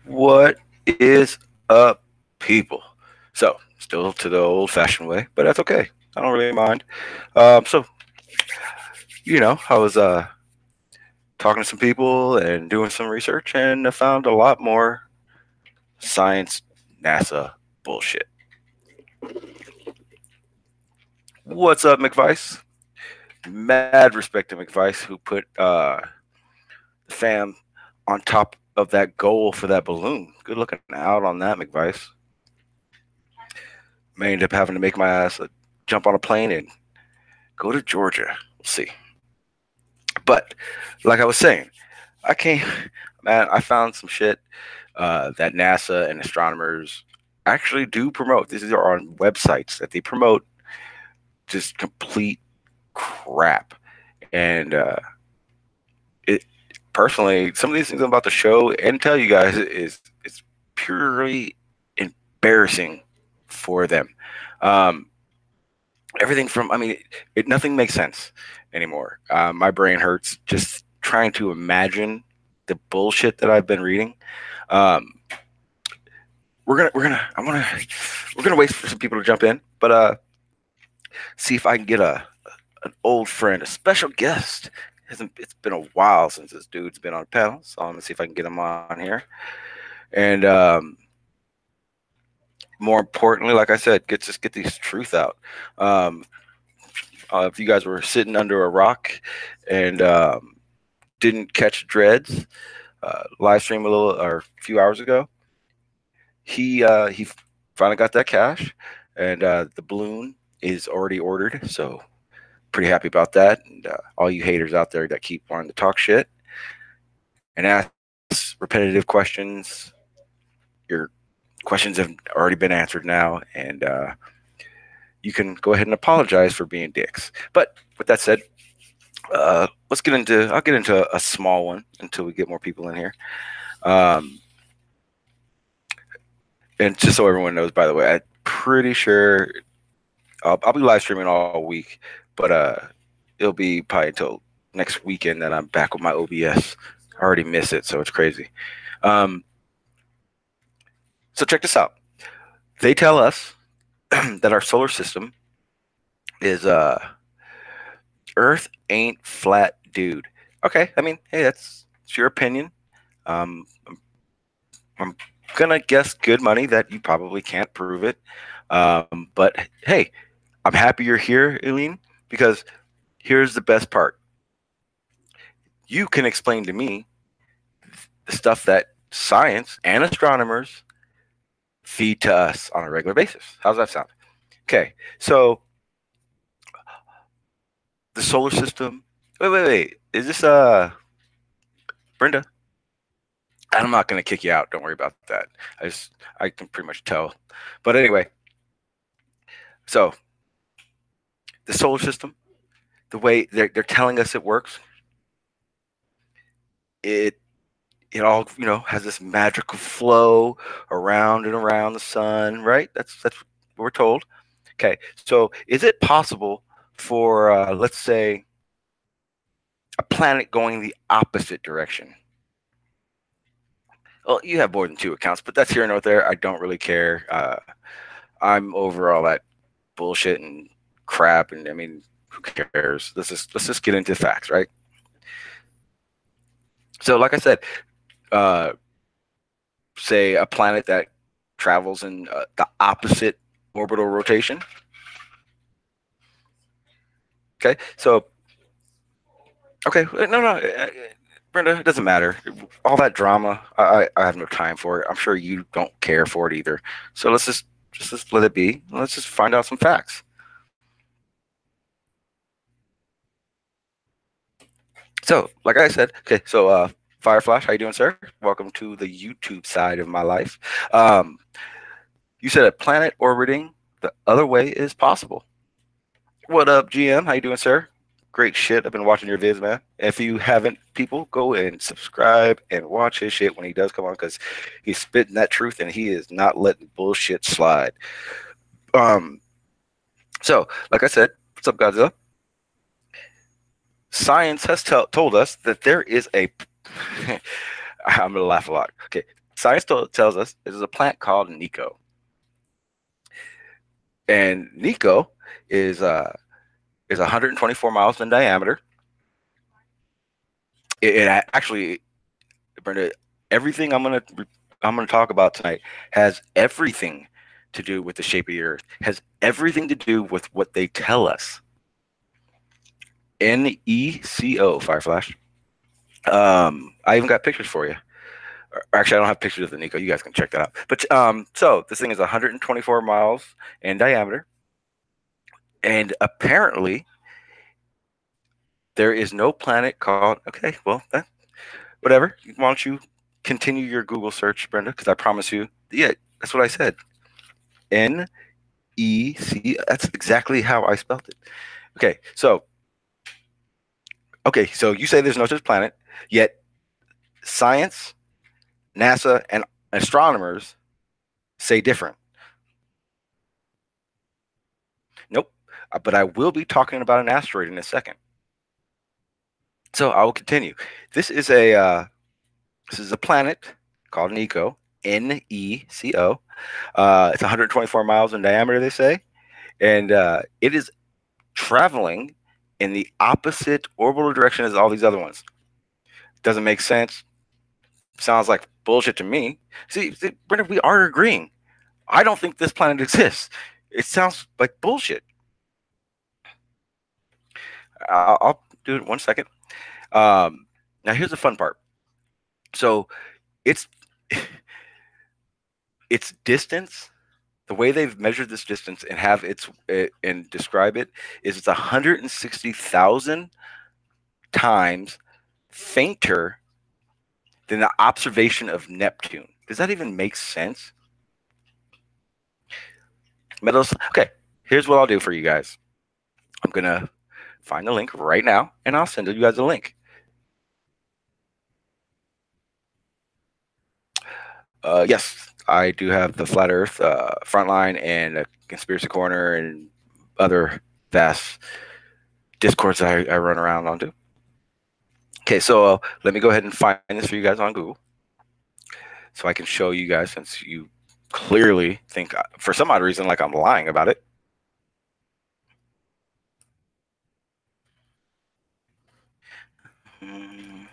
What is up, people? So, still to the old-fashioned way, but that's okay. I don't really mind. I was talking to some people and doing some research, and I found a lot more science, NASA bullshit. What's up, McVice? Mad respect to McVice, who put the fam on top of that goal for that balloon. Good looking out on that, McVice. May end up having to make my ass jump on a plane and go to Georgia. We'll see. But like I was saying, I can't, man. I found some shit that NASA and astronomers actually do promote. These are on websites that they promote just complete crap. And it personally, some of these things I'm about to show and tell you guys is it's purely embarrassing for them. Um, Everything from, I mean, nothing makes sense anymore. My brain hurts just trying to imagine the bullshit that I've been reading. Um, we're gonna wait for some people to jump in, but see if I can get an old friend, a special guest. It's been a while since this dude's been on a panel, so I'm gonna see if I can get him on here. And more importantly, like I said, get these truth out. Um, if you guys were sitting under a rock and didn't catch Dreads live stream a little or a few hours ago, he finally got that cash, and the balloon is already ordered. So pretty happy about that. And all you haters out there that keep wanting to talk shit and ask repetitive questions, your questions have already been answered now, and you can go ahead and apologize for being dicks. But with that said, let's get into. I'll get into a small one until we get more people in here. Um, and just so everyone knows, by the way, I'm pretty sure I'll be live streaming all week, but it'll be probably until next weekend that I'm back with my OBS. I already miss it, so it's crazy. Um, so check this out. They tell us that our solar system is Earth ain't flat, dude. Okay, I mean, hey, it's your opinion. Um, I'm gonna guess good money that you probably can't prove it. But hey, I'm happy you're here, Eileen, because here's the best part. You can explain to me the stuff that science and astronomers feed to us on a regular basis. How's that sound? Okay, so the solar system. Wait. Is this Brenda? I'm not gonna kick you out. Don't worry about that. I can pretty much tell. But anyway, so the solar system, the way they're telling us it works, it it all has this magical flow around and around the sun, right? That's what we're told. Okay, so is it possible for let's say a planet going the opposite direction? Well, you have more than two accounts, but that's here nor there. I don't really care. I'm over all that bullshit and crap, and I mean, who cares? Let's just get into facts, right? So, like I said, uh, say a planet that travels in the opposite orbital rotation. Okay, so no, Brenda, it doesn't matter. All that drama, I have no time for it. I'm sure you don't care for it either. So let's just let it be. Let's just find out some facts. So, like I said, okay, so Fireflash, how you doing, sir? Welcome to the YouTube side of my life. Um, you said a planet orbiting the other way is possible. What up, GM? How you doing, sir? Great shit. I've been watching your vids, man. If you haven't, people, go and subscribe and watch his shit when he does come on, because he's spitting that truth and he is not letting bullshit slide. Um, so, like I said, what's up, Godzilla? Science has told us that there is a I'm gonna laugh a lot. Okay, Science tells us this is a plant called Nico, and Nico is 124 miles in diameter. It actually, Brenda, everything I'm gonna talk about tonight has everything to do with the shape of the Earth. Has everything to do with what they tell us. NECO, Fireflash. I even got pictures for you. Actually, I don't have pictures of the Nico. You guys can check that out. But so this thing is 124 miles in diameter, and apparently there is no planet called. Okay, well, whatever. Why don't you continue your Google search, Brenda? Because I promise you, yeah, that's what I said. NEC. That's exactly how I spelled it. Okay, so you say there's no such planet, yet science, NASA, and astronomers say different. Nope. But I will be talking about an asteroid in a second. So I will continue. This is a planet called Nico, NECO. It's 124 miles in diameter, they say, and it is traveling in the opposite orbital direction as all these other ones. Doesn't make sense. Sounds like bullshit to me. See, Brenda, we are agreeing. I don't think this planet exists. It sounds like bullshit. I'll do it in 1 second. Now here's the fun part. So it's its distance, the way they've measured this distance and have and describe it is it's 160,000 times fainter than the observation of Neptune. Does that even make sense? Metals. Okay, here's what I'll do for you guys. I'm gonna find the link right now, and I'll send you guys a link. Yes, I do have the Flat Earth, Frontline, and a Conspiracy Corner, and other vast discords I run around onto. Okay, so let me go ahead and find this for you guys on Google, so I can show you guys, since you clearly think, for some odd reason, like I'm lying about it. Hmm.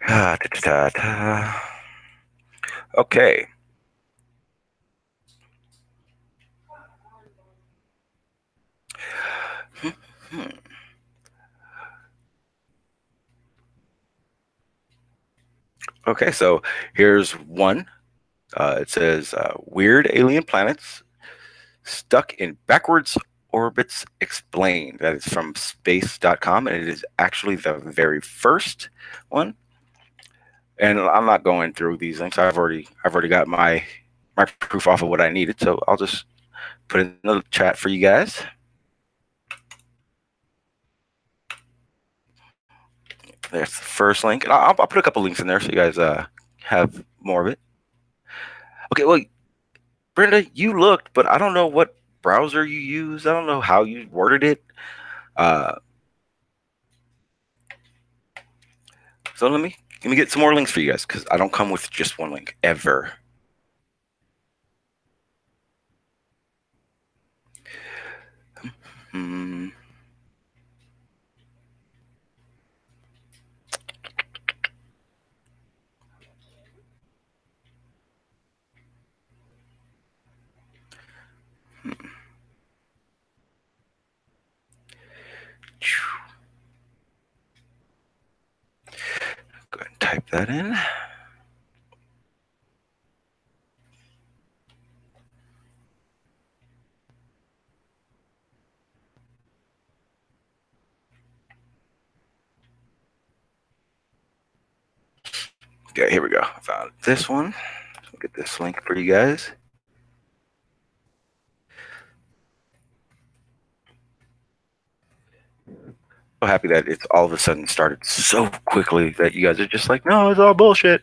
Ah, da, da, da, da. Okay. Hmm. Okay, so here's one. It says weird alien planets stuck in backwards orbits explained. That is from space.com, and it is actually the very first one. And I'm not going through these links. I've already got my proof off of what I needed, so I'll just put it in the chat for you guys. There's the first link, and I'll put a couple links in there so you guys have more of it. Okay, well, Brenda, you looked, but I don't know what browser you use. I don't know how you worded it. So let me get some more links for you guys, because I don't come with just one link ever. Hmm. Go ahead and type that in. Okay, here we go. I found this one. I'll get this link for you guys. So happy that it's all of a sudden started so quickly that you guys are just like, no, it's all bullshit.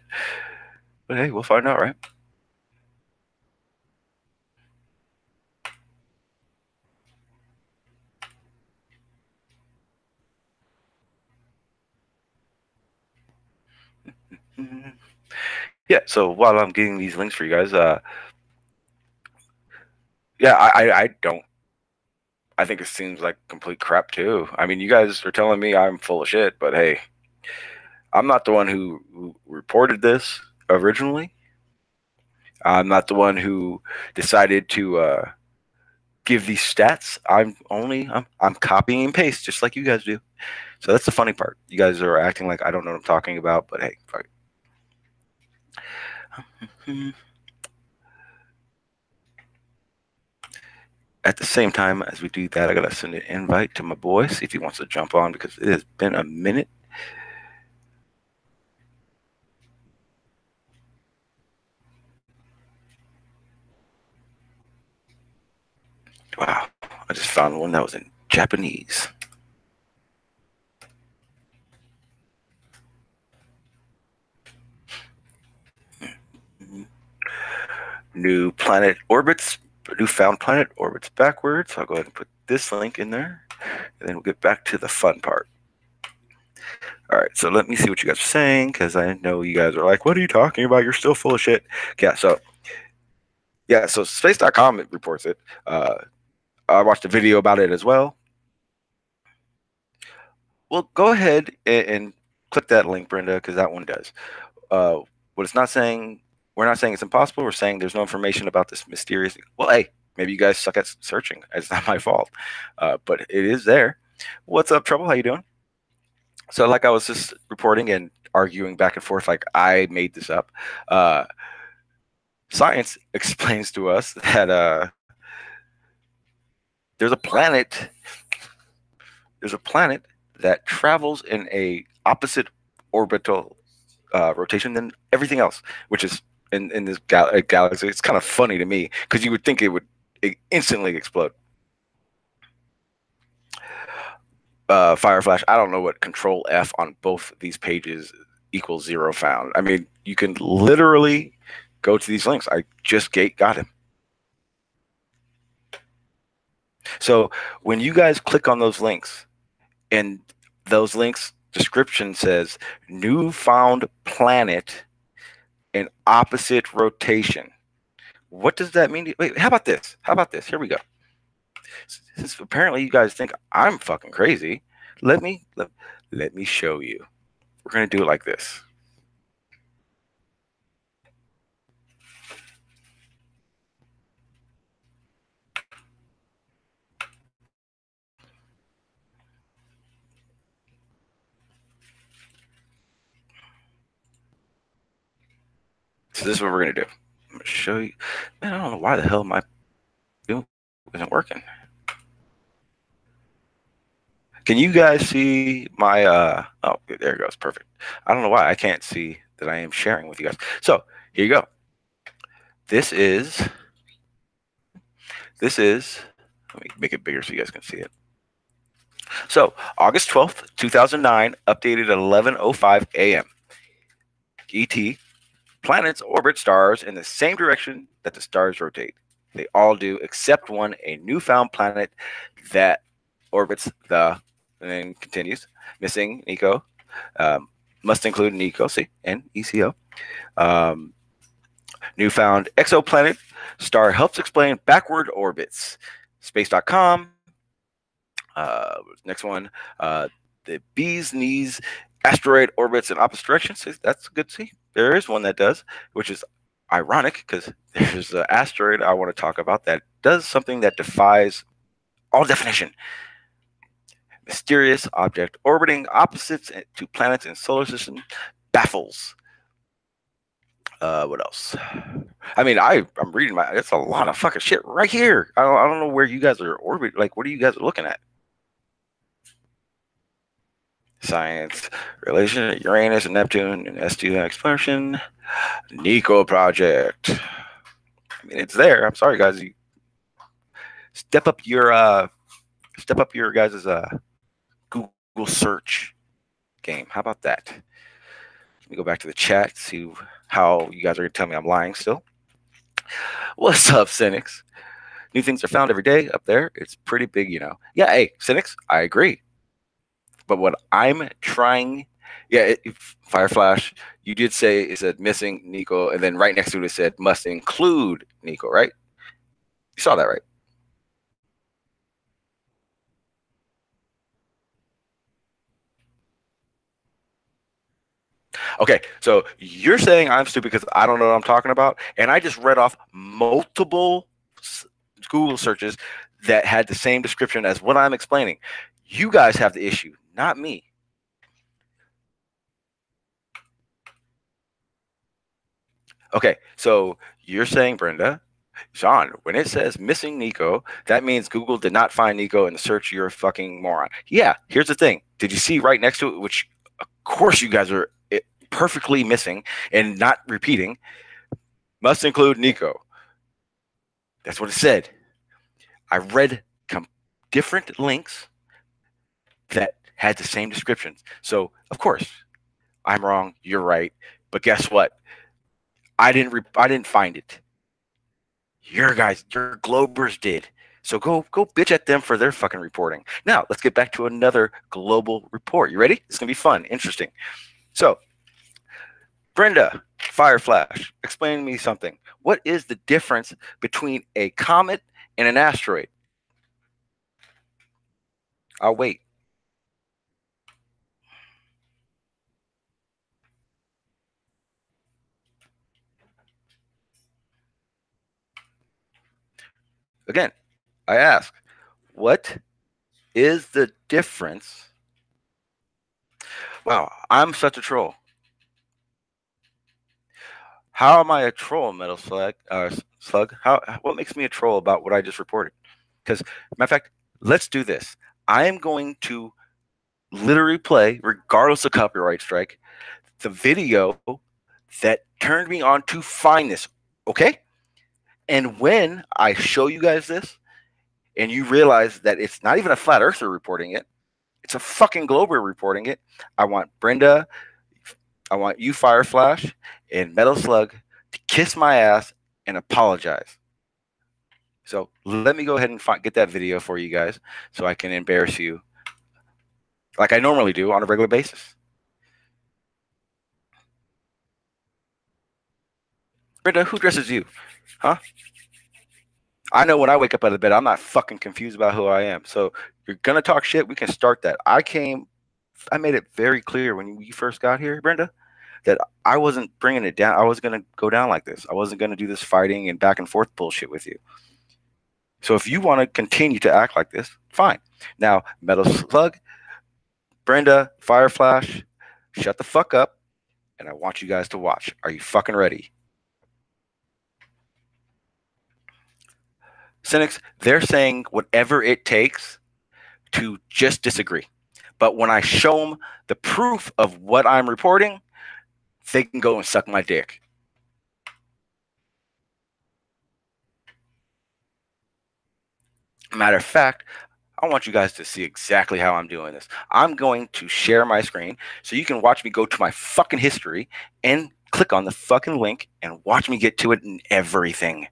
But hey, we'll find out, right? Yeah. So while I'm getting these links for you guys, yeah, I don't. I think it seems like complete crap too. I mean, you guys are telling me I'm full of shit, but hey, I'm not the one who reported this originally. I'm not the one who decided to give these stats. I'm copying and paste just like you guys do. So that's the funny part. You guys are acting like I don't know what I'm talking about, but hey, fuck it. At the same time as we do that, I gotta send an invite to my boy, see if he wants to jump on because it has been a minute. Wow, I just found one that was in Japanese. New planet orbits, new found planet orbits backwards. I'll go ahead and put this link in there, and then we'll get back to the fun part. All right, so let me see what you guys are saying because I know you guys are like, "What are you talking about? You're still full of shit." So space.com reports it. I watched a video about it as well. Well, go ahead and click that link, Brenda, because that one does. What it's not saying, we're not saying it's impossible. We're saying there's no information about this mysterious. Well, hey, maybe you guys suck at searching. It's not my fault, but it is there. What's up, Trouble? How you doing? So, like I was just reporting and arguing back and forth, like I made this up. Uh, Science explains to us that there's a planet. There's a planet that travels in a opposite orbital rotation than everything else, which is in this galaxy. It's kind of funny to me because you would think it would instantly explode. Fire Flash. I don't know what Control F on both these pages equals zero found. I mean, you can literally go to these links. I just got him. So when you guys click on those links, and those links description says new found planet in opposite rotation. What does that mean? Wait, how about this? How about this? Here we go. Since apparently you guys think I'm fucking crazy, let me show you. We're gonna do it like this. So this is what we're gonna do. I'm gonna show you. Man, I don't know why the hell my doing isn't working. Can you guys see my oh, there it goes. Perfect. I don't know why I can't see that I am sharing with you guys. So here you go. This is let me make it bigger so you guys can see it. So August 12th, 2009, updated at 11:05 a.m. ET, planets orbit stars in the same direction that the stars rotate. They all do except one, a newfound planet that orbits the, and then continues, missing Nico, must include Nico, see, and ECO. Newfound exoplanet star helps explain backward orbits. Space.com. Next one, the bee's knees asteroid orbits in opposite directions. That's good to see. There is one that does, which is ironic because there's an asteroid I want to talk about that does something that defies all definition. Mysterious object orbiting opposites to planets in solar system baffles. What else? I mean, I'm reading my. It's a lot of fucking shit right here. I don't know where you guys are orbiting. Like, what are you guys looking at? Science, relation to Uranus and Neptune and S2 exploration. Nico project. I mean, it's there. I'm sorry, guys. You step up your guys' Google search game. How about that? Let me go back to the chat, see how you guys are going to tell me I'm lying still. What's up, cynics? New things are found every day up there. It's pretty big, you know. Yeah, hey, cynics, I agree. But what I'm trying Yeah, Fire Flash. You did say it said missing Nico, and then right next to it said must include Nico, right? You saw that, right? Okay, so you're saying I'm stupid because I don't know what I'm talking about, and I just read off multiple Google searches that had the same description as what I'm explaining. You guys have the issue, not me. Okay, so you're saying, Brenda, Sean, when it says missing Nico, that means Google did not find Nico in the search. You're a fucking moron. Yeah, here's the thing. Did you see right next to it, which of course you guys are perfectly missing and not repeating, must include Nico. That's what it said. I read different links that had the same descriptions. So, of course, I'm wrong. You're right. But guess what? I didn't find it. Your guys, your Globers did. So go bitch at them for their fucking reporting. Now let's get back to another global report. You ready? It's gonna be fun, interesting. So, Brenda, Fireflash, explain to me something. What is the difference between a comet and an asteroid? I'll wait. Again, I ask, what is the difference? Wow, I'm such a troll. How am I a troll, Metal Slug? Slug? How? What makes me a troll about what I just reported? Because, matter of fact, let's do this. I am going to literally play, regardless of copyright strike, the video that turned me on to find this. Okay? And when I show you guys this, and you realize that it's not even a flat earther reporting it, it's a fucking glober reporting it. I want Brenda, I want you, Fireflash, and Metal Slug to kiss my ass and apologize. So let me go ahead and get that video for you guys so I can embarrass you like I normally do on a regular basis. Brenda, who dresses you? Huh? I know when I wake up out of bed, I'm not fucking confused about who I am. So you're gonna talk shit. We can start that. I made it very clear when you first got here, Brenda, that I wasn't bringing it down. I was gonna go down like this. I wasn't gonna do this fighting and back and forth bullshit with you. So if you want to continue to act like this, fine. Now, Metal Slug, Brenda, Fireflash, shut the fuck up, and I want you guys to watch. Are you fucking ready? Cynics, they're saying whatever it takes to just disagree. But when I show them the proof of what I'm reporting, they can go and suck my dick. Matter of fact, I want you guys to see exactly how I'm doing this. I'm going to share my screen so you can watch me go to my fucking history and click on the fucking link and watch me get to it and everything.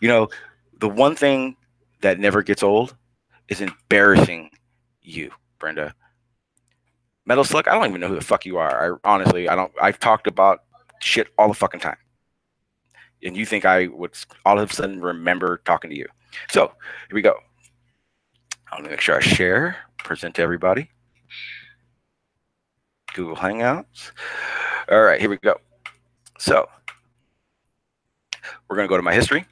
You know, the one thing that never gets old is embarrassing you, Brenda. Metal Slug, I don't even know who the fuck you are. I honestly, I don't. I've talked about shit all the fucking time, and you think I would all of a sudden remember talking to you? So here we go. I'll make sure I share, present to everybody. Google Hangouts. All right, here we go. So we're gonna go to my history.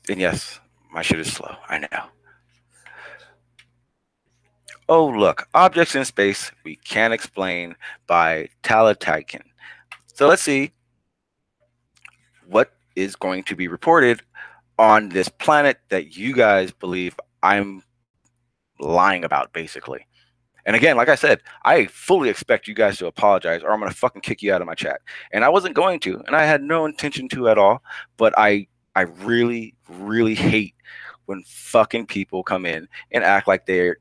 And yes, my shit is slow. I know. Oh, look, objects in space we can't explain by Talataikin. So let's see what is going to be reported on this planet that you guys believe I'm lying about, basically. And again, like I said, I fully expect you guys to apologize or I'm going to fucking kick you out of my chat. And I wasn't going to, and I had no intention to at all, but I really, really hate when fucking people come in and act like they're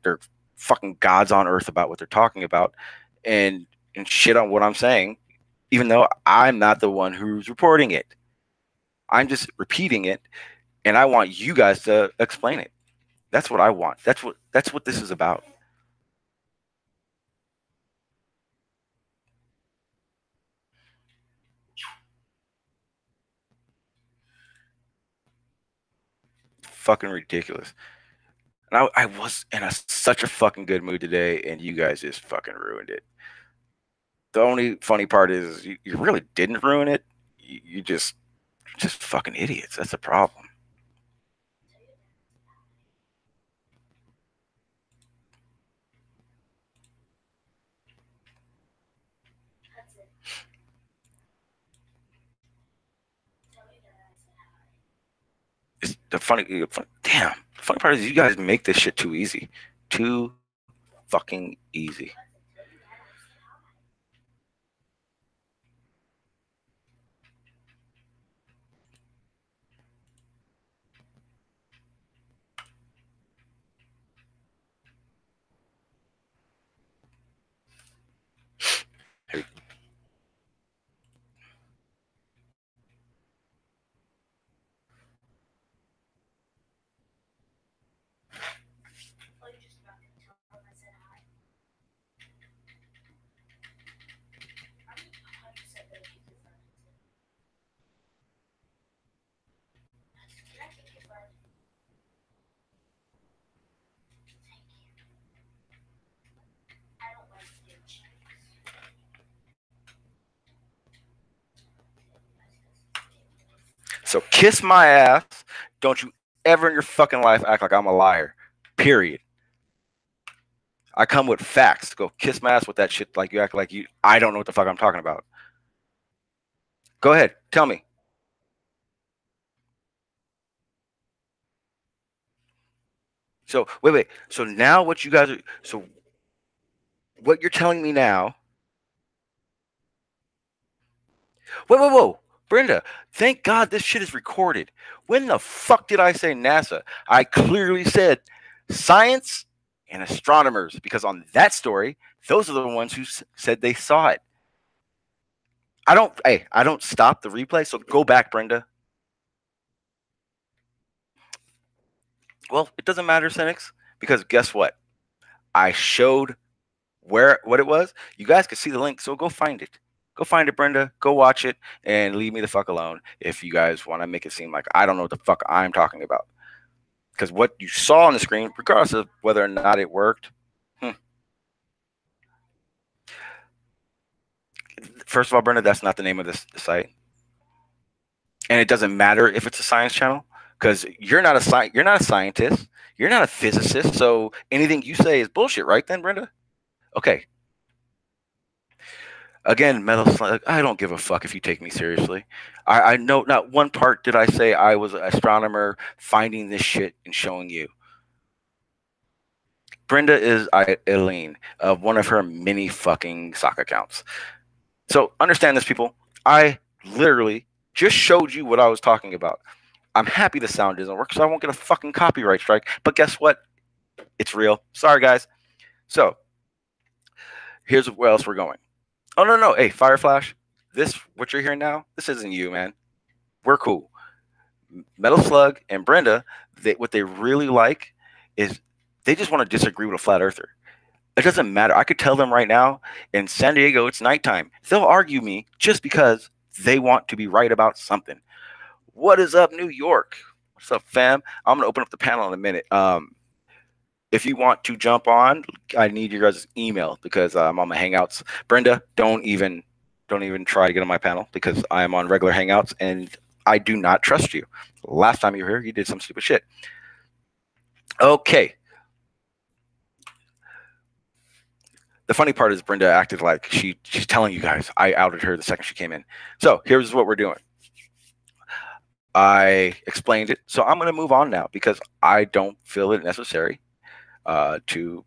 fucking gods on earth about what they're talking about and shit on what I'm saying, even though I'm not the one who's reporting it. I'm just repeating it, and I want you guys to explain it. That's what I want. That's what this is about. Fucking ridiculous. And I was in such a fucking good mood today, and you guys just fucking ruined it. The only funny part is you really didn't ruin it. You just fucking idiots. That's the problem. It's damn. The funny part is you guys make this shit too easy, too fucking easy. So kiss my ass. Don't you ever in your fucking life act like I'm a liar. Period. I come with facts. Go kiss my ass with that shit. Like you act like you. I don't know what the fuck I'm talking about. Go ahead. Tell me. So wait. So now what you guys are. So what you're telling me now. Whoa. Brenda, thank God this shit is recorded. When the fuck did I say NASA? I clearly said science and astronomers because on that story, those are the ones who said they saw it. I don't stop the replay, so go back, Brenda. Well, it doesn't matter, cynics, because guess what? I showed what it was. You guys can see the link, so go find it. Go find it, Brenda. Go watch it and leave me the fuck alone if you guys want to make it seem like I don't know what the fuck I'm talking about. Because what you saw on the screen, regardless of whether or not it worked, hmm. First of all, Brenda, that's not the name of this site, and it doesn't matter if it's a science channel because you're not a scientist, you're not a physicist, so anything you say is bullshit, right? Then, Brenda. Okay. Again, metal slug. I don't give a fuck if you take me seriously. I know not one part did I say I was an astronomer finding this shit and showing you. Brenda is Eileen of one of her many fucking sock accounts. So understand this, people. I literally just showed you what I was talking about. I'm happy the sound doesn't work, so I won't get a fucking copyright strike. But guess what? It's real. Sorry, guys. So here's where else we're going. Oh no. Hey, Fireflash. This what you're hearing now. This isn't you, man. We're cool. Metal Slug and Brenda. What they really like is they just want to disagree with a flat earther. It doesn't matter. I could tell them right now in San Diego it's nighttime. They'll argue me just because they want to be right about something. What is up, New York? What's up, fam? I'm gonna open up the panel in a minute. If you want to jump on, I need your guys' email because I'm on my Hangouts. Brenda, don't even try to get on my panel because I am on regular Hangouts and I do not trust you. Last time you were here, you did some stupid shit. Okay. The funny part is Brenda acted like she's telling you guys I outed her the second she came in. So here's what we're doing. I explained it, so I'm going to move on now because I don't feel it necessary to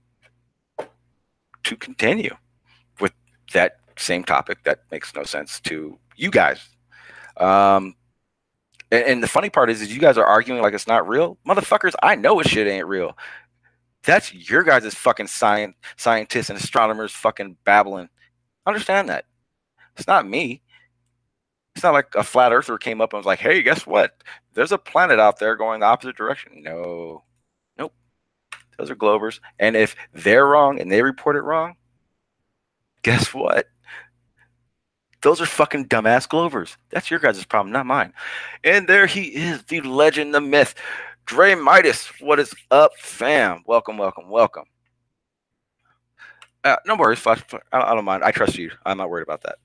continue with that same topic that makes no sense to you guys. Um, and the funny part is you guys are arguing like it's not real, motherfuckers. I know it shit ain't real. That's your guys' fucking scientists and astronomers fucking babbling. Understand that. It's not me. It's not like a flat earther came up and was like, hey, guess what? There's a planet out there going the opposite direction. No. Nope. Those are globers. And if they're wrong and they report it wrong, guess what? Those are fucking dumbass globers. That's your guys' problem, not mine. And there he is, the legend, the myth, Dre Midas. What is up, fam? Welcome, welcome, welcome. No worries, Flash. I don't mind. I trust you. I'm not worried about that.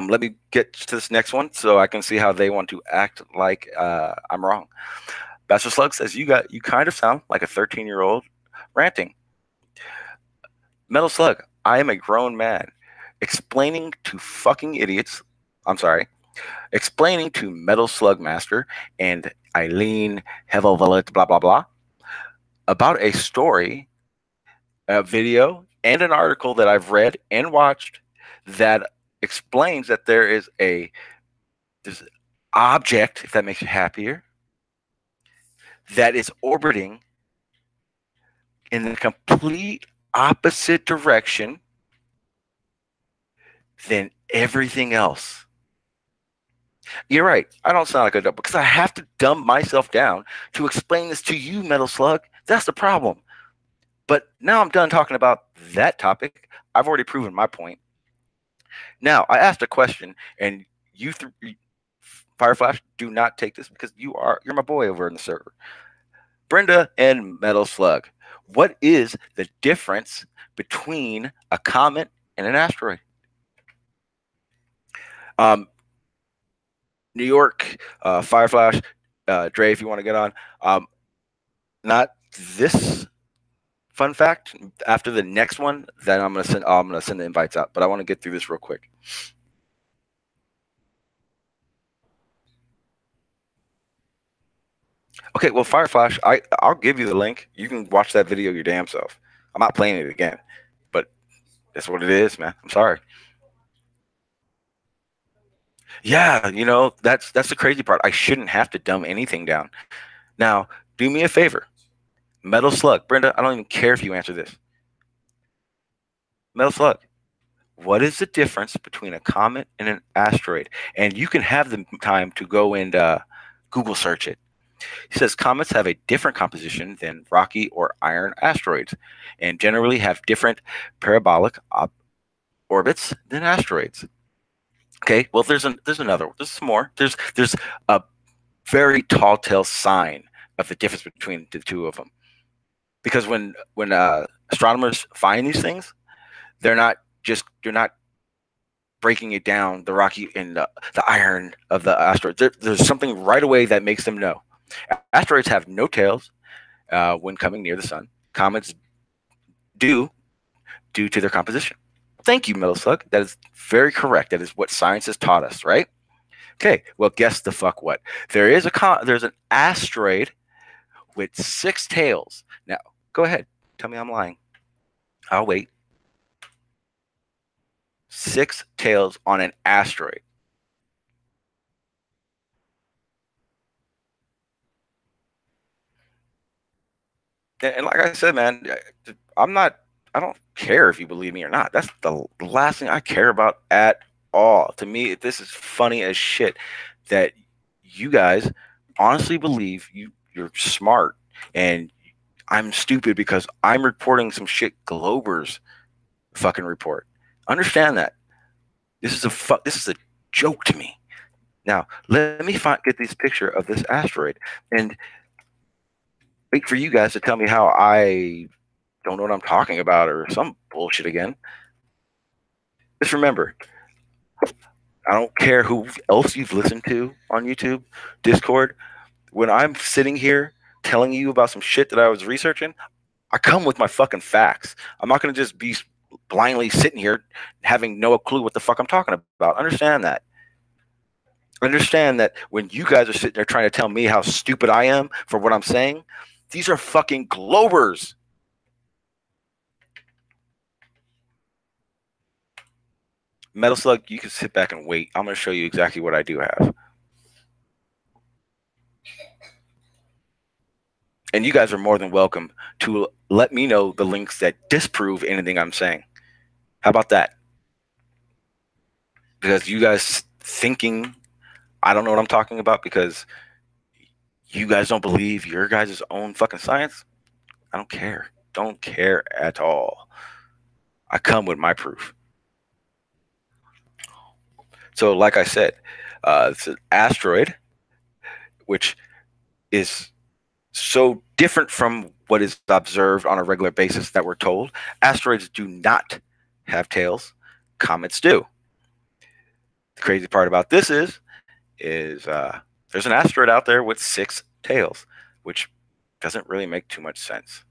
Let me get to this next one so I can see how they want to act like I'm wrong. Bachelor Slug says you kind of sound like a 13-year-old ranting. Metal Slug, I am a grown man explaining to fucking idiots. I'm sorry. Explaining to Metal Slug Master and Eileen Hevelvelet, blah blah blah, about a story, a video, and an article that I've read and watched that explains that there's an object, if that makes you happier, that is orbiting in the complete opposite direction than everything else. You're right. I don't sound like a dumb because I have to dumb myself down to explain this to you, Metal Slug. That's the problem. But now I'm done talking about that topic. I've already proven my point. Now, I asked a question, and you Fireflash, do not take this because you're my boy over in the server. Brenda and Metal Slug, what is the difference between a comet and an asteroid? New York, Fireflash, Dre, if you want to get on. Not this fun fact. After the next one, then I'm gonna send the invites out. But I want to get through this real quick. Okay, well, Fireflash, I'll give you the link. You can watch that video your damn self. I'm not playing it again, but that's what it is, man. I'm sorry. Yeah, that's the crazy part. I shouldn't have to dumb anything down. Now, do me a favor. Metal Slug. Brenda, I don't even care if you answer this. Metal Slug. What is the difference between a comet and an asteroid? And you can have the time to go and Google search it. He says comets have a different composition than rocky or iron asteroids and generally have different parabolic orbits than asteroids. Okay, well, there's another. There's some more. There's a very tall tale sign of the difference between the two of them, because when astronomers find these things, they're not breaking it down, the rocky and the iron of the asteroids. There's something right away that makes them know. Asteroids have no tails when coming near the sun. Comets do, due to their composition. Thank you, Metal Slug. That is very correct. That is what science has taught us, right? Okay, well, guess the fuck what? There's an asteroid with 6 tails. Now, go ahead. Tell me I'm lying. I'll wait. 6 tails on an asteroid. And like I said, man, I don't care if you believe me or not. That's the last thing I care about at all. To me, this is funny as shit that you guys honestly believe you're smart and I'm stupid because I'm reporting some shit Globers fucking report. Understand that. This is a joke to me. Now, let me get this picture of this asteroid and wait for you guys to tell me how I don't know what I'm talking about or some bullshit again. Just remember, I don't care who else you've listened to on YouTube, Discord. When I'm sitting here telling you about some shit that I was researching, I come with my fucking facts. I'm not going to just be blindly sitting here having no clue what the fuck I'm talking about. Understand that. Understand that when you guys are sitting there trying to tell me how stupid I am for what I'm saying, these are fucking Globers. Metal Slug, you can sit back and wait. I'm going to show you exactly what I do have. And you guys are more than welcome to let me know the links that disprove anything I'm saying. How about that? Because you guys thinking I don't know what I'm talking about because you guys don't believe your guys' own fucking science. I don't care. Don't care at all. I come with my proof. So, like I said, it's an asteroid, which is so different from what is observed on a regular basis that we're told. Asteroids do not have tails. Comets do. The crazy part about this is there's an asteroid out there with 6 tails, which doesn't really make too much sense.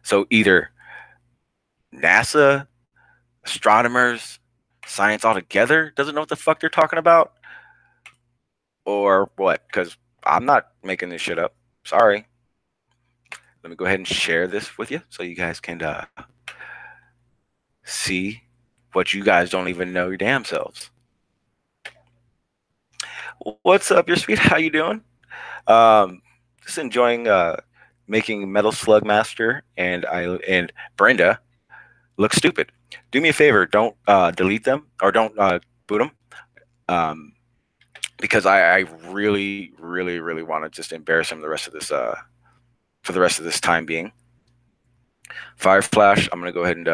So either NASA, astronomers, science altogether doesn't know what the fuck they're talking about, or what? Because I'm not making this shit up. Sorry. Let me go ahead and share this with you so you guys can see what you guys don't even know your damn selves. What's up, your sweet? How you doing? Just enjoying making Metal Slug Master and Brenda look stupid. Do me a favor, don't delete them or don't boot them, because I really, really, really want to just embarrass him the rest of this for the rest of this time being. Fire Flash, I'm gonna go ahead and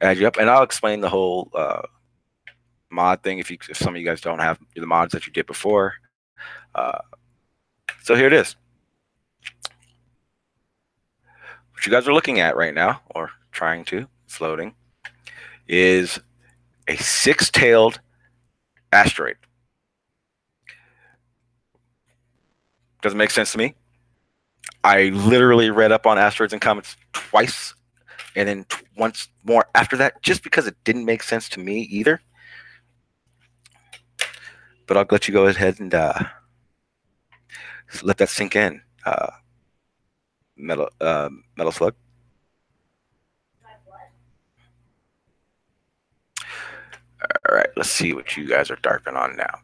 add you up, and I'll explain the whole mod thing if some of you guys don't have the mods that you did before. So here it is. What you guys are looking at right now, or trying to, it's loading, is a 6-tailed asteroid. Doesn't make sense to me. I literally read up on asteroids and comets twice, and then once more after that, just because it didn't make sense to me either. But I'll let you go ahead and let that sink in. Metal Slug. All right, let's see what you guys are darping on now.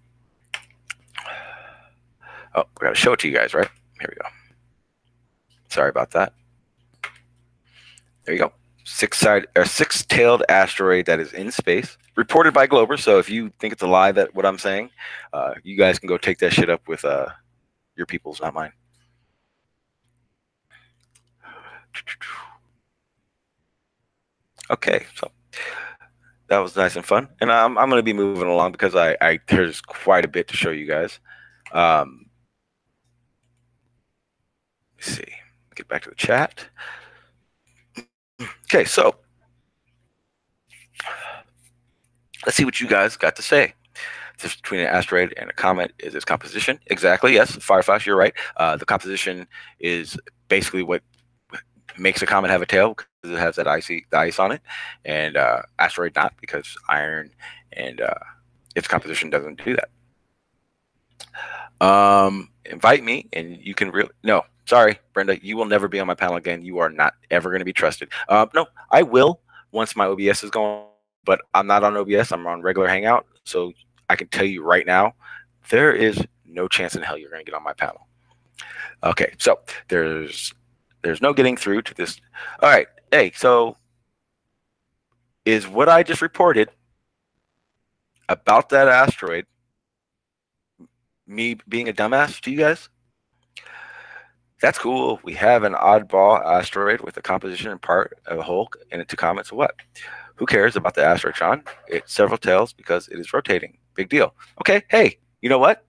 Oh, we gotta show it to you guys, right? Here we go. Sorry about that. There you go. 6-tailed asteroid that is in space, reported by Glober. So if you think it's a lie that what I'm saying, you guys can go take that shit up with your peoples, not mine. Okay, so that was nice and fun, and I'm going to be moving along because I there's quite a bit to show you guys. Let's see, get back to the chat. Okay, so let's see what you guys got to say. The difference between an asteroid and a comet is its composition. Exactly, yes, Fireflash, you're right. The composition is basically what makes a comet have a tail, because it has that ice on it, and asteroid not, because iron and its composition doesn't do that. Invite me, and you can really no. Sorry, Brenda, you will never be on my panel again. You are not ever going to be trusted. No, I will once my OBS is going, but I'm not on OBS. I'm on regular Hangout, so I can tell you right now, there is no chance in hell you're going to get on my panel. Okay, so there's no getting through to this. All right, hey, so is what I just reported about that asteroid me being a dumbass to you guys? That's cool. We have an oddball asteroid with a composition and part of a whole and two comets. So what? Who cares about the asteroid, Sean? It's several tails because it is rotating. Big deal. Okay, hey, you know what?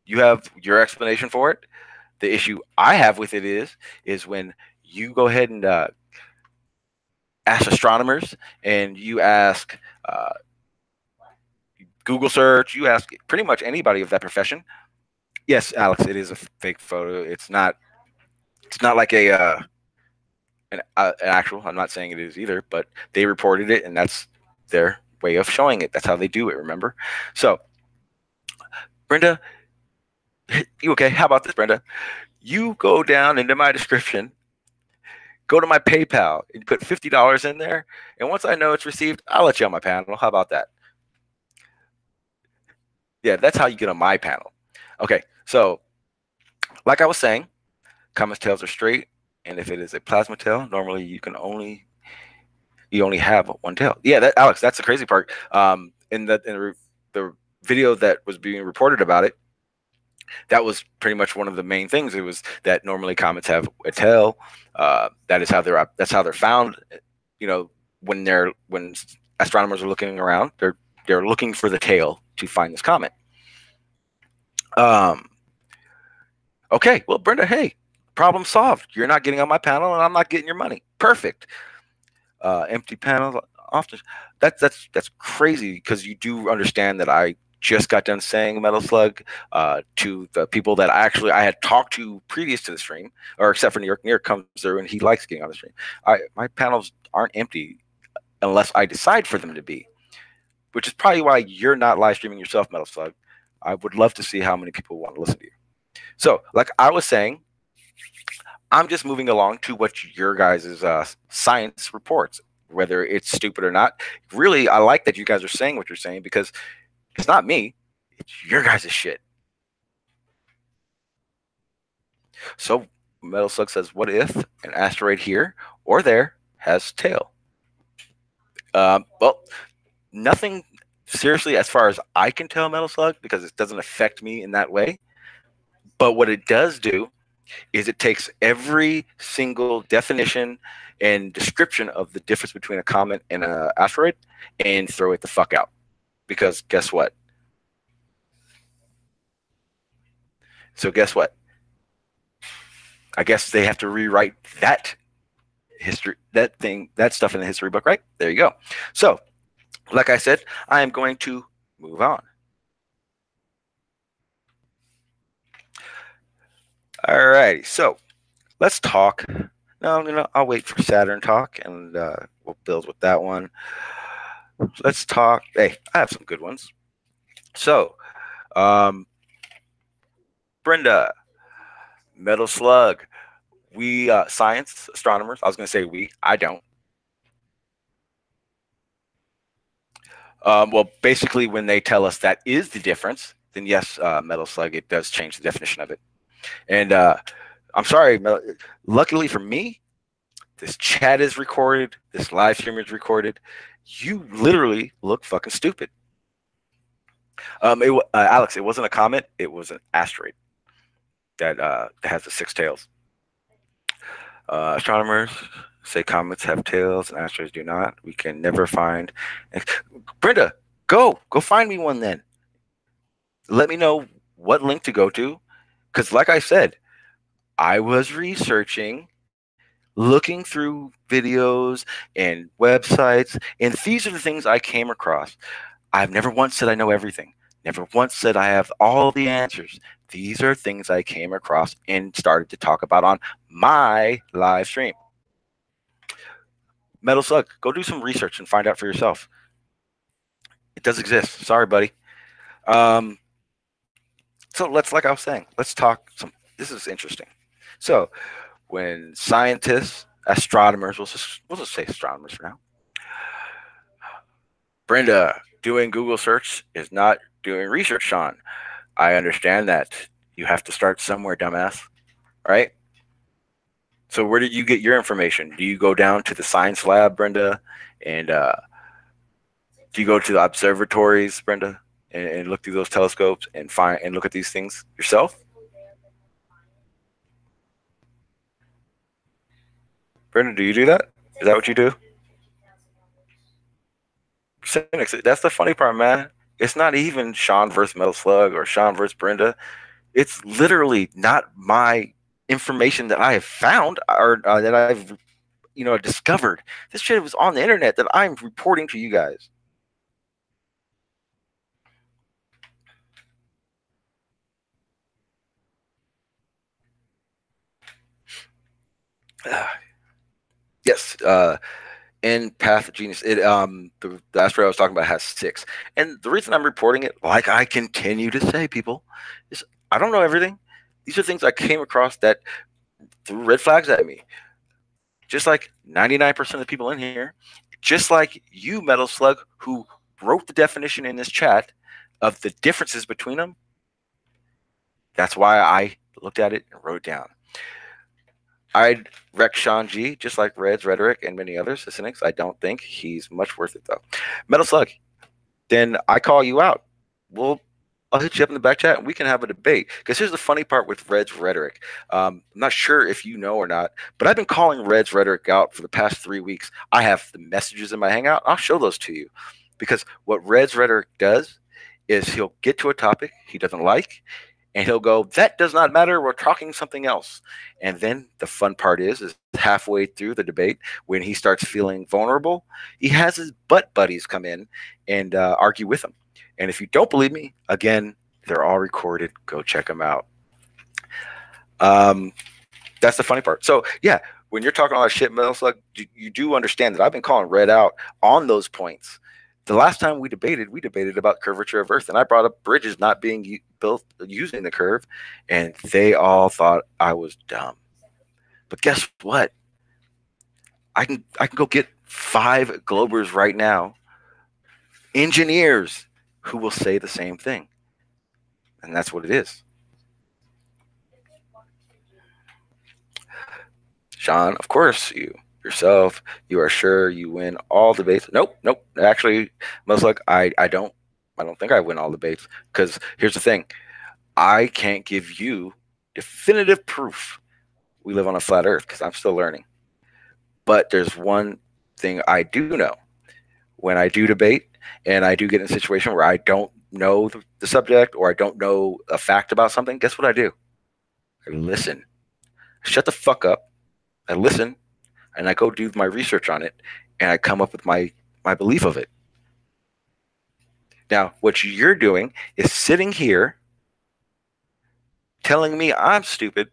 You have your explanation for it. The issue I have with it is when you go ahead and ask astronomers, and you ask Google search, you ask pretty much anybody of that profession. Yes, Alex, it is a fake photo. It's not like an actual. I'm not saying it is either, but they reported it, and that's their way of showing it. That's how they do it. Remember? So, Brenda, you okay? How about this, Brenda? You go down into my description, go to my PayPal, and put $50 in there, and once I know it's received, I'll let you on my panel. How about that? Yeah, that's how you get on my panel. Okay, so like I was saying, comet's tails are straight, and if it is a plasma tail, normally you only have one tail. Yeah, Alex, that's the crazy part. In the video that was being reported about it, That was pretty much one of the main things. It was that normally comets have a tail. That's how they're found. You know, when astronomers are looking around, they're looking for the tail to find this comet. Um, okay, well, Brenda, hey, problem solved. You're not getting on my panel, and I'm not getting your money. Perfect. Empty panel. Often, that's crazy because you do understand that I just got done saying Metal Slug to the people that I had talked to previous to the stream, or except for New York. New York comes through and he likes getting on the stream. My panels aren't empty unless I decide for them to be, which is probably why you're not live streaming yourself, Metal Slug. I would love to see how many people want to listen to you. So, like I was saying, I'm just moving along to what your guys' science reports, whether it's stupid or not. Really, I like that you guys are saying what you're saying because it's not me, it's your guys' shit. So, Metal Slug says, what if an asteroid here or there has tail? Well, nothing seriously as far as I can tell, Metal Slug, because it doesn't affect me in that way. But what it does do is it takes every single definition and description of the difference between a comet and an asteroid and throw it the fuck out. Because guess what? So guess what? I guess they have to rewrite that history, that stuff in the history book, right? There you go. So, like I said, I am going to move on. All right, so let's talk. No, I'll wait for Saturn talk, and we'll build with that one. Let's talk. Hey, I have some good ones. So, Brenda, Metal Slug, we science astronomers. I was going to say we. I don't. Well, basically, when they tell us that is the difference, then yes, Metal Slug, it does change the definition of it. And I'm sorry, luckily for me, this chat is recorded, this live stream is recorded. You literally look fucking stupid. Alex, it wasn't a comet, it was an asteroid that has the 6 tails. Astronomers say comets have tails and asteroids do not. We can never find. Brenda, go find me one then. Let me know what link to go to, because like I said, I was researching, looking through videos and websites, and these are the things I came across. I've never once said I know everything. Never once said I have all the answers. These are things I came across and started to talk about on my live stream. Metal Slug, go do some research and find out for yourself. It does exist. Sorry, buddy. So like I was saying, let's talk some. This is interesting. So when scientists, astronomers, we'll just say astronomers for now. Brenda, doing Google search is not doing research, Sean. I understand that. You have to start somewhere, dumbass. Right? So where did you get your information? Do you go down to the science lab, Brenda? And do you go to the observatories, Brenda, and look through those telescopes and look at these things yourself? Brenda, do you do that? Is that what you do? Cynics, that's the funny part, man. It's not even Sean versus Metal Slug or Sean versus Brenda. It's literally not my information that I have found or that I've discovered. This shit was on the internet that I'm reporting to you guys. Yes, in Path of Genius, the asteroid I was talking about has 6, and the reason I'm reporting it, like I continue to say, people, is I don't know everything. These are things I came across that threw red flags at me. Just like 99% of the people in here, just like you, Metal Slug, who wrote the definition in this chat of the differences between them. That's why I looked at it and wrote it down. I'd wreck Sean G, just like Red's Rhetoric and many others, the cynics. I don't think he's much worth it, though. Metal Slug, then I call you out. Well, I'll hit you up in the back chat and we can have a debate. Because here's the funny part with Red's rhetoric. I'm not sure if you know or not, but I've been calling Red's rhetoric out for the past 3 weeks. I have the messages in my Hangout. I'll show those to you. Because what Red's rhetoric does is he'll get to a topic he doesn't like, and he'll go, that does not matter, we're talking something else. And then the fun part is halfway through the debate, when he starts feeling vulnerable, he has his butt buddies come in and argue with him. And if you don't believe me, again, they're all recorded. Go check them out. That's the funny part. So yeah, when you're talking all that shit, Metal Slug, you do understand that I've been calling Red out on those points. The last time we debated about curvature of Earth, and I brought up bridges not being built using the curve, and they all thought I was dumb. But guess what? I can go get 5 Globers right now, engineers who will say the same thing, and that's what it is. Sean, of course, yourself, you are sure you win all debates. Nope. Actually, most like I don't think I win all debates, because here's the thing. I can't give you definitive proof we live on a flat earth, because I'm still learning. But there's one thing I do know. When I do debate and I do get in a situation where I don't know the subject, or I don't know a fact about something, guess what I do? I listen. Shut the fuck up. I listen, and I go do my research on it, and I come up with my belief of it. Now, what you're doing is sitting here telling me I'm stupid,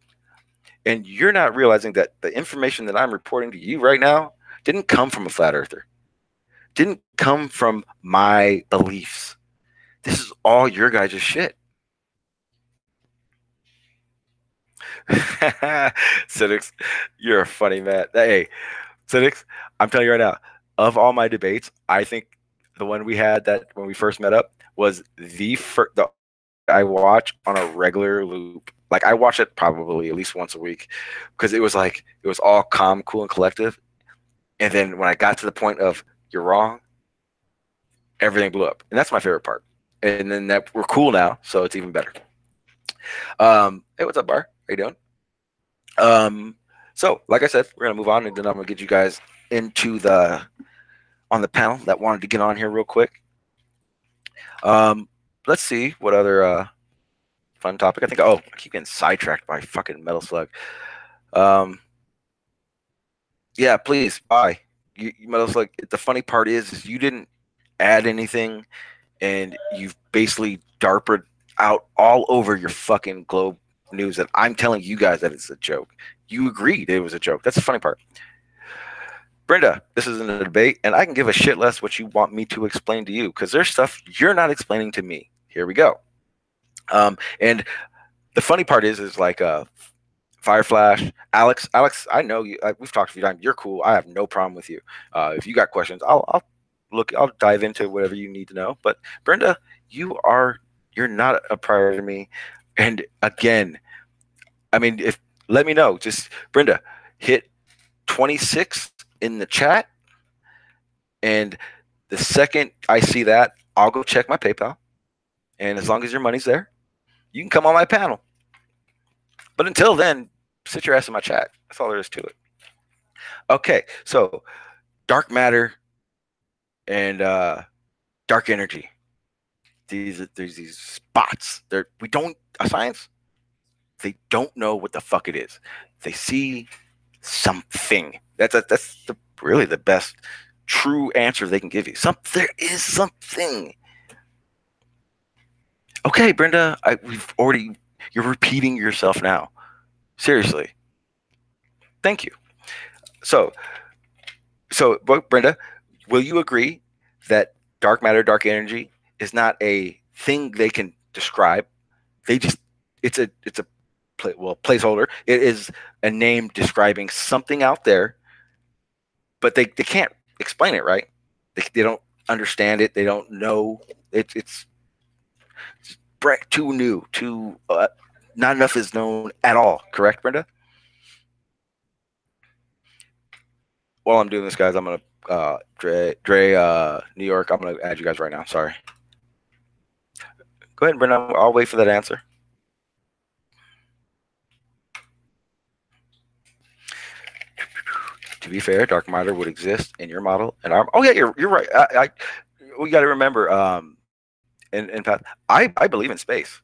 and you're not realizing that the information that I'm reporting to you right now didn't come from a flat earther, didn't come from my beliefs. This is all your guys' shit. Cynics, you're a funny man. Hey, Cynics, I'm telling you right now, of all my debates, I think the one we had that when we first met up was the I watch on a regular loop. Like, I watch it probably at least once a week, because it was all calm, cool, and collective. And then when I got to the point of you're wrong, everything blew up, and that's my favorite part. And then that we're cool now, so it's even better. Hey, what's up, Bar? How you doing? So like I said, we're gonna move on, and then I'm gonna get you guys into on the panel that wanted to get on here real quick. Let's see what other fun topic. I keep getting sidetracked by fucking Metal Slug. Yeah, please bye. Metal Slug. The funny part is you didn't add anything, and you've basically DARPA'd out all over your fucking Globe News that I'm telling you guys that it's a joke. You agreed it was a joke. That's the funny part. Brenda, this isn't a debate, and I can give a shit less what you want me to explain to you, because there's stuff you're not explaining to me. Here we go. And the funny part is like Fireflash, Alex, I know you. We've talked a few times. You're cool. I have no problem with you. If you got questions, I'll dive into whatever you need to know. But Brenda, you're not a priority to me. And again, I mean, let me know. Just Brenda, hit 26 in the chat, and the second I see that, I'll go check my PayPal. And as long as your money's there, you can come on my panel. But until then, sit your ass in my chat. That's all there is to it. Okay, so dark matter and dark energy. There's these spots. Science, they don't know what the fuck it is. They see something. That's really the best true answer they can give you. There is something. Okay, Brenda, you're repeating yourself now. Seriously. Thank you. So, Brenda, will you agree that dark matter, dark energy is not a thing they can describe? It's a placeholder. It is a name describing something out there, but they can't explain it, right? They don't understand it. They don't know. It's too new, not enough is known at all. Correct, Brenda? While I'm doing this, guys, I'm gonna Dre, New York. I'm gonna add you guys right now. Sorry. Go ahead, Brendan. I'll wait for that answer. To be fair, dark matter would exist in your model, and our. Oh yeah, you're right. We got to remember. In fact, I believe in space.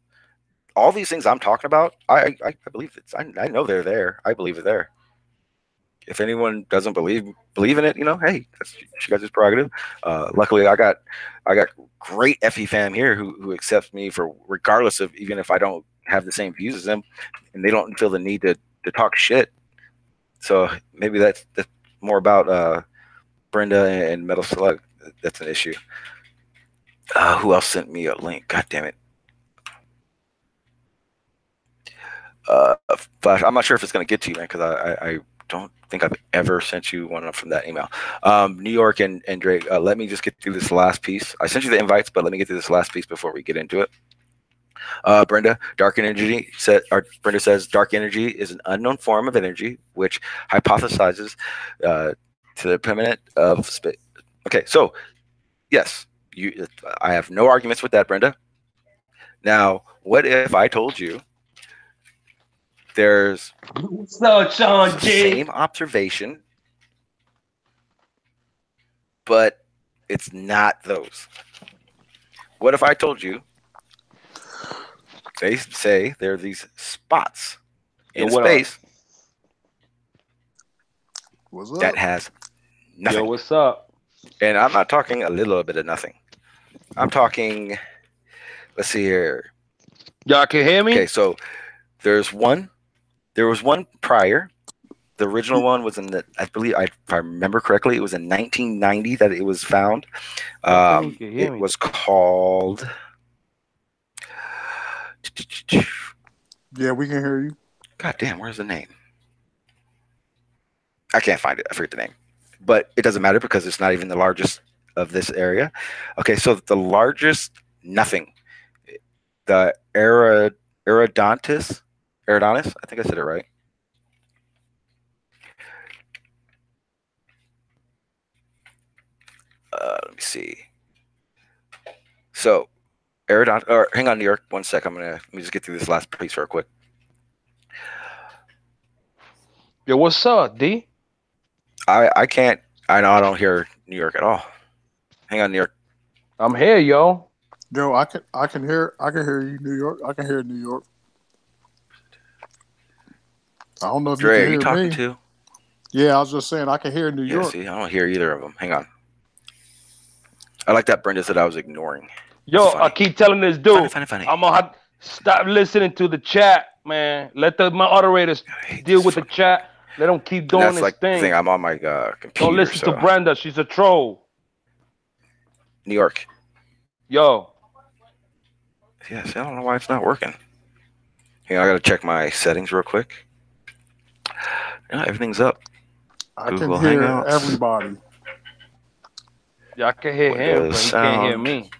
All these things I'm talking about, I believe it's. I know they're there. I believe they're there. If anyone doesn't believe in it, hey, that's you guys' prerogative. Luckily, I got great FE fam here who accepts me for regardless of even if I don't have the same views as them, and they don't feel the need to talk shit. So maybe that's more about Brenda and Metal Slug. That's an issue. Who else sent me a link? God damn it. Flash. I'm not sure if it's going to get to you, man, because I don't think I've ever sent you one from that email. New York and Drake, let me just get through this last piece. I sent you the invites, but let me get through this last piece before we get into it. Brenda, Brenda says dark energy is an unknown form of energy which hypothesizes to the permanent of space. Okay, so yes, I have no arguments with that, Brenda. Now, what if I told you there's Sean the same observation, but it's not those? What if I told you they say there are these spots in space that has nothing? Yo, what's up? And I'm not talking a little bit of nothing. I'm talking, let's see here. Y'all can hear me? Okay, so there was one prior. The original one was I believe, if I remember correctly, it was in 1990 that it was found. It was called. Yeah, we can hear you. God damn, where's the name? I can't find it. I forget the name. But it doesn't matter because it's not even the largest of this area. Okay, so the largest, nothing. The Eridontis, I think I said it right. Let me see. So, hang on, New York, 1 sec. Let me just get through this last piece real quick. Yo, what's up, D? I can't. I know I don't hear New York at all. Hang on, New York. I'm here, yo. Yo, I can hear you, New York. I can hear New York. I don't know if Dre, you can are you hear talking me. to? Yeah, I was just saying I can hear New York. See, I don't hear either of them. Hang on. I like that Brenda said I was ignoring. Yo, I keep telling this dude, funny. I'm gonna have to stop listening to the chat, man. Let my moderators deal with the chat. Let them keep doing this thing. I'm on my computer. Don't listen to Brenda. She's a troll. New York. Yo. Yeah, see, I don't know why it's not working. Hang on, I gotta check my settings real quick. Yeah, everything's up. I can hear everybody. Yeah, I can hear him, but he can't hear me.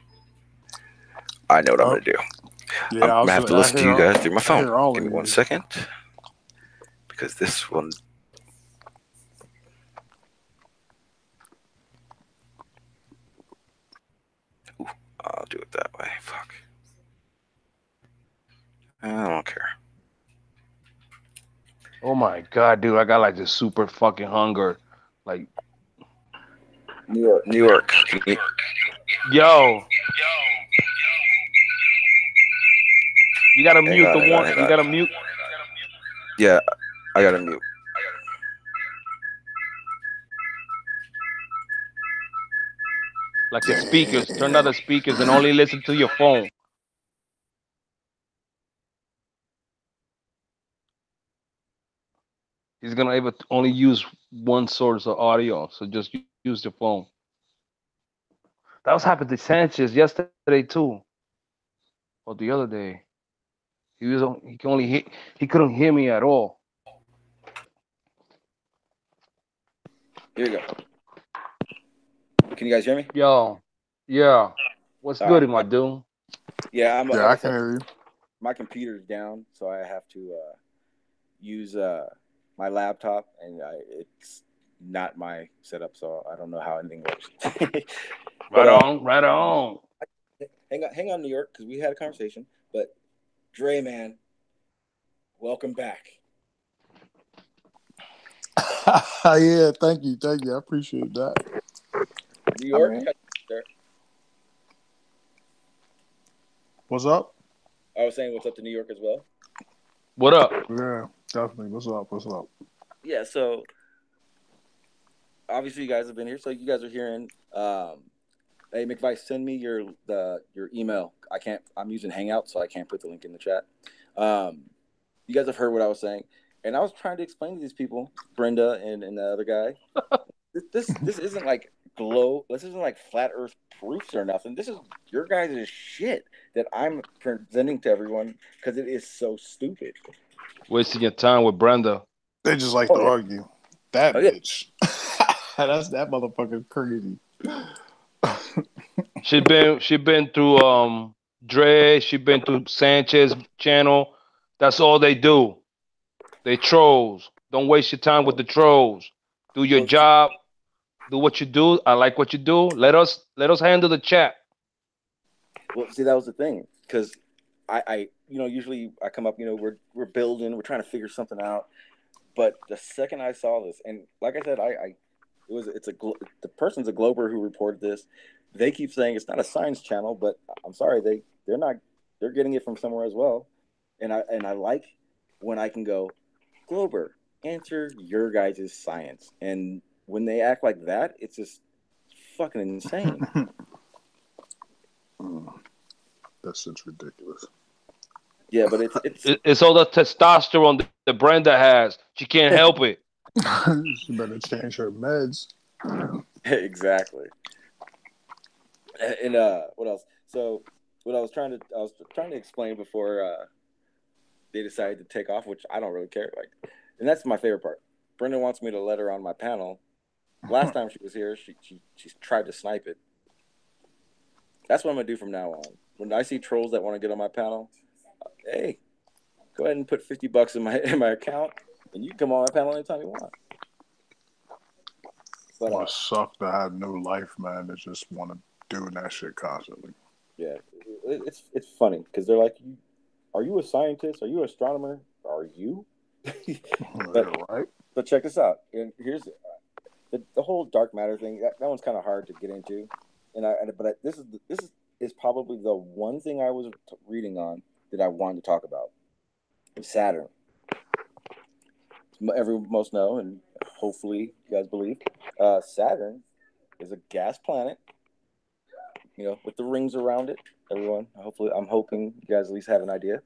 I know what I'm gonna do. Yeah, I'm gonna have to listen to you guys through my phone. Give me 1 second. Because this one. Ooh, I'll do it that way. Fuck. I don't care. Oh my god, dude, I got like this super fucking hunger. Like New York. Yo. You gotta mute the one. You gotta mute. Yeah, I gotta mute. Like the speakers. Turn down the speakers and only listen to your phone. He's gonna able to only use one source of audio, so just use your phone. That was happened to Sanchez yesterday too, or the other day. He couldn't hear me at all. Here you go. Can you guys hear me? Yo, yeah. What's good, my dude? Yeah, I can hear you. My computer's down, so I have to use my laptop, and it's not my setup, so I don't know how anything works. Right on. hang on, New York, because we had a conversation. But Dre, man, welcome back. Yeah, thank you. I appreciate that. New York, Right. sir. What's up? I was saying what's up to New York as well. What up? Yeah, definitely. What's up? Yeah, so obviously you guys have been here, so you guys are hearing. Hey, McVice, send me your email. I'm using Hangout, so I can't put the link in the chat. You guys have heard what I was saying, and I was trying to explain to these people, Brenda and the other guy. This isn't like This isn't like flat Earth proofs or nothing. This is your guys' shit that I'm presenting to everyone because it is so stupid. Wasting your time with Brenda. They just like Oh to yeah, argue. That oh yeah. bitch. That motherfucker crazy. She been through Dre. She been through Sanchez channel. That's all they do. They trolls. Don't waste your time with the trolls. Do your Well, job. Do what you do. I like what you do. Let us handle the chat. see, that was the thing because I usually I come up, we're building, we're trying to figure something out. But the second I saw this, and like I said, the person's a Glober who reported this. They keep saying it's not a science channel, but I'm sorry, they're getting it from somewhere as well. And I like when I can go, Glober, answer your guys' science. And when they act like that, it's just fucking insane. That shit's ridiculous. Yeah, but it's It's all the testosterone that Brenda has. She can't help it. She better change her meds. exactly. And what else? So what I was trying to explain before they decided to take off, which I don't really care. Like, and that's my favorite part. Brenda wants me to let her on my panel. Last time she was here, she tried to snipe it. That's what I'm gonna do from now on. When I see trolls that want to get on my panel, hey, go ahead and put $50 in my account, and you can come on my panel anytime you want. But Must suck to have no life, man. They just want to do that shit constantly. yeah, it's funny because they're like, "Are you a scientist? Are you an astronomer? Are you?" but Right? but check this out. And here's the whole dark matter thing. That one's kind of hard to get into, but this is probably the one thing I was reading on that I wanted to talk about. Saturn. Most know, and hopefully you guys believe, Saturn is a gas planet. With the rings around it. Everyone, I'm hoping you guys at least have an idea.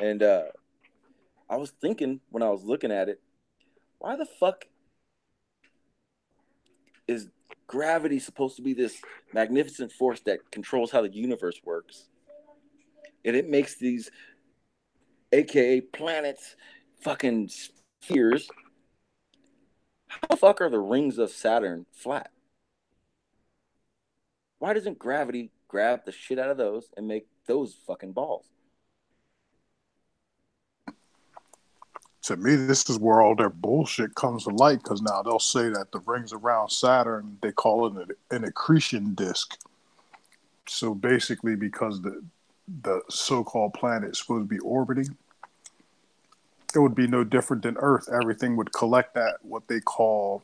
And I was thinking when I was looking at it, why the fuck is gravity supposed to be this magnificent force that controls how the universe works? And it makes these, aka planets, fucking spheres. How the fuck are the rings of Saturn flat? Why doesn't gravity grab the shit out of those and make those fucking balls? To me, this is where all their bullshit comes to light because now they'll say that the rings around Saturn, they call it an accretion disk. So basically, because the so-called planet is supposed to be orbiting, it would be no different than Earth. Everything would collect at what they call,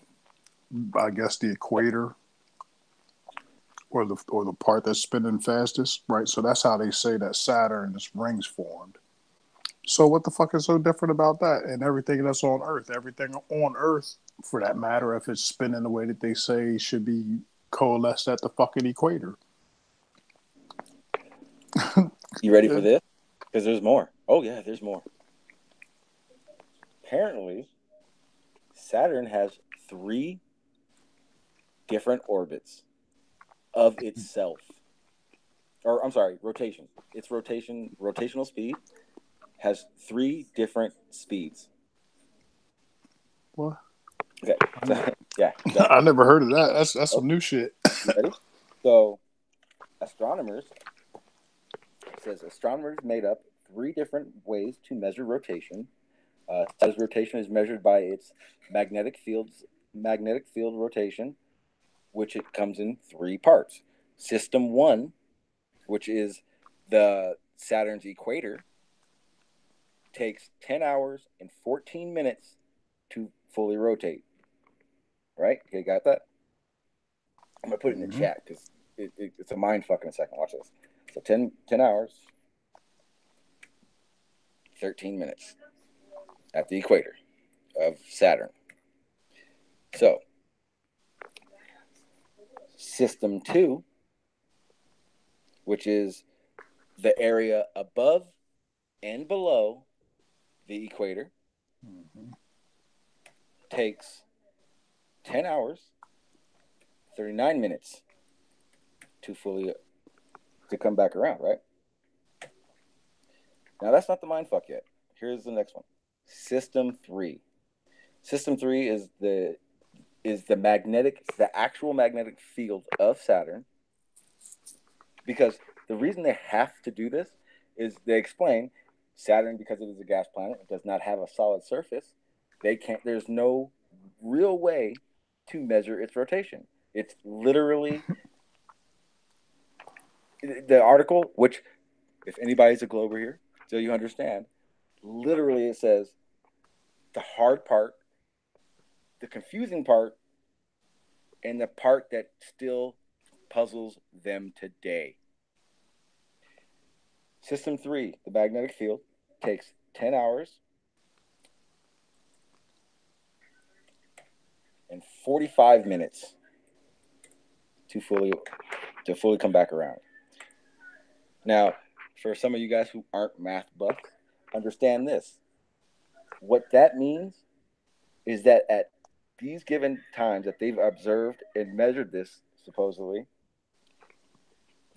I guess, the equator or the part that's spinning fastest, right? So that's how they say that Saturn's rings formed. So what the fuck is so different about that? And everything that's on Earth, everything on Earth, for that matter, if it's spinning the way that they say, should be coalesced at the fucking equator. You ready for this? Because there's more. Oh yeah, there's more. Apparently, Saturn has 3 different orbits of itself. Or I'm sorry, rotation. Its rotational speed has 3 different speeds. What? Okay. So, yeah. I never heard of that. That's some new shit. You ready? So, astronomers made up 3 different ways to measure rotation. As rotation is measured by its magnetic field rotation, which it comes in 3 parts. System 1 which is the Saturn's equator, takes 10 hours and 14 minutes to fully rotate. Right? Okay, got that? I'm going to put it in the chat because it's a mind fuck in a second. Watch this. So 10 hours, 13 minutes at the equator of Saturn. So, System 2, which is the area above and below the equator, takes 10 hours, 39 minutes to come back around, right? Now, that's not the mindfuck yet. Here's the next one. System 3. System 3 is the actual magnetic field of Saturn. Because the reason they have to do this is they explain Saturn, because it is a gas planet, it does not have a solid surface. There's no real way to measure its rotation. It's literally the article, which, if anybody's a glober here, so you understand, literally it says the hard part, the confusing part, and the part that still puzzles them today. System 3, the magnetic field, takes 10 hours and 45 minutes to fully come back around. Now, for some of you guys who aren't math buffs, understand this. What that means is that at these given times that they've observed and measured this, supposedly,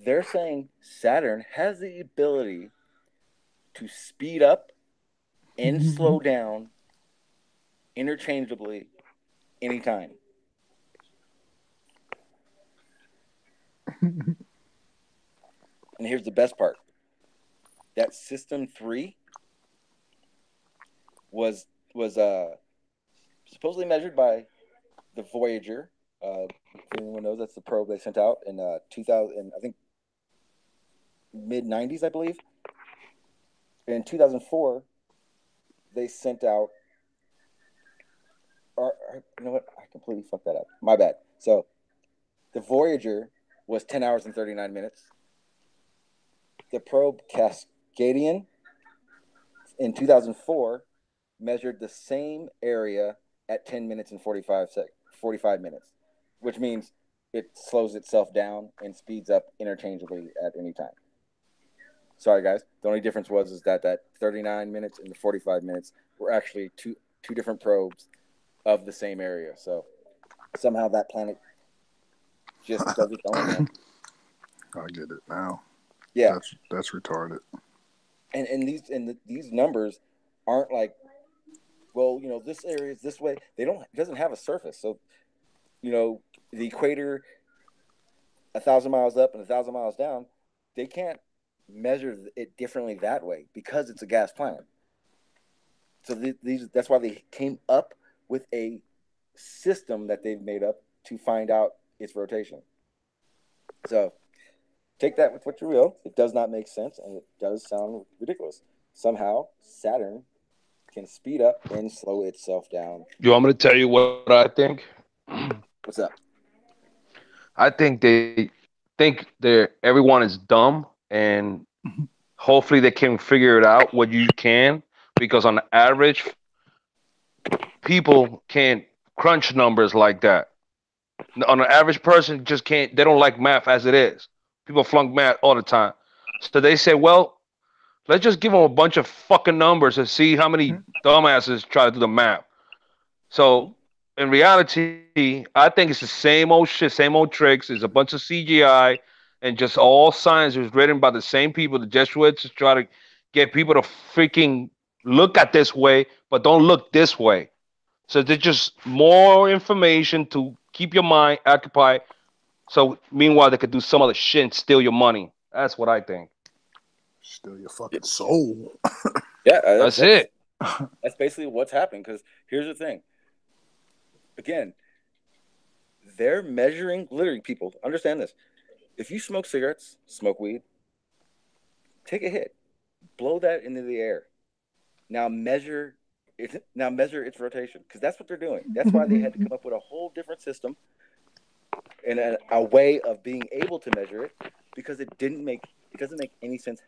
they're saying Saturn has the ability to speed up and slow down interchangeably anytime. And here's the best part. That System 3 was supposedly measured by the Voyager. If anyone knows, that's the probe they sent out in 2000, I think mid-90s, I believe. In 2004, they sent out, or you know what? I completely fucked that up. My bad. So the Voyager was 10 hours and 39 minutes. The probe Cascadian in 2004 measured the same area at 10 minutes and 45 minutes, which means it slows itself down and speeds up interchangeably at any time. Sorry, guys. The only difference was that 39 minutes and the 45 minutes were actually two different probes of the same area. So somehow that planet just does its own thing. I get it now. Yeah, that's retarded. And these numbers aren't like, well, you know, this area is this way. It doesn't have a surface. So, you know, the equator 1,000 miles up and 1,000 miles down, they can't measure it differently that way because it's a gas planet. So that's why they came up with a system that they've made up to find out its rotation. So take that with what you will. It does not make sense, and it does sound ridiculous. Somehow, Saturn can speed up and slow itself down. You want me to tell you what I think? What's up? I think they think everyone is dumb, and hopefully they can figure it out what you can, because on average, people can't crunch numbers like that. On an average person, just can't. They don't like math as it is. People flunk math all the time, so they say, well, let's just give them a bunch of fucking numbers and see how many dumbasses try to do the math. So in reality, I think it's the same old shit, same old tricks. It's a bunch of CGI and just all science is written by the same people. The Jesuits just try to get people to freaking look at this way, but don't look this way. So there's just more information to keep your mind occupied. So meanwhile, they could do some other shit and steal your money. That's what I think. Steal your fucking soul. Yeah, That's it. That's basically what's happening. Because here's the thing. Again, they're measuring, literally, people, understand this. If you smoke cigarettes, smoke weed, Take a hit, blow that into the air. Now measure it. Now measure its rotation, because that's what they're doing. That's why they had to come up with a whole different system and a way of being able to measure it, because it doesn't make any sense,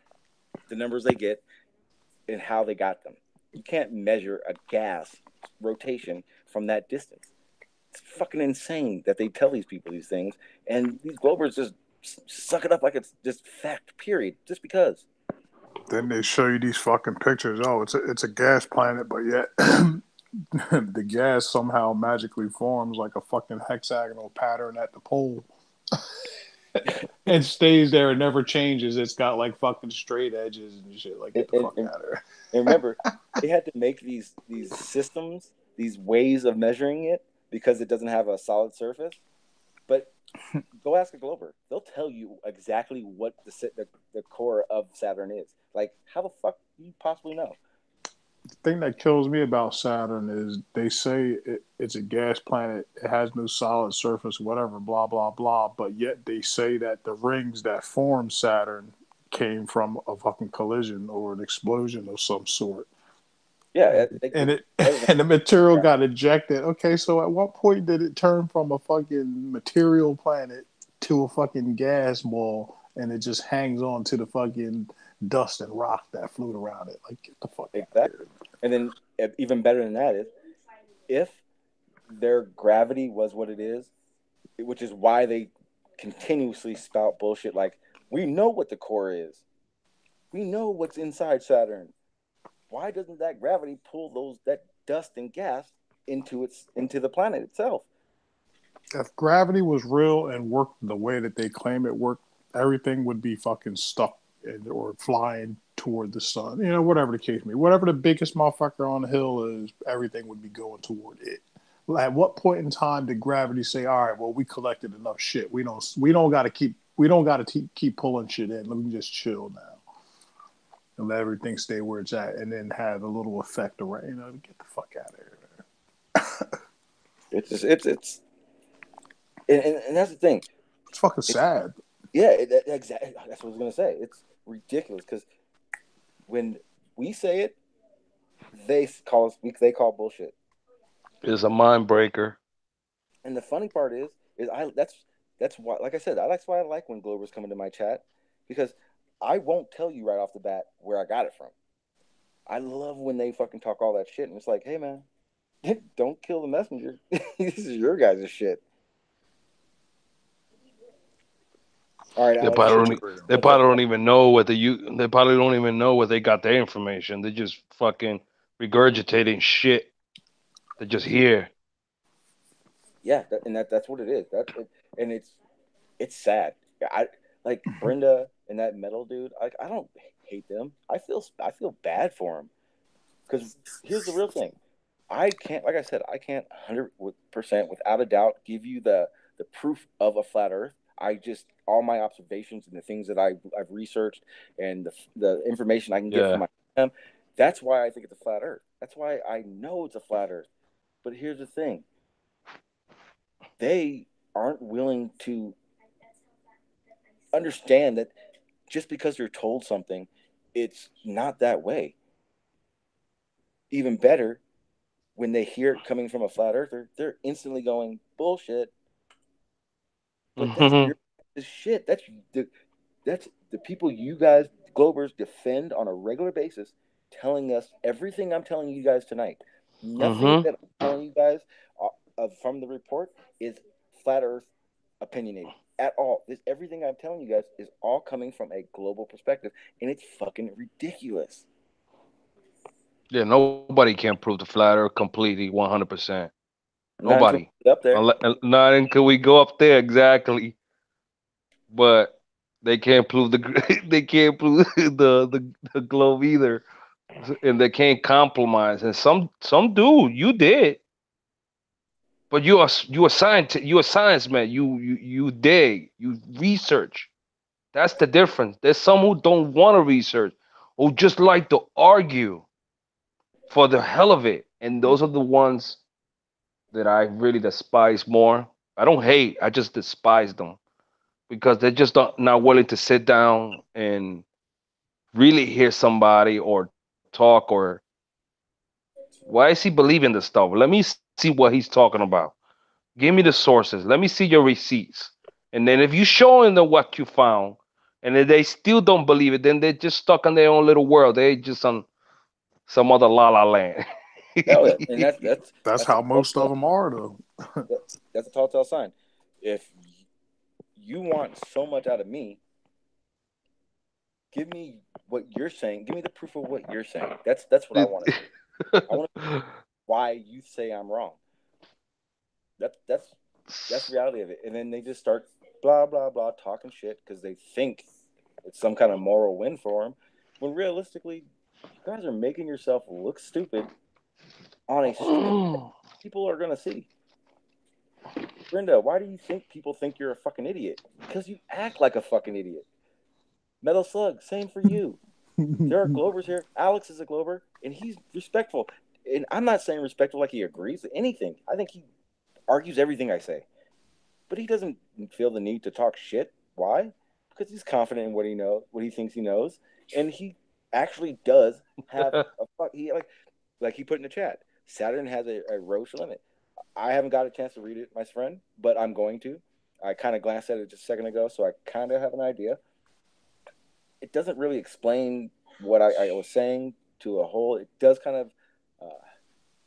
the numbers they get and how they got them. You can't measure a gas rotation from that distance. It's fucking insane that they tell these people these things, and these Globers just suck it up like it's just fact. Period. Just because. Then they show you these fucking pictures. Oh, it's a gas planet, but yet the gas somehow magically forms like a fucking hexagonal pattern at the pole. And stays there and never changes. It's got like fucking straight edges and shit. Like, get the fuck out of there. And remember, they had to make these systems, these ways of measuring it, because it doesn't have a solid surface. But go ask a Glober; they'll tell you exactly what the core of Saturn is. Like, how the fuck do you possibly know? The thing that kills me about Saturn is they say it's a gas planet. It has no solid surface, whatever, blah, blah, blah. But yet they say that the rings that form Saturn came from a fucking collision or an explosion of some sort. Yeah, and the material got ejected. Okay, so at what point did it turn from a fucking material planet to a fucking gas ball, and it just hangs on to the fucking dust and rock that flew around it? Like, get the fuck out of here. And then even better than that is, if their gravity was what it is, which is why they continuously spout bullshit like, we know what the core is. We know what's inside Saturn. Why doesn't that gravity pull that dust and gas into the planet itself? If gravity was real and worked the way that they claim it worked, everything would be fucking stuck or flying toward the sun. You know, whatever the case may be. Whatever the biggest motherfucker on the hill is, everything would be going toward it. At what point in time did gravity say, "All right, well, we collected enough shit. We don't got to keep pulling shit in. Let me just chill now and let everything stay where it's at, and then have a little effect around. You know, get the fuck out of here, man." It's and that's the thing. It's fucking sad. Yeah, exactly. That's what I was gonna say. It's ridiculous because when we say it, they call bullshit. It's a mind breaker. And the funny part is that's why, like I said, that's why I like when Globers come into my chat, because I won't tell you right off the bat where I got it from. I love when they fucking talk all that shit, and it's like, hey man, don't kill the messenger. This is your guys' shit. All right, they probably don't even know what they probably don't even know where they got their information. They just fucking regurgitating shit. They just hear. Yeah, that's what it is. And it's sad. I like Brenda and that metal dude. I don't hate them. I feel bad for them, because here's the real thing. I can't, like I said, I can't 100% without a doubt give you the proof of a flat Earth. All my observations and the things that I've researched and the information I can get from my, that's why I think it's a flat Earth. That's why I know it's a flat Earth. But here's the thing. They aren't willing to understand that just because you're told something, it's not that way. Even better, when they hear it coming from a flat earther, they're instantly going, bullshit. But that's your shit. That's the people you guys, Globers, defend on a regular basis, telling us everything I'm telling you guys tonight. Nothing that I'm telling you guys from the report is flat Earth opinionated at all. Everything I'm telling you guys is all coming from a global perspective, and it's fucking ridiculous. Yeah, nobody can prove the flat Earth completely 100%. Nobody. Up there. Not until we go up there exactly. But they can't prove they can't prove the globe either, and they can't compromise. And some do. You did, but you a scientist. You a science man. You dig. You research. That's the difference. There's some who don't want to research, who just like to argue for the hell of it, and those are the ones that I really despise more. I don't hate. I just despise them, because they're just not willing to sit down and really hear somebody or talk, or why is he believing this stuff? Let me see what he's talking about. Give me the sources. Let me see your receipts. And then if you show them what you found, and if they still don't believe it, then they're just stuck in their own little world. They just on some other la la land. Hell yeah, and That's that's a how most of telltale, them are, though. that's a telltale sign. If you want so much out of me, give me what you're saying. Give me the proof of what you're saying. That's what I want to see. I want to see why you say I'm wrong. That's the reality of it. And then they just start blah blah blah talking shit because they think it's some kind of moral win for them. When realistically, you guys are making yourself look stupid on a stream that people are gonna see. Brenda, why do you think people think you're a fucking idiot? Because you act like a fucking idiot. Metal Slug, same for you. There are Glovers here. Alex is a Glover, and he's respectful. And I'm not saying respectful like he agrees with anything. I think he argues everything I say. But he doesn't feel the need to talk shit. Why? Because he's confident in what he knows, what he thinks he knows, and he actually does have a fuck. He like he put in the chat. Saturn has a Roche limit. I haven't got a chance to read it, my friend, but I'm going to. I kind of glanced at it just a second ago, so I kind of have an idea. It doesn't really explain what I was saying to a whole. It does kind of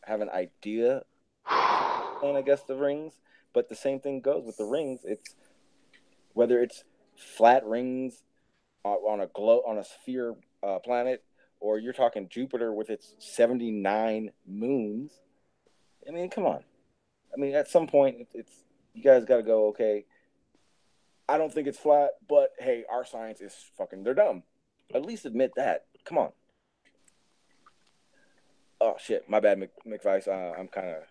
have an idea, and I guess the rings. But the same thing goes with the rings. It's whether it's flat rings on a sphere planet, or you're talking Jupiter with its 79 moons. I mean, come on. I mean, at some point, it's you guys got to go. Okay, I don't think it's flat, but hey, our science is fucking. They're dumb. At least admit that. Come on. Oh shit, my bad, McVice. I'm kind of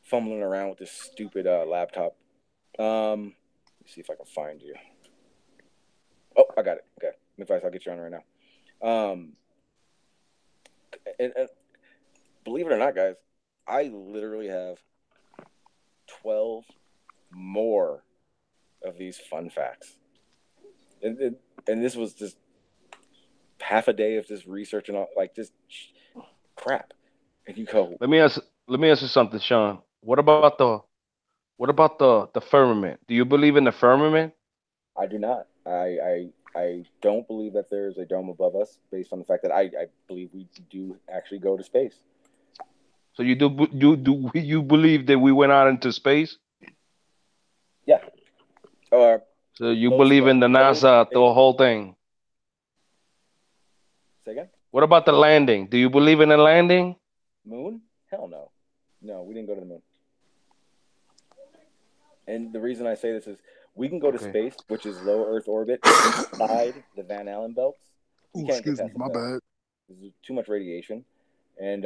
fumbling around with this stupid laptop. Let's see if I can find you. Oh, I got it. Okay, McVice, I'll get you on right now. And believe it or not, guys, I literally have 12 more of these fun facts. And this was just half a day of just research and all, like just crap. And you go, Let me ask you something, Sean. What about the firmament? Do you believe in the firmament? I do not. I don't believe that there is a dome above us, based on the fact that I believe we do actually go to space. So you believe that we went out into space? Yeah. Or So you those believe in the NASA, the whole thing? Say again? What about the landing? Do you believe in the landing? Moon? Hell no. No, we didn't go to the moon. And the reason I say this is we can go to space, which is low Earth orbit, inside the Van Allen belts. We can't get past my bad. There's too much radiation, and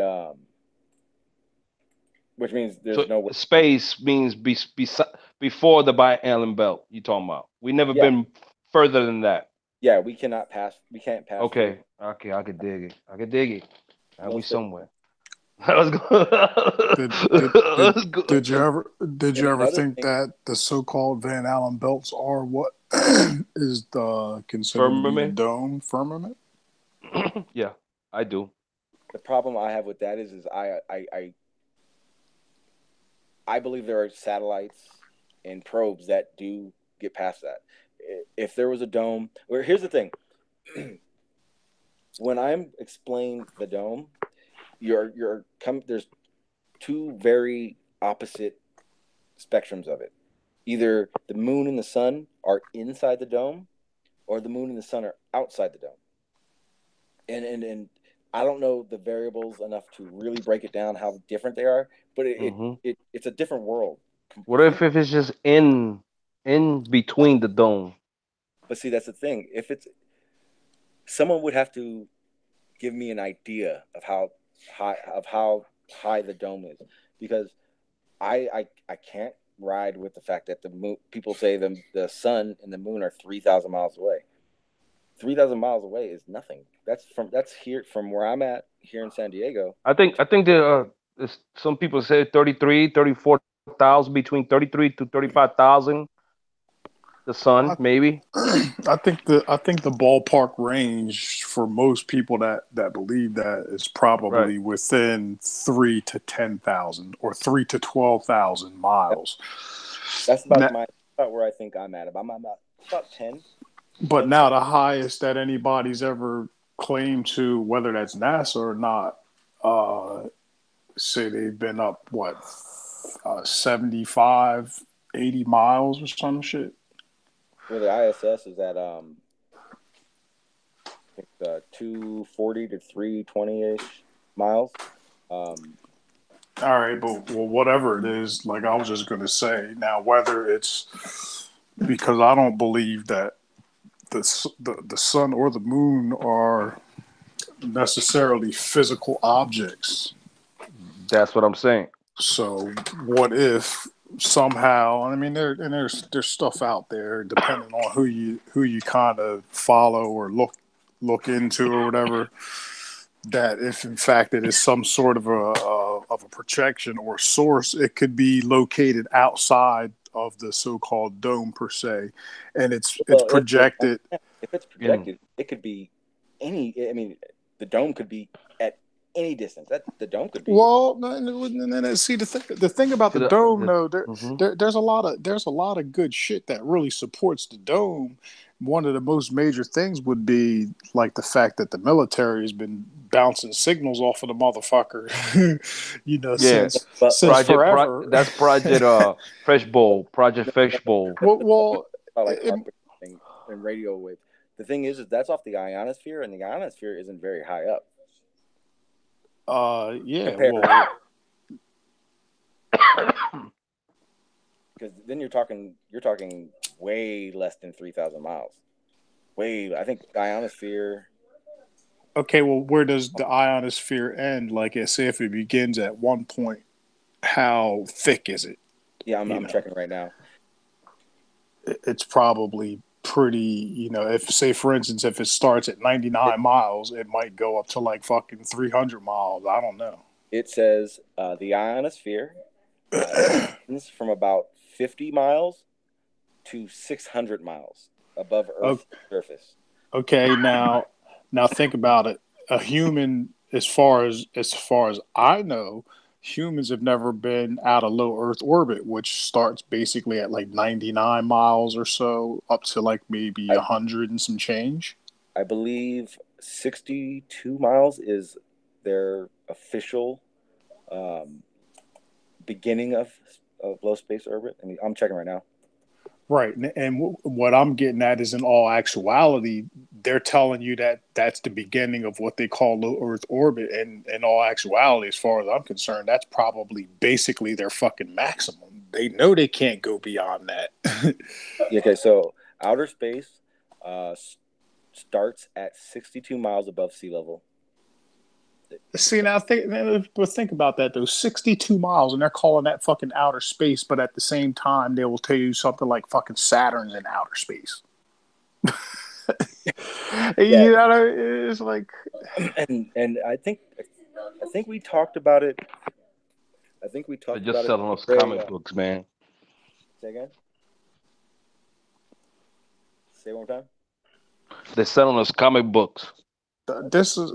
which means there's no way. Space means before the Allen belt. You talking about? We never been further than that. Yeah, we cannot pass. We can't pass. Okay, I could dig it. We somewhere. Did you ever think that the so-called Van Allen belts are what is considered to be the dome firmament? Yeah, I do. The problem I have with that is I believe there are satellites and probes that do get past that. If there was a dome, or here's the thing, when I'm explaining the dome, there's two very opposite spectrums of it. Either the moon and the sun are inside the dome, or the moon and the sun are outside the dome. And I don't know the variables enough to really break it down how different they are, but it's a different world. What if it's just in between the dome? But see, that's the thing. If it's someone would have to give me an idea of how high the dome is, because I can't ride with the fact that the moon. People say the sun and the moon are 3,000 miles away. 3,000 miles away is nothing. That's here from where I'm at here in San Diego. I think there some people say 34,000, between 33 to 35,000. The sun, maybe. I think the ballpark range for most people that believe that is Right. probably within 3 to 10,000 or 3 to 12,000 miles. That's Now, about where I think I'm at. I'm about 10. but now the highest that anybody's ever claimed to, whether that's NASA or not, say they've been up 75, 80 miles or some shit. Well, the ISS is at I think 240 to 320 ish miles. All right, but well, whatever it is, like I was just gonna say, now whether it's because I don't believe that the sun or the moon are necessarily physical objects. That's what I'm saying. So what if somehow? I mean, there's stuff out there depending on who you kind of follow or look into or whatever. That if in fact it is some sort of a projection or source, it could be located outside of the so-called dome per se, and it's Well, projected. if it's projected, it could be any. I mean, the dome could be at any distance. The dome could be. Well, see the thing about the dome though, Mhm. there's a lot of good shit that really supports the dome. One of the most major things would be like the fact that the military has been bouncing signals off of the motherfucker, Yeah. But since forever. That's Project Project Fishbowl. well, about like it, harvesting and radio waves. The thing is that's off the ionosphere, and the ionosphere isn't very high up. yeah, Compared, well, because then you're talking way less than 3,000 miles. Way, I think ionosphere. okay, well, where does the ionosphere end? Like, say if it begins at one point, how thick is it? Yeah, You I'm know, checking right now. it's probably pretty. If say for instance, if it starts at It, 99 miles, it might go up to like fucking 300 miles. I don't know. it says the ionosphere extends from about 50 miles to 600 miles above Earth's surface. Okay, now think about it. A human, as far as I know, humans have never been out of low Earth orbit, which starts basically at like 99 miles or so, up to like maybe I 100 and some change. I believe 62 miles is their official um, beginning of low space orbit. I mean, I'm checking right now. Right, and what I'm getting at is, in all actuality, they're telling you that that's the beginning of what they call low Earth orbit, and in all actuality, as far as I'm concerned, that's probably basically their fucking maximum. They know they can't go beyond that. Yeah, okay, so outer space uh, starts at 62 miles above sea level. See now, think about that though. 62 miles, and they're calling that fucking outer space, but at the same time, they will tell you something like fucking Saturn's in outer space. Yeah, It's like, and I think we talked about it. I think we They're talked just about it. selling us Very, comic books, man. say again. Say it one more time. They're selling us comic books. this is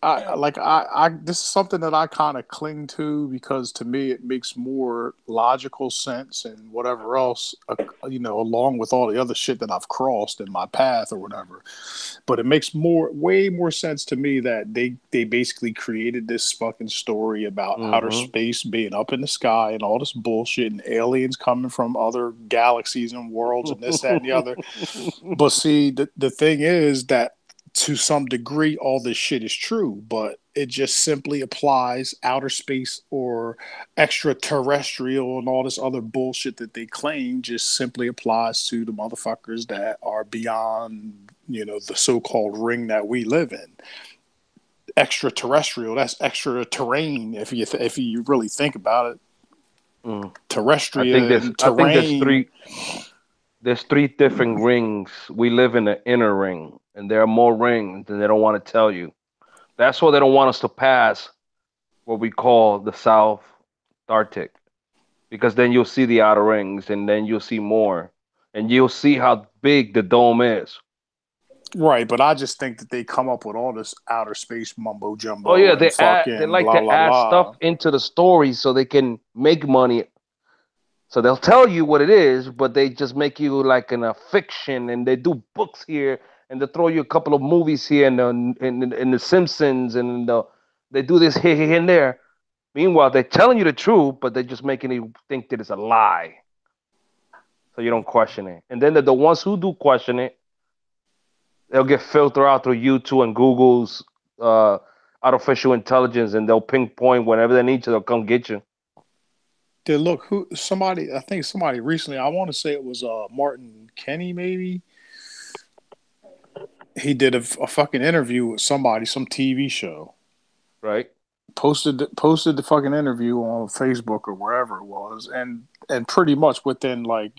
I this is something that I kind of cling to because to me it makes more logical sense and whatever else, along with all the other shit that I've crossed in my path or whatever. But it makes way more sense to me that they basically created this fucking story about outer Hmm. space being up in the sky and all this bullshit and aliens coming from other galaxies and worlds and this, that, and the other. But see, the thing is that to some degree, all this shit is true, but it just simply applies outer space or extraterrestrial and all this other bullshit that they claim just simply applies to the motherfuckers that are beyond, the so-called ring that we live in. Extraterrestrial, that's extra terrain if you really think about it. Mm. Terrestrial and I think terrain. there's three different rings. We live in the inner ring, and there are more rings, and they don't want to tell you. That's why they don't want us to pass what we call the South Arctic, because then you'll see the outer rings, and then you'll see more. and you'll see how big the dome is. Right, but I just think that they come up with all this outer space mumbo Oh jumbo yeah, and they fucking like blah to blah add stuff blah. into the story so they can make money. So they'll tell you what it is, but they just make you like in a fiction, and they do books here, and they throw you a couple of movies here, and in the Simpsons, and they do this here, and there. Meanwhile, they're telling you the truth, but they're just making you think that it's a lie, so you don't question it. And then the ones who do question it, they'll get filtered out through YouTube and Google's uh, artificial intelligence, and they'll pinpoint whenever they need to. They'll come get you. Did look who somebody? I think somebody recently. I want to say it was Martin Kenny. Maybe he did a fucking interview with somebody, some TV show. Right? Posted the fucking interview on Facebook or wherever it was, and pretty much within like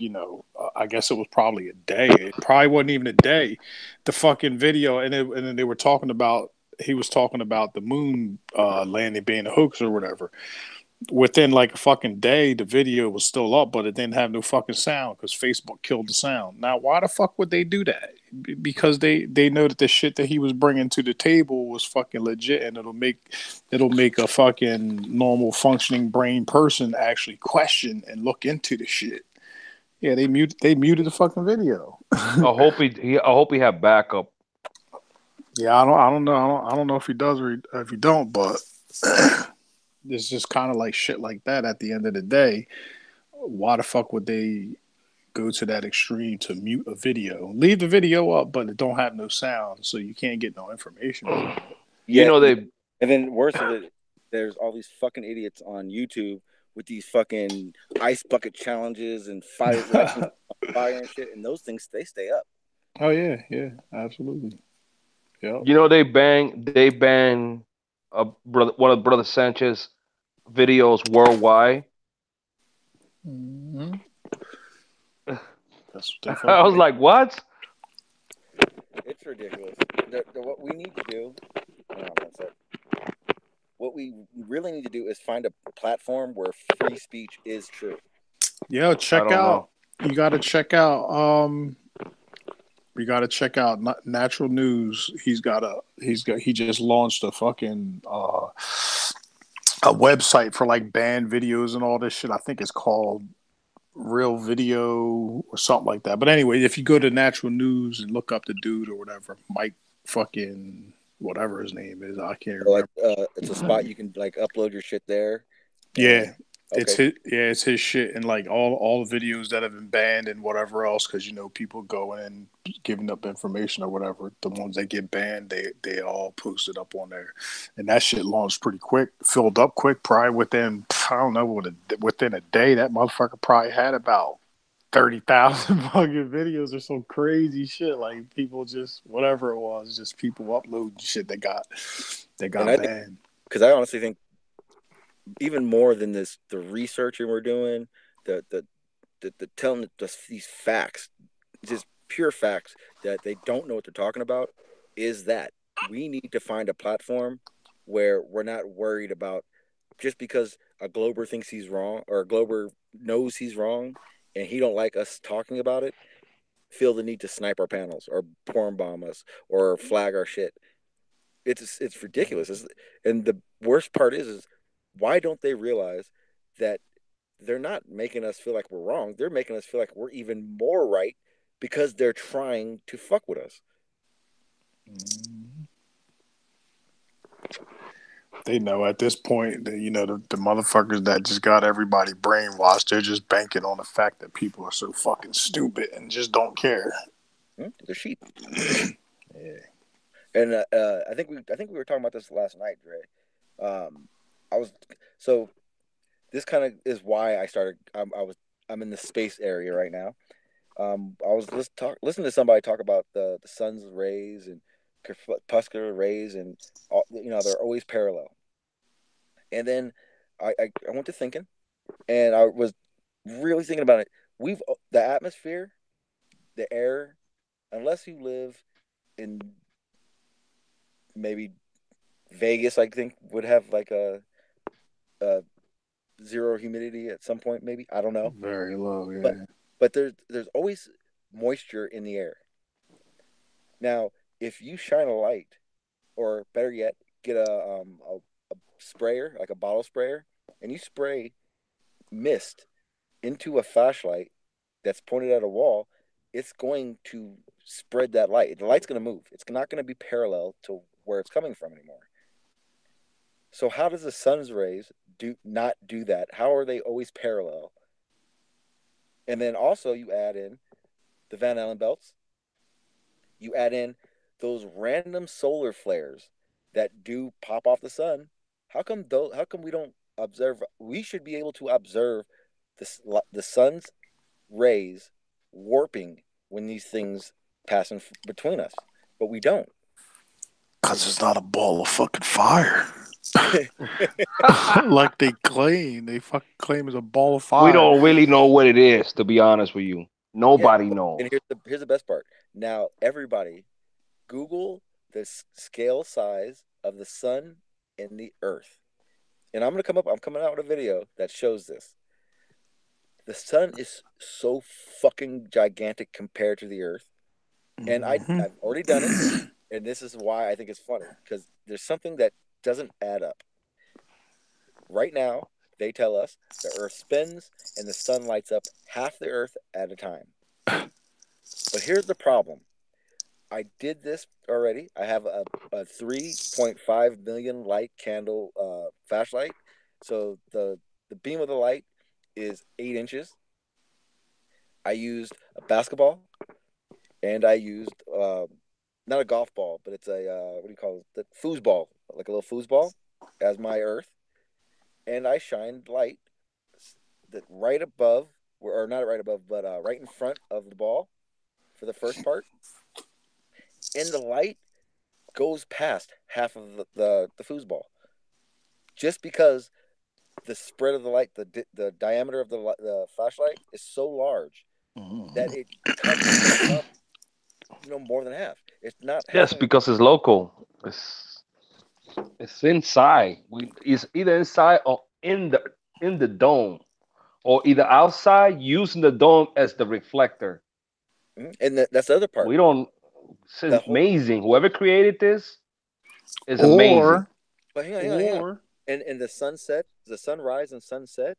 I guess it was probably a day. It probably wasn't even a day. The fucking video, and then they were talking about. He was talking about the moon landing being a hoax or whatever. Within like a fucking day, the video was still up, but it didn't have no fucking sound because Facebook killed the sound. Now, why the fuck would they do that? Because they know that the shit that he was bringing to the table was fucking legit, and it'll make a fucking normal functioning brain person actually question and look into the shit. Yeah, they muted the fucking video. I hope he have backup. Yeah, I don't know. I don't know if he does or if he don't, but it's just kind of like shit like that. At the end of the day, why the fuck would they go to that extreme to mute a video? Leave the video up, but it don't have no sound, so you can't get no information from it. You Yeah, know and they then worse of it, there's all these fucking idiots on YouTube with these fucking ice bucket challenges and fire lighting on fire and shit, and those things they stay up. Oh yeah, yeah, absolutely. Yep. you know they ban one of Brother Sanchez videos worldwide. Mm-hmm. That's what they I fucking was like, what? It's ridiculous. What we need to do, hang on one sec. What we really need to do is find a platform where free speech is true. Yo, I check don't out. know. You got to check out. Natural News. He just launched a fucking a website for like banned videos and all this shit. I think it's called Real Video or something like that. But anyway, if you go to Natural News and look up the dude or whatever, Mike fucking whatever his name is, I can't So, like, remember. it's a spot you can like upload your shit there, and Yeah, okay, it's his shit, and like all the videos that have been banned and whatever else, because people going and giving up information or whatever. The ones that get banned, they all posted up on there, and that shit launched pretty quick, filled up quick. Probably within I don't know within a day, that motherfucker probably had about 30,000 fucking videos or some crazy shit. Like people just whatever it was, just people uploading shit that and got I think banned. because I honestly think even more than this, the researching we're doing, the telling these facts, just pure facts that they don't know what they're talking about, is that we need to find a platform where we're not worried about just because a Glober thinks he's wrong or a Glober knows he's wrong and he don't like us talking about it, feel the need to snipe our panels or porn bomb us or flag our shit. It's ridiculous. And the worst part is why don't they realize that they're not making us feel like we're wrong. They're making us feel like we're even more right because they're trying to fuck with us. They know at this point that the motherfuckers that just got everybody brainwashed, they're just banking on the fact that people are so fucking stupid and just don't care. They're sheep. Yeah. And I think we were talking about this last night, Dre. I was so this kind of is why I started. I'm in the space area right now. I was listening to somebody talk about the sun's rays and crepuscular rays, and they're always parallel. And then I went to thinking, and I was really thinking about it. The atmosphere, the air, unless you live in maybe Vegas, I think would have like a zero humidity at some point. Maybe I don't know, Very low, but yeah. but there's always moisture in the air. Now, if you shine a light, or better yet, get a sprayer, like a bottle sprayer, and you spray mist into a flashlight that's pointed at a wall, it's going to spread that light. The light's going to move. It's not going to be parallel to where it's coming from anymore. So how does the sun's rays not do that? How are they always parallel? And then also you add in the Van Allen belts. You add in those random solar flares that do pop off the sun. How come we don't observe? We should be able to observe the sun's rays warping when these things pass between us, but we don't. Because it's not a ball of fucking fire. Like they claim. They fucking claim it's a ball of fire. We don't really know what it is, to be honest with you. Nobody knows. And here's the best part. Now, everybody, Google the scale size of the sun and the earth. And I'm coming out with a video that shows this. The sun is so fucking gigantic compared to the earth. And I've already done it. And this is why I think it's funny. Because there's something that doesn't add up. Right now, they tell us the earth spins and the sun lights up half the earth at a time. But here's the problem. I did this already. I have a 3.5 million light candle flashlight. So the beam of the light is 8 inches. I used a basketball, and I used not a golf ball, but it's a what do you call it? The foosball, like a little foosball, as my earth, and I shined light that right above, or not right above, but right in front of the ball for the first part, and the light goes past half of the foosball, just because the spread of the light, the diameter of the flashlight is so large that it cuts up, more than half. It's not. Yes, because it's local. It's inside. It's either inside or in the dome, or either outside using the dome as the reflector. And that's the other part. We don't. It's amazing. Whoever created this is amazing. But hang on. And the sunset, the sunrise and sunset,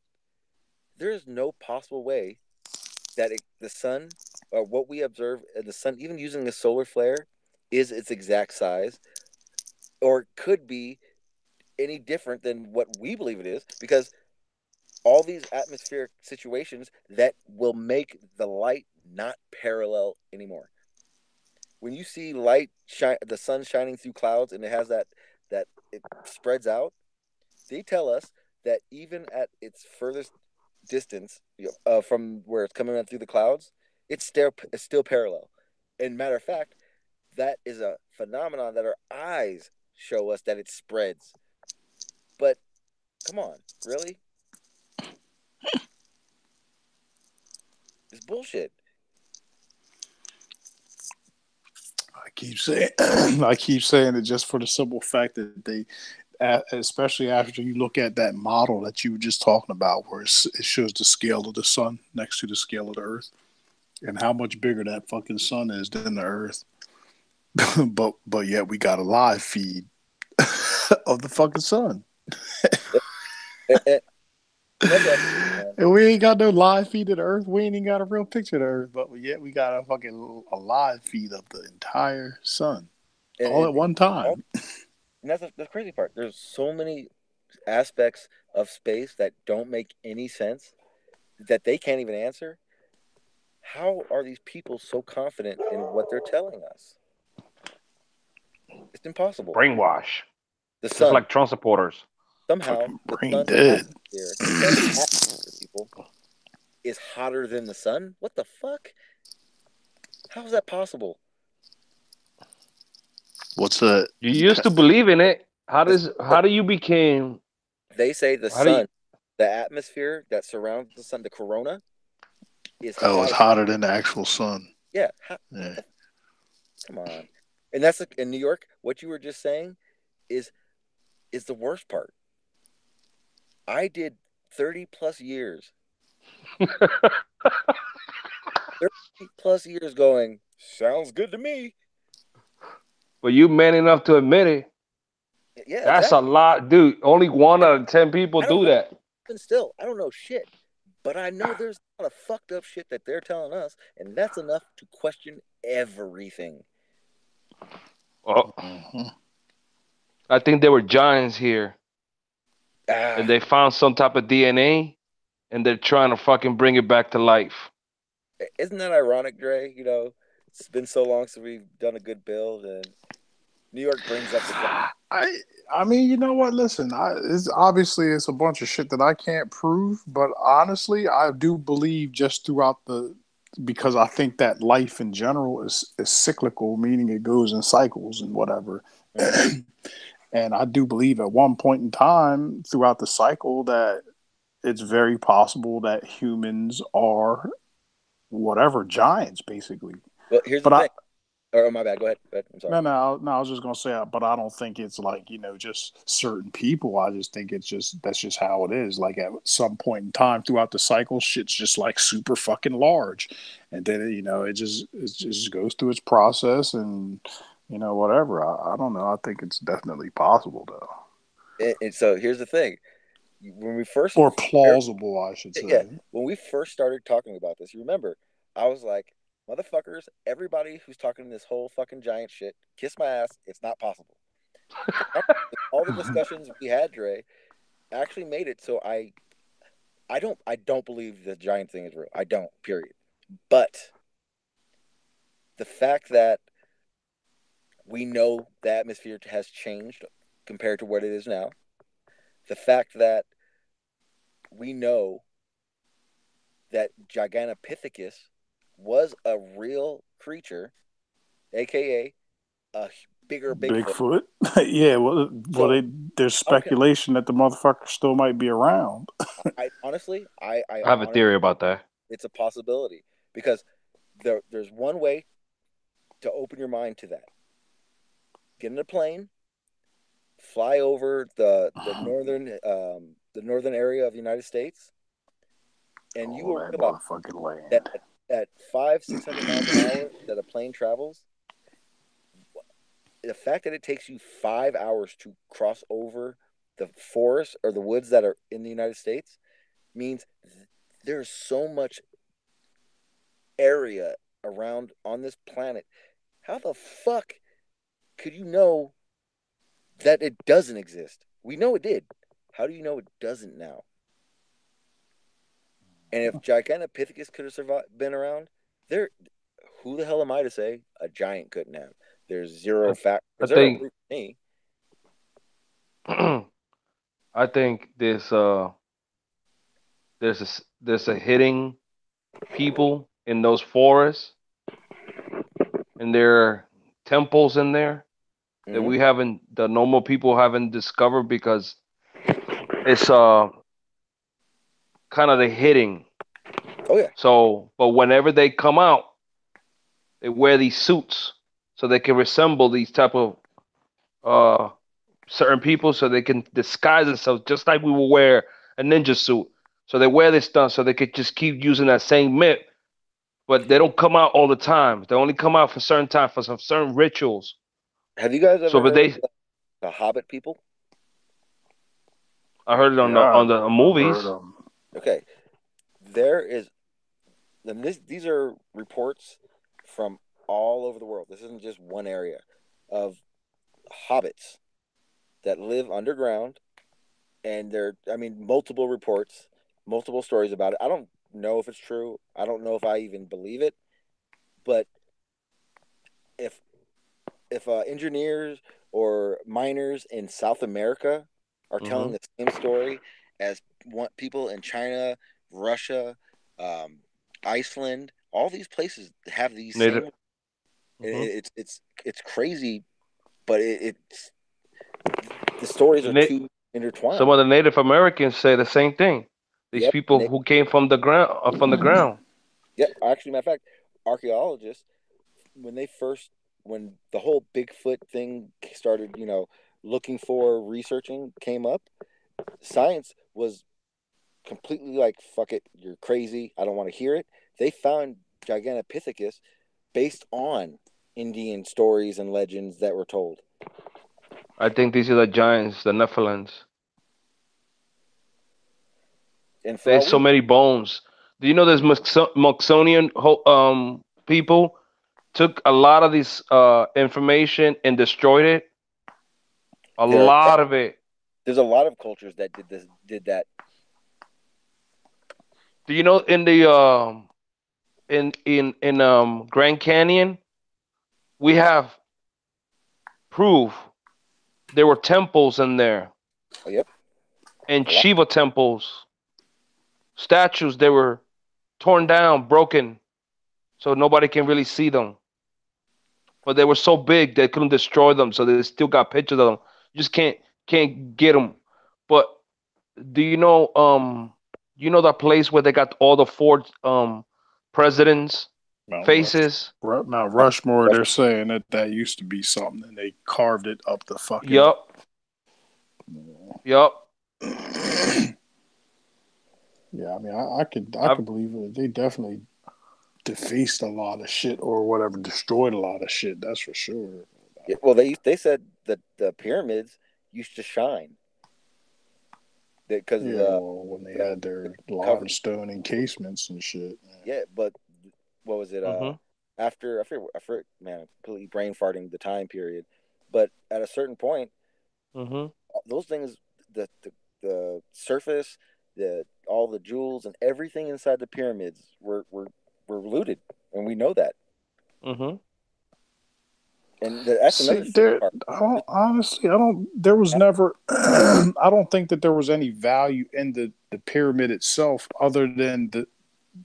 there is no possible way that the sun, or what we observe in the sun, even using the solar flare, is its exact size, or could be any different than what we believe it is, because all these atmospheric situations that will make the light not parallel anymore. When you see light shine, the sun shining through clouds, and it has that it spreads out, they tell us that even at its furthest distance, from where it's coming in through the clouds, it's still parallel. And matter of fact, that is a phenomenon that our eyes show us that it spreads. But come on, really? It's bullshit. I keep saying it just for the simple fact that they, especially after you look at that model that you were just talking about, where it shows the scale of the sun next to the scale of the earth, and how much bigger that fucking sun is than the earth. but yet we got a live feed of the fucking sun. And we ain't got no live feed of the earth. We ain't even got a real picture of the earth, but yet we got a live feed of the entire sun, all at one time. And that's the crazy part. There's so many aspects of space that don't make any sense, that they can't even answer. How are these people so confident in what they're telling us? It's impossible. Brainwash. The sun, just like Trump supporters. Somehow, the brain sun's dead. atmosphere, people, is hotter than the sun. What the fuck? How is that possible? What's that? You used to believe in it. How do you became? They say the sun, the atmosphere that surrounds the sun, the corona, is it's hotter than the actual sun. Yeah. Yeah. Come on. And that's in New York. What you were just saying is the worst part. I did 30 plus years 30+ years going, sounds good to me. But you man enough to admit it. Yeah, That's a exactly. lot, dude. Only 1 out of 10 people I don't do know. that. Even still, I don't know shit. But I know there's a lot of fucked up shit that they're telling us, and that's enough to question everything. Oh, Mhm. I think there were giants here, and Ah, they found some type of DNA, and they're trying to fucking bring it back to life. isn't that ironic, Dre? You know, it's been so long since we've done a good build, and New York brings up the giant. I I mean, you know what? Listen, it's obviously it's a bunch of shit that I can't prove, but honestly, I do believe just throughout the because I think that life in general is cyclical, meaning it goes in cycles and whatever. Mm-hmm. And I do believe at one point in time throughout the cycle that it's very possible that humans are whatever giants, basically. Well, here's the But I thing. Oh, my bad. Go ahead. Go ahead. I'm sorry. no, I was just gonna say, but I don't think it's like just certain people. I just think it's just that's just how it is. Like at some point in time throughout the cycle, shit's just like super fucking large, and then it just goes through its process and whatever. I don't know. I think it's definitely possible though, And so here's the thing. When we first, or plausible, I should yeah, say. when we first started talking about this, you remember, I was like, motherfuckers, everybody who's talking this whole fucking giant shit, kiss my ass. It's not possible. All the discussions we had, Dre, actually made it so I don't believe the giant thing is real. I don't. Period. But the fact that we know the atmosphere has changed compared to what it is now, the fact that we know that Gigantopithecus was a real creature, aka a bigger Bigfoot. Bigfoot, yeah. So there's I don't care. speculation that the motherfucker still might be around. I honestly, I I have a honestly, theory about that. it's a possibility because there's one way to open your mind to that. Get in a plane, fly over the northern area of the United States, and you Oh, will that realize motherfucking that land. at 500-600 miles an hour that a plane travels, the fact that it takes you 5 hours to cross over the forest or the woods that are in the United States means there's so much area around on this planet. How the fuck could you know that it doesn't exist? We know it did. How do you know it doesn't now? And if Gigantopithecus could have been around, there, who the hell am I to say a giant couldn't have? There's I, I zero think proof for me. I think there's a hidden people in those forests, and there are temples in there that Mm-hmm. the normal people haven't discovered because it's kind of the hidden. Oh yeah, So, but whenever they come out, they wear these suits so they can resemble these type of uh certain people, so they can disguise themselves just like we will wear a ninja suit. So they wear this stuff so they could just keep using that same myth, but they don't come out all the time. They only come out for certain time for some certain rituals. have you guys So, ever but heard of they, the Hobbit people? I heard it on Yeah, the I've heard movies. of them. Okay, there is, and these are reports from all over the world. This isn't just one area of hobbits that live underground, and I mean, multiple reports, multiple stories about it. I don't know if it's true. I don't know if I even believe it, but if engineers or miners in South America are telling Hmm. the same story as people in China, Russia, um, Iceland, all these places have these Native. same. Hmm. It's crazy, but it's the stories are Na- too some intertwined. of the Native Americans say the same thing. These Yep. people who came from the ground, from the ground. Yep. Actually, matter of fact, archaeologists when they first when the whole Bigfoot thing started, looking for researching came up, science was completely like, fuck it, you're crazy. I don't want to hear it. They found Gigantopithecus based on Indian stories and legends that were told. I think these are the giants, the Nephilims. And for There's all so we many bones. Do you know there's Moxonian people took a lot of this information and destroyed it? A there, lot of it. there's a lot of cultures that did that. Do you know in the in Grand Canyon we have proof there were temples in there Oh, yep, and a lot. Shiva temples, statues. They were torn down, broken, so nobody can really see them. But they were so big they couldn't destroy them, so they still got pictures of them. You just can't get them. But do you know that place where they got all the four presidents Mount Rush. faces? Mount Rushmore, they're saying that that used to be something, and they carved it up the fucking. Yup. Yup. Yeah, I mean, I I've could believe it. They definitely defaced a lot of shit or whatever, destroyed a lot of shit. That's for sure. Yeah, well, they said that the pyramids used to shine because Yeah, well, when they the had their covered. limestone encasements and shit. Yeah, but what was it? mhm. After I forget, man, I'm completely brain farting the time period. But at a certain point, Mhm. those things, the surface, the all the jewels and everything inside the pyramids were looted, and we know that. Mhm. And that's See, another shitty there, part. I don't honestly, I don't. There was never, I don't think that there was any value in the pyramid itself, other than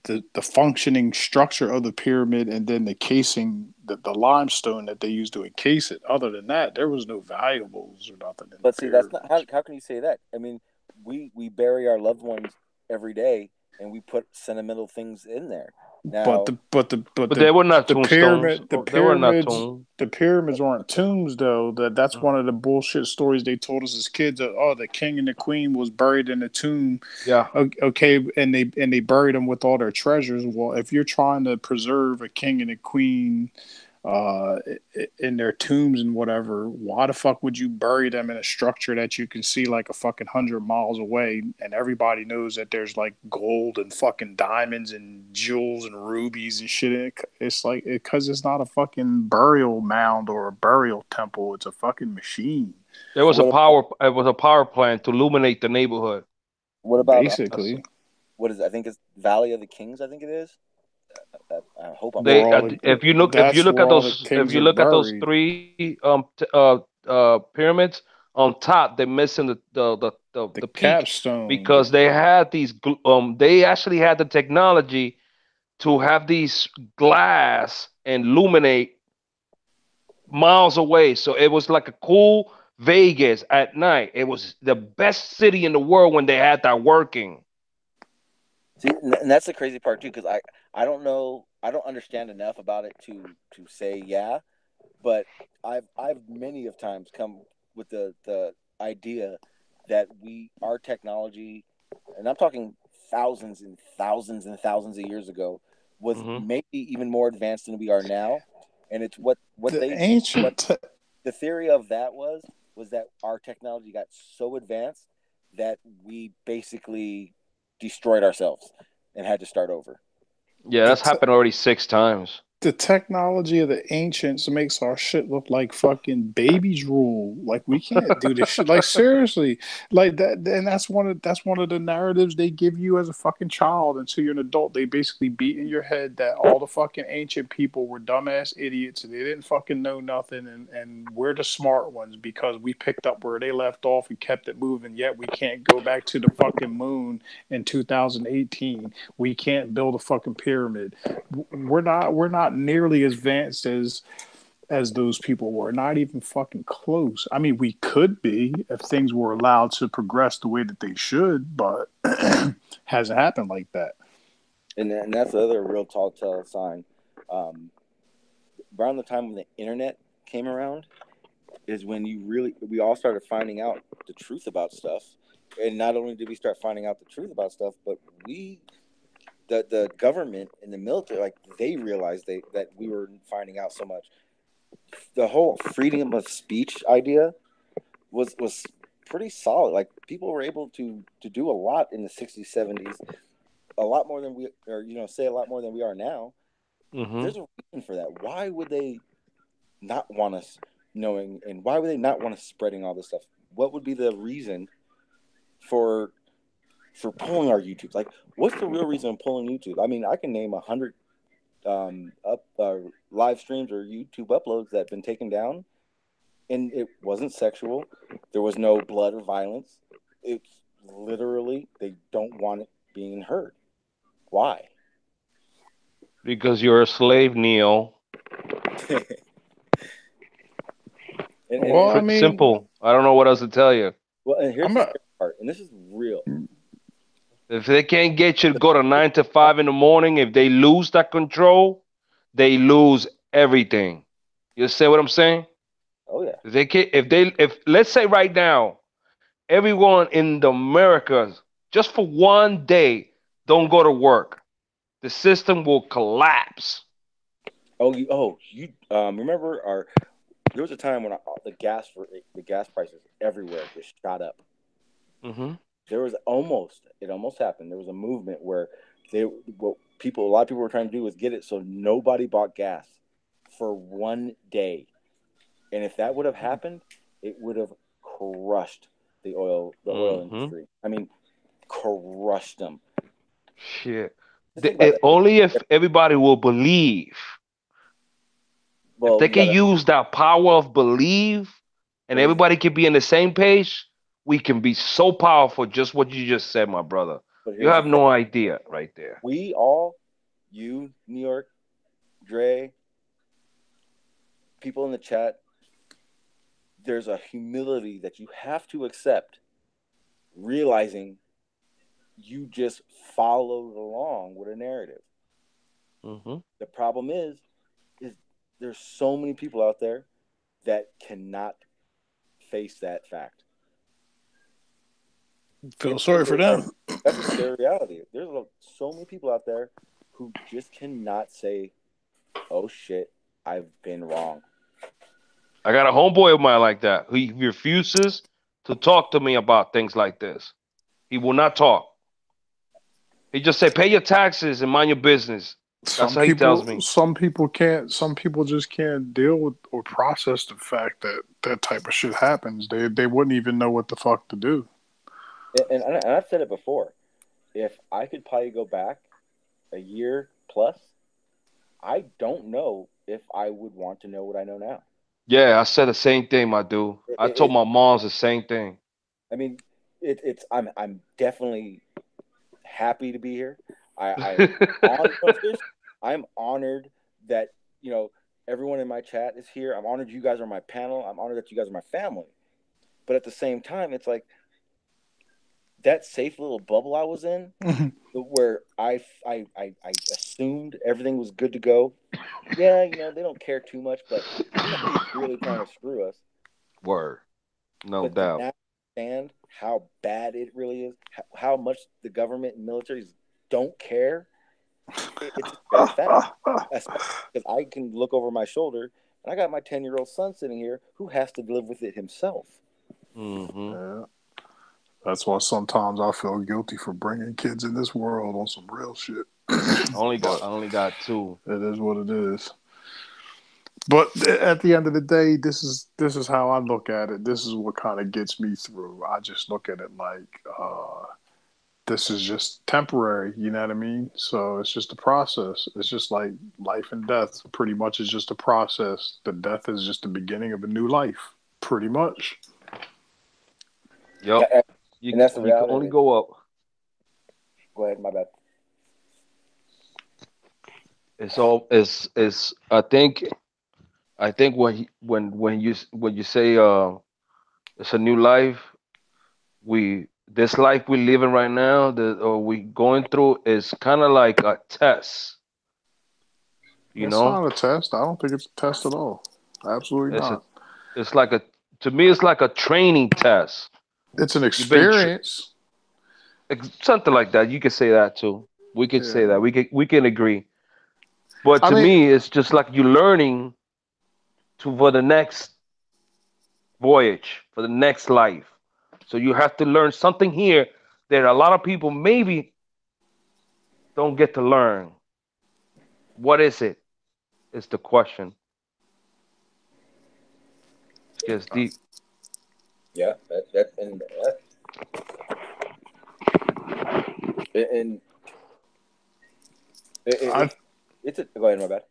the functioning structure of the pyramid, and then the casing, the limestone that they used to encase it. Other than that, there was no valuables or nothing in the But see, that's not pyramids. how can you say that? I mean, we bury our loved ones every day, and we put sentimental things in there. But Now, But they were not the tombstones. pyramid the Oh, they were not pyramids tombs. the pyramids aren't tombs though. That's Mhm. one of the bullshit stories they told us as kids. That, oh, the king and the queen was buried in a tomb. Yeah. Okay, and they buried them with all their treasures. Well, if you're trying to preserve a king and a queen uh, in their tombs and whatever, why the fuck would you bury them in a structure that you can see like a fucking 100 miles away, and everybody knows that there's like gold and fucking diamonds and jewels and rubies and shit in it? It's like because it's not a fucking burial mound or a burial temple. It's a fucking machine, There was a what about power. It was a power plant to illuminate the neighborhood. what about That's, basically. what is it? I think it's Valley of the Kings. I think it is. I hope I'm they Where saying all that. the if you That's look where at all the those if kings you are look at those buried. three pyramids on top, they're missing The the peak capstone. because they had they actually had the technology to have these glass and illuminate miles away. So it was like a cool Vegas at night. It was the best city in the world when they had that working. See, and that's the crazy part too, because I don't know, I don't understand enough about it to say yeah, but I've many of times come with the idea that our technology, and I'm talking thousands and thousands and thousands of years ago, was Hmm. maybe even more advanced than we are now, and it's what The they what ancient the theory of that was that our technology got so advanced that we basically destroyed ourselves and had to start over. Yeah, the that's te- happened already 6 times. the technology of the ancients makes our shit look like fucking baby drool. Like we can't do this shit. Like seriously, like that. And that's one of the narratives they give you as a fucking child until you're an adult. They basically beat in your head that all the fucking ancient people were dumbass idiots and they didn't fucking know nothing. And we're the smart ones because we picked up where they left off and kept it moving. Yet we can't go back to the fucking moon in 2018. We can't build a fucking pyramid. We're not nearly as advanced as those people were. Not even fucking close. I mean, we could be if things were allowed to progress the way that they should, but hasn't happened like that. And that's the other real telltale sign. Um, Around the time when the internet came around is when we all started finding out the truth about stuff. And not only did we start finding out the truth about stuff, but we the government and the military, like they realized that we were finding out so much. The whole freedom of speech idea was pretty solid. Like people were able to do a lot in the 60s, 70s, a lot more than we, or say a lot more than we are now. Mm-hmm. There's a reason for that. Why would they not want us knowing, and why would they not want us spreading all this stuff? What would be the reason for pulling our YouTube? Like, what's the real reason of pulling YouTube? I mean, I can name 100 live streams or YouTube uploads that have been taken down, and it wasn't sexual. There was no blood or violence. It's literally they don't want it being heard. Why? Because you're a slave, Neo. Well, I Pretty mean, simple. I don't know what else to tell you. Well, and here's I'm the not. scary part, and this is real. If they can't get you to go to 9 to 5 in the morning, if they lose that control, they lose everything. You see what I'm saying? Oh yeah. If let's say right now, everyone in the Americas just for one day don't go to work, the system will collapse. You remember there was a time when the gas prices everywhere just shot up. Mm-hmm. There was it almost happened. There was a movement where a lot of people were trying to do was get it so nobody bought gas for one day. And if that would have happened, it would have crushed the oil industry. I mean, crushed them. Shit. Think Only if everybody will believe. Well, if they can use that power of belief and everybody can be on the same page, we can be so powerful. Just what you just said, my brother. You have no idea right there. We all, you, New York, Dre, people in the chat, there's a humility that you have to accept, realizing you just followed along with a narrative. Mm-hmm. The problem is there's so many people out there that cannot face that fact. Feel sorry for them. That's a scary reality. There's so many people out there who just cannot say, "Oh shit, I've been wrong." I got a homeboy of mine like that. He refuses to talk to me about things like this. He will not talk. He just say, "Pay your taxes and mind your business." That's how he tells me. Some people can't. Some people just can't deal with or process the fact that that type of shit happens. They wouldn't even know what the fuck to do. And I've said it before. If I could probably go back a year plus, I don't know if I would want to know what I know now. Yeah, I said the same thing, my dude. I told my moms the same thing. I mean, I'm definitely happy to be here. I'm honored that everyone in my chat is here. I'm honored you guys are my panel. I'm honored that you guys are my family. But at the same time, it's like that safe little bubble I was in, where I assumed everything was good to go. Yeah, they don't care too much, but somebody's really trying to screw us. Word, no doubt. To now understand how bad it really is, how much the government and militaries don't care. It's a bad fact. Because I can look over my shoulder, and I got my 10-year-old son sitting here who has to live with it himself. Mm-hmm. Yeah. That's why sometimes I feel guilty for bringing kids in this world on some real shit. I only got two. It is what it is. But at the end of the day, this is how I look at it. This is what kind of gets me through. I just look at it like this is just temporary. You know what I mean? So it's just a process. It's just like life and death. Pretty much is just a process. The death is just the beginning of a new life. Pretty much. Yep. And that's the reality. You can only go up. Go ahead, my bad. It's I think when you say it's a new life, this life we're living right now or we going through is kind of like a test. It's not a test. I don't think it's a test at all. Absolutely not. To me it's like a training test. It's an experience. Something like that. You could say that too. We could say Yeah. that. We can agree. But I to mean, me, it's just like you learning to for the next voyage, for the next life. So you have to learn something here that a lot of people maybe don't get to learn. What is it? Is the question. It gets deep. Yeah, and I it's a go ahead, my bad.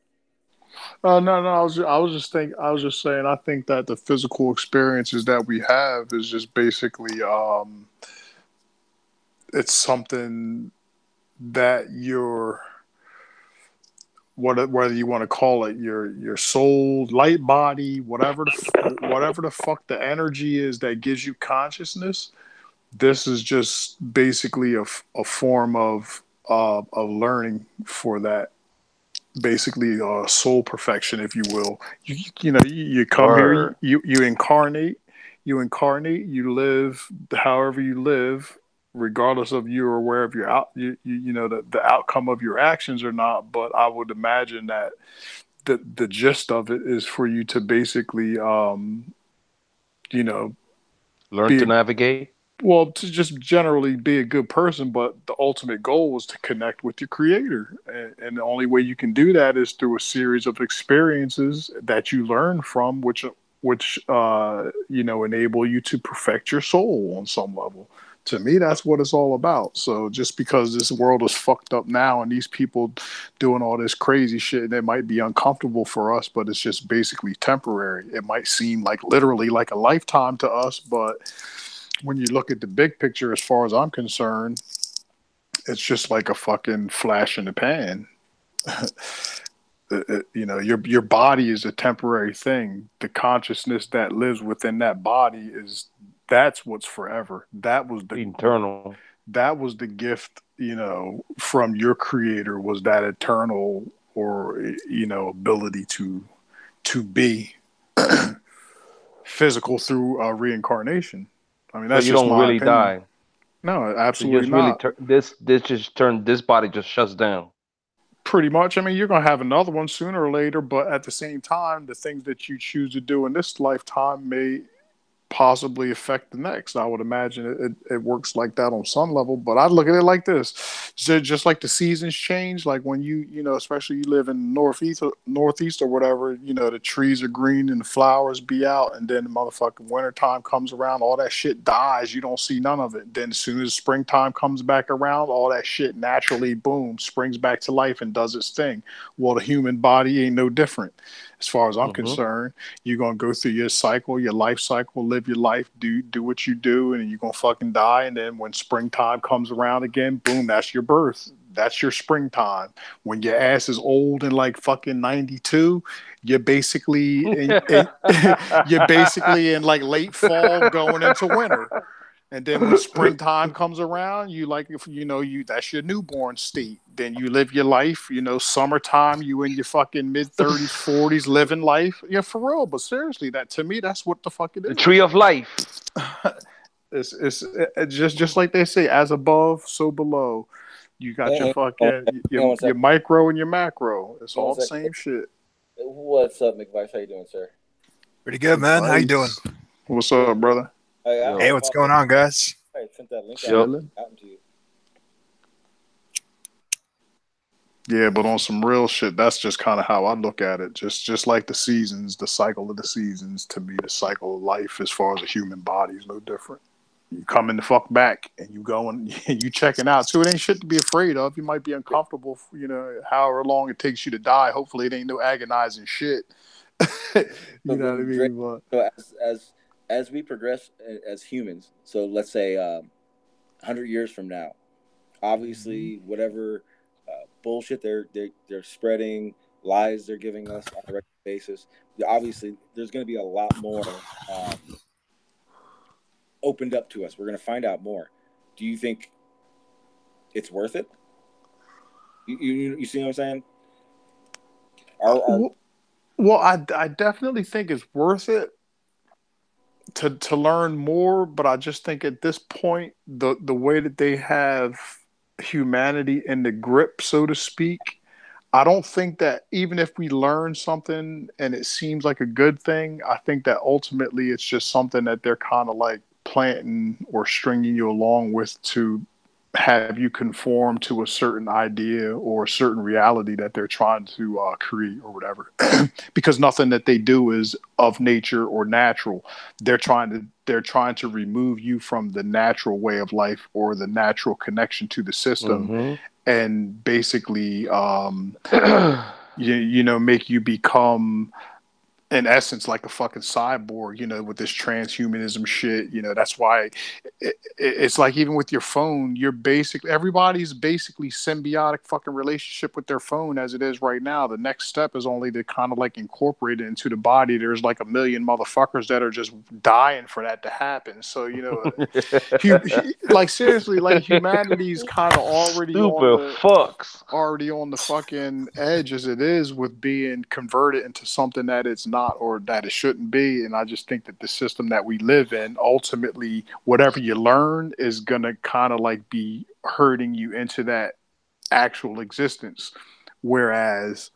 no, I was just saying. I think that the physical experiences that we have is just basically, it's something that your whether you want to call it your soul, light body, whatever the fuck the energy is that gives you consciousness. This is just basically a form of learning for that, basically soul perfection, if you will. You come here, Word. you incarnate, you live however you live, regardless of you or wherever you're out, you know the outcome of your actions or not. But I would imagine that the gist of it is for you to basically you know Learn be to a, navigate. well, to just generally be a good person, but the ultimate goal is to connect with your creator. And the only way you can do that is through a series of experiences that you learn from, which enable you to perfect your soul on some level. To me, that's what it's all about. So just because this world is fucked up now and these people doing all this crazy shit, and it might be uncomfortable for us, but it's just basically temporary. It might seem like literally like a lifetime to us, but when you look at the big picture, as far as I'm concerned, it's just like a fucking flash in the pan. Your body is a temporary thing. The consciousness that lives within that body that's what's forever. Eternal. That was the gift, from your creator, was that eternal, or ability to be physical through reincarnation. I mean, So that's you just don't my really opinion. die. No, So you absolutely just really not. turn this just turn this body just shuts down. Pretty much. I mean, you're going to have another one sooner or later, but at the same time, the things that you choose to do in this lifetime may possibly affect the next. I would imagine it works like that on some level, but I look at it like this. So just like the seasons change, like when especially you live in northeast or whatever, the trees are green and the flowers be out, and then the motherfucking wintertime comes around, all that shit dies. You don't see none of it. Then as soon as springtime comes back around, all that shit naturally, boom, springs back to life and does its thing. Well, the human body ain't no different as far as I'm Hmm. concerned. You're gonna go through your cycle, your life cycle, live your life, do what you do, and you're gonna fucking die. And then when springtime comes around again, boom, that's your birth. That's your springtime. When your ass is old and like fucking 92, you're basically you're basically in like late fall going into winter. And then when springtime comes around, you like, if you that's your newborn state. Then you live your life. Summertime, you in your fucking mid 30s, 40s, living life. Yeah, for real. But seriously, that to me, that's what the fuck it The tree is. of life. It's just like they say, as above, so below. You got your fucking Hang on one your second. micro and your macro. It's Hang on one all the second. same shit. What's up, McVice? How you doing, sir? Pretty good, man. How you doing? Advice. What's up, brother? I Hey, what's apologize. going on, guys? I sent that link Yep. Chilling. out to you. Yeah, but on some real shit, that's just kind of how I look at it. Just like the seasons, the cycle of the seasons, to me, the cycle of life as far as a human body is no different. You coming the fuck back and you going you checking out. So it ain't shit to be afraid of. You might be uncomfortable, however long it takes you to die. Hopefully it ain't no agonizing shit. You So know what I then, Drake, mean? But so as we progress as humans, so let's say 100 years from now, obviously whatever bullshit they're spreading, lies they're giving us on a regular basis, obviously there's going to be a lot more opened up to us. We're going to find out more. Do you think it's worth it? You see what I'm saying? Are well, I definitely think it's worth it to learn more, but I just think at this point the way that they have humanity in the grip, so to speak. I don't think that even if we learn something and it seems like a good thing, I think that ultimately it's just something that they're kind of like planting or stringing you along with to have you conform to a certain idea or a certain reality that they're trying to create or whatever. Because nothing that they do is of nature or natural. They're trying to remove you from the natural way of life or the natural connection to the system, Mm-hmm. and basically make you become in essence like a fucking cyborg, with this transhumanism shit. That's why it's like, even with your phone, everybody's basically symbiotic fucking relationship with their phone as it is right now. The next step is only to kind of like incorporate it into the body. There's like a million motherfuckers that are just dying for that to happen. So, like seriously, like humanity's kind of Stupid fucks. already on the fucking edge as it is with being converted into something that it's not or that it shouldn't be. And I just think that the system that we live in, ultimately, whatever you learn is going to kind of like be hurting you into that actual existence. Whereas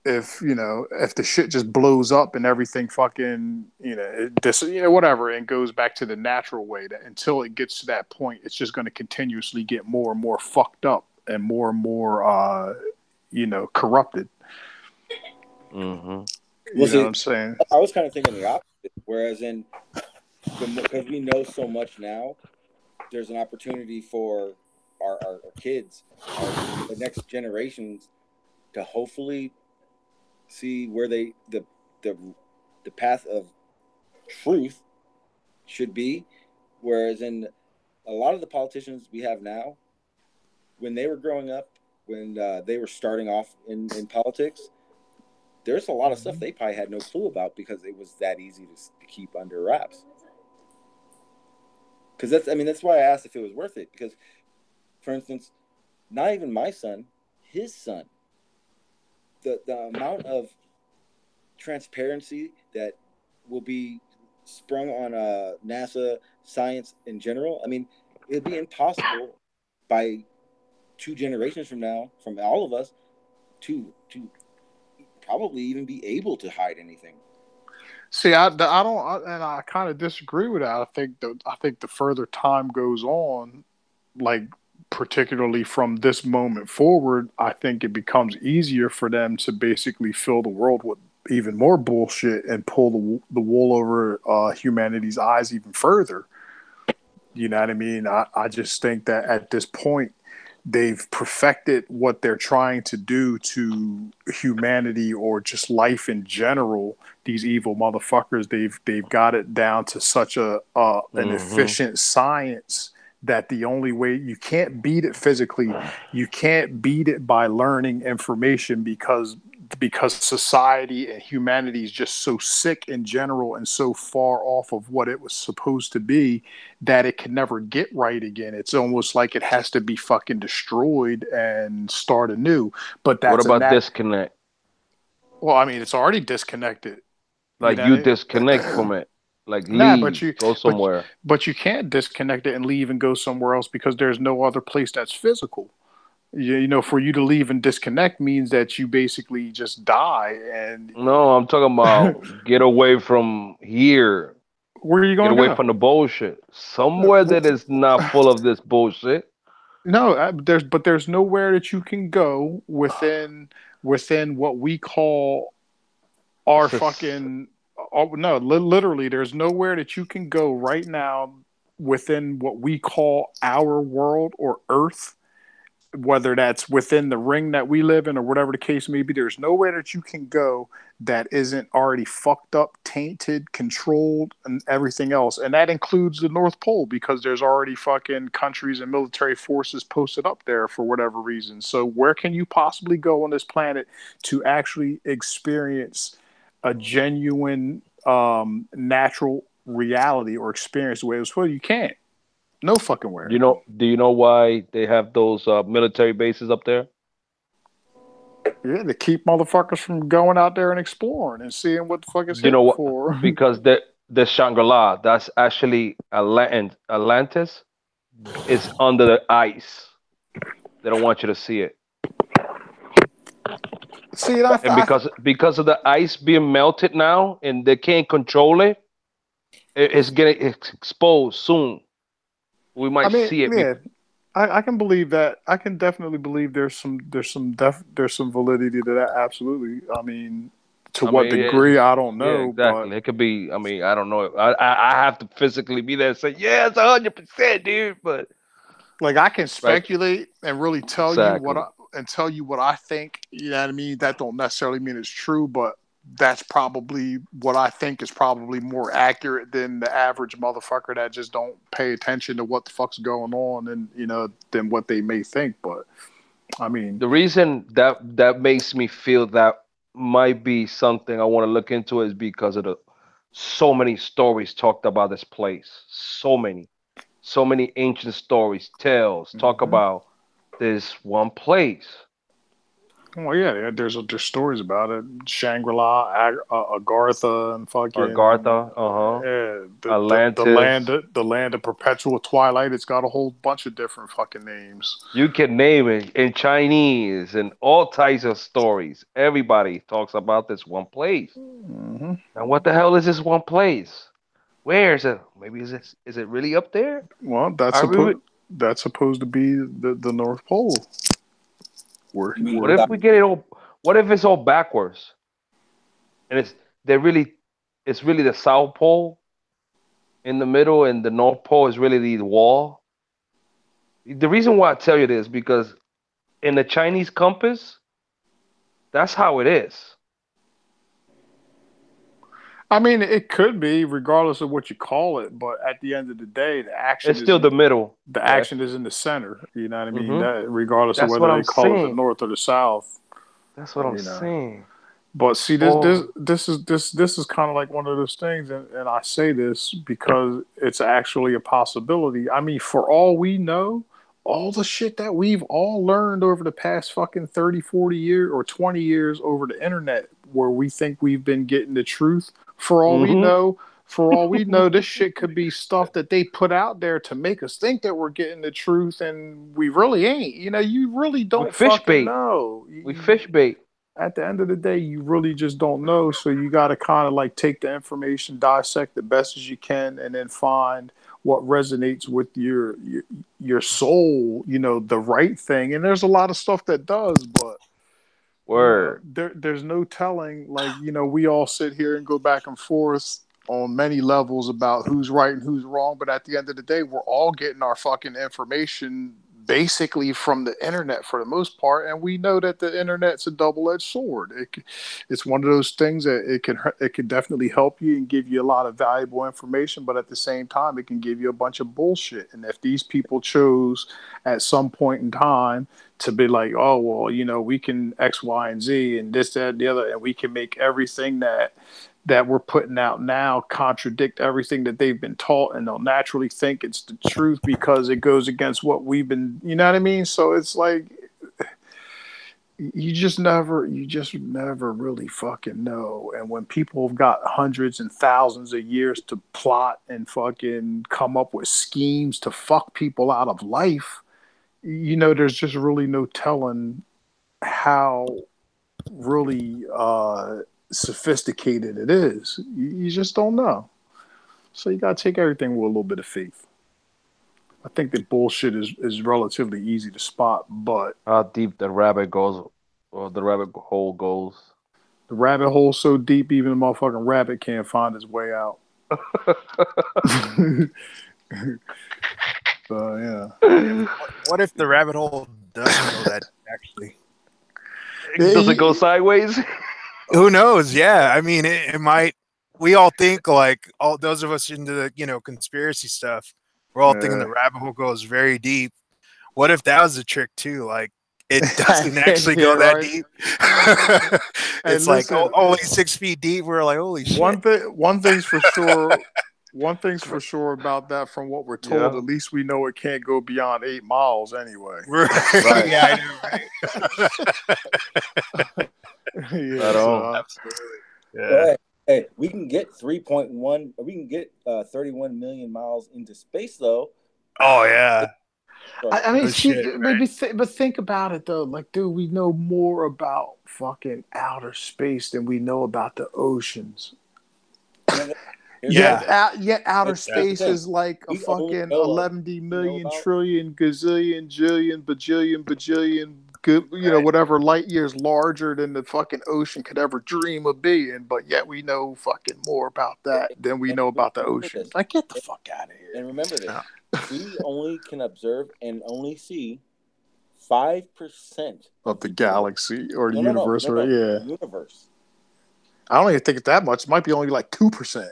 if the shit just blows up and everything fucking, whatever, and goes back to the natural way, that until it gets to that point, it's just going to continuously get more and more fucked up and more, corrupted. Mm-hmm. You know what I'm saying? I was kind of thinking the opposite. Whereas because we know so much now, there's an opportunity for our kids, the next generations, to hopefully see where the path of truth should be. Whereas in a lot of the politicians we have now, when they were growing up, when they were starting off in politics, there's a lot of stuff they probably had no clue about because it was that easy to keep under wraps. Because that's why I asked if it was worth it. Because, for instance, not even my son, his son, the amount of transparency that will be sprung on NASA science in general. I mean, it'd be impossible by 2 generations from now, from all of us, to probably even be able to hide anything. See, I don't, and I kind of disagree with that. I think the further time goes on, like particularly from this moment forward, I think it becomes easier for them to basically fill the world with even more bullshit and pull the wool over humanity's eyes even further. You know what I mean? I just think that at this point, they've perfected what they're trying to do to humanity or just life in general. These evil motherfuckers, they've got it down to such an efficient science that the only way you can't beat it physically, you can't beat it by learning information because society and humanity is just so sick in general and so far off of what it was supposed to be that it can never get right again. It's almost like it has to be fucking destroyed and start anew. But that's what about disconnect? Well, I mean, it's already disconnected. Like you disconnect from it. Like leave, go somewhere. But you can't disconnect it and leave and go somewhere else because there's no other place that's physical. For you to leave and disconnect means that you basically just die. And no, I'm talking about get away from here. Where are you going? Get away from the bullshit. Somewhere that is not full of this bullshit. No, there's nowhere that you can go within what we call our fucking. Oh, no, literally, there's nowhere that you can go right now within what we call our world or Earth, whether that's within the ring that we live in or whatever the case may be. There's nowhere that you can go that isn't already fucked up, tainted, controlled, and everything else. And that includes the North Pole because there's already fucking countries and military forces posted up there for whatever reason. So where can you possibly go on this planet to actually experience a genuine natural reality or experience the way it was supposed? You can't. No fucking where. Do you know why they have those military bases up there? Yeah, to keep motherfuckers from going out there and exploring and seeing what the fuck it's for. Because the Shangri-La, that's actually Atlantis, is under the ice. They don't want you to see it. See, And because of the ice being melted now, and they can't control it, it's getting exposed soon. We I might mean, see it. yeah, I can believe that. I can definitely believe there's some validity to that. Absolutely. I mean, to I what mean, degree I don't yeah, know, but exactly. It could be. I mean, I don't know. I have to physically be there and say, yeah, it's 100%, dude. But like I can right, speculate and really exactly. tell you what I think. You know what I mean? That don't necessarily mean it's true, but that's probably what I think is probably more accurate than the average motherfucker that just don't pay attention to what the fuck's going on and than what they may think. But I mean, The reason that makes me feel that might be something I want to look into is because of the so many stories talked about this place. So many ancient stories, tales talk mhm. about this one place. Well, yeah, there's stories about it. Shangri-La, Agartha, and fucking Argartha, uh-huh. yeah, Atlantis. the land of perpetual twilight. It's got a whole bunch of different fucking names. You can name it in Chinese and all types of stories. Everybody talks about this one place. Hmm. Now, what the hell is this one place? Where is it? Maybe is it really up there? Well, Are we? that's supposed to be the North Pole. You mean What We're if we get it all? What if it's all backwards and it's really the South Pole in the middle and the North Pole is really the wall? The reason why I tell you this because in the Chinese compass, that's how it is. I mean, it could be, regardless of what you call it, but at the end of the day, It's still the middle. the Yes. action is in the center. You know what I mean? Mm-hmm. That regardless of That's whether what they I'm call it the saying. North or the South, That's what I'm you know. saying. But see, Oh. this is kind of like one of those things, and I say this because it's actually a possibility. I mean, for all we know, all the shit that we've all learned over the past fucking 30, 40 years or 20 years over the internet, where we think we've been getting the truth, Mm-hmm. for all we know, this shit could be stuff that they put out there to make us think that we're getting the truth, and we really ain't. You really We don't fish fucking bait. know. We fish bait. At the end of the day, you really just don't know. So you got to kind of like take the information, dissect the best as you can, and then find what resonates with your soul. The right thing. And there's a lot of stuff that does, but Word. there's no telling. Like we all sit here and go back and forth on many levels about who's right and who's wrong. But at the end of the day, we're all getting our fucking information basically from the internet for the most part, and we know that the internet's a double-edged sword. It's one of those things that it can definitely help you and give you a lot of valuable information, but at the same time it can give you a bunch of bullshit. And if these people chose at some point in time to be like, oh well, we can X, Y, and Z and this, that, and the other, and we can make everything that we're putting out now contradict everything that they've been taught, and they'll naturally think it's the truth because it goes against what we've been, you know what I mean? So it's like you just never really fucking know. And when people have got hundreds and thousands of years to plot and fucking come up with schemes to fuck people out of life, there's just really no telling how really sophisticated it is. You just don't know. So you got to take everything with a little bit of faith. I think that bullshit is relatively easy to spot, but How deep the rabbit goes, or the rabbit hole goes. the rabbit hole's so deep, even a motherfucking rabbit can't find its way out. So, yeah. What if the rabbit hole doesn't go that deep, actually? Does it go sideways? Who knows? Yeah, I mean, it might. We all think like all those of us into the conspiracy stuff. We're all thinking the rabbit hole goes very deep. What if that was a trick too? Like it doesn't actually Yeah, go that right. deep. Hey, It's like listen, only 6 feet deep. We're like, holy shit. one thing's for sure. One thing's for sure about that, from what we're told, Yeah. at least we know it can't go beyond 8 miles anyway. Right. Yeah, I know, right? Yeah, At all. Absolutely. Yeah. Well, hey, we can get 3.1. We can get 31 million miles into space, though. Oh yeah. I mean, No see, shit, but think about it though. Like, dude, we know more about fucking outer space than we know about the oceans. No, no, here's the Yeah. thing. Yet outer Here's the space thing. is like a We only fucking know of 11 we know million about. trillion gazillion jillion bajillion bajillion Right. whatever light years larger than the fucking ocean could ever dream of being. But yet we know fucking more about that than we And know about the remember ocean. this. Like, get the And, fuck out of here. and remember this. No. We only can observe and only see 5% Of the galaxy or the universe, no, or no. yeah. Universe. I don't even think it's that much. It might be only like 2%.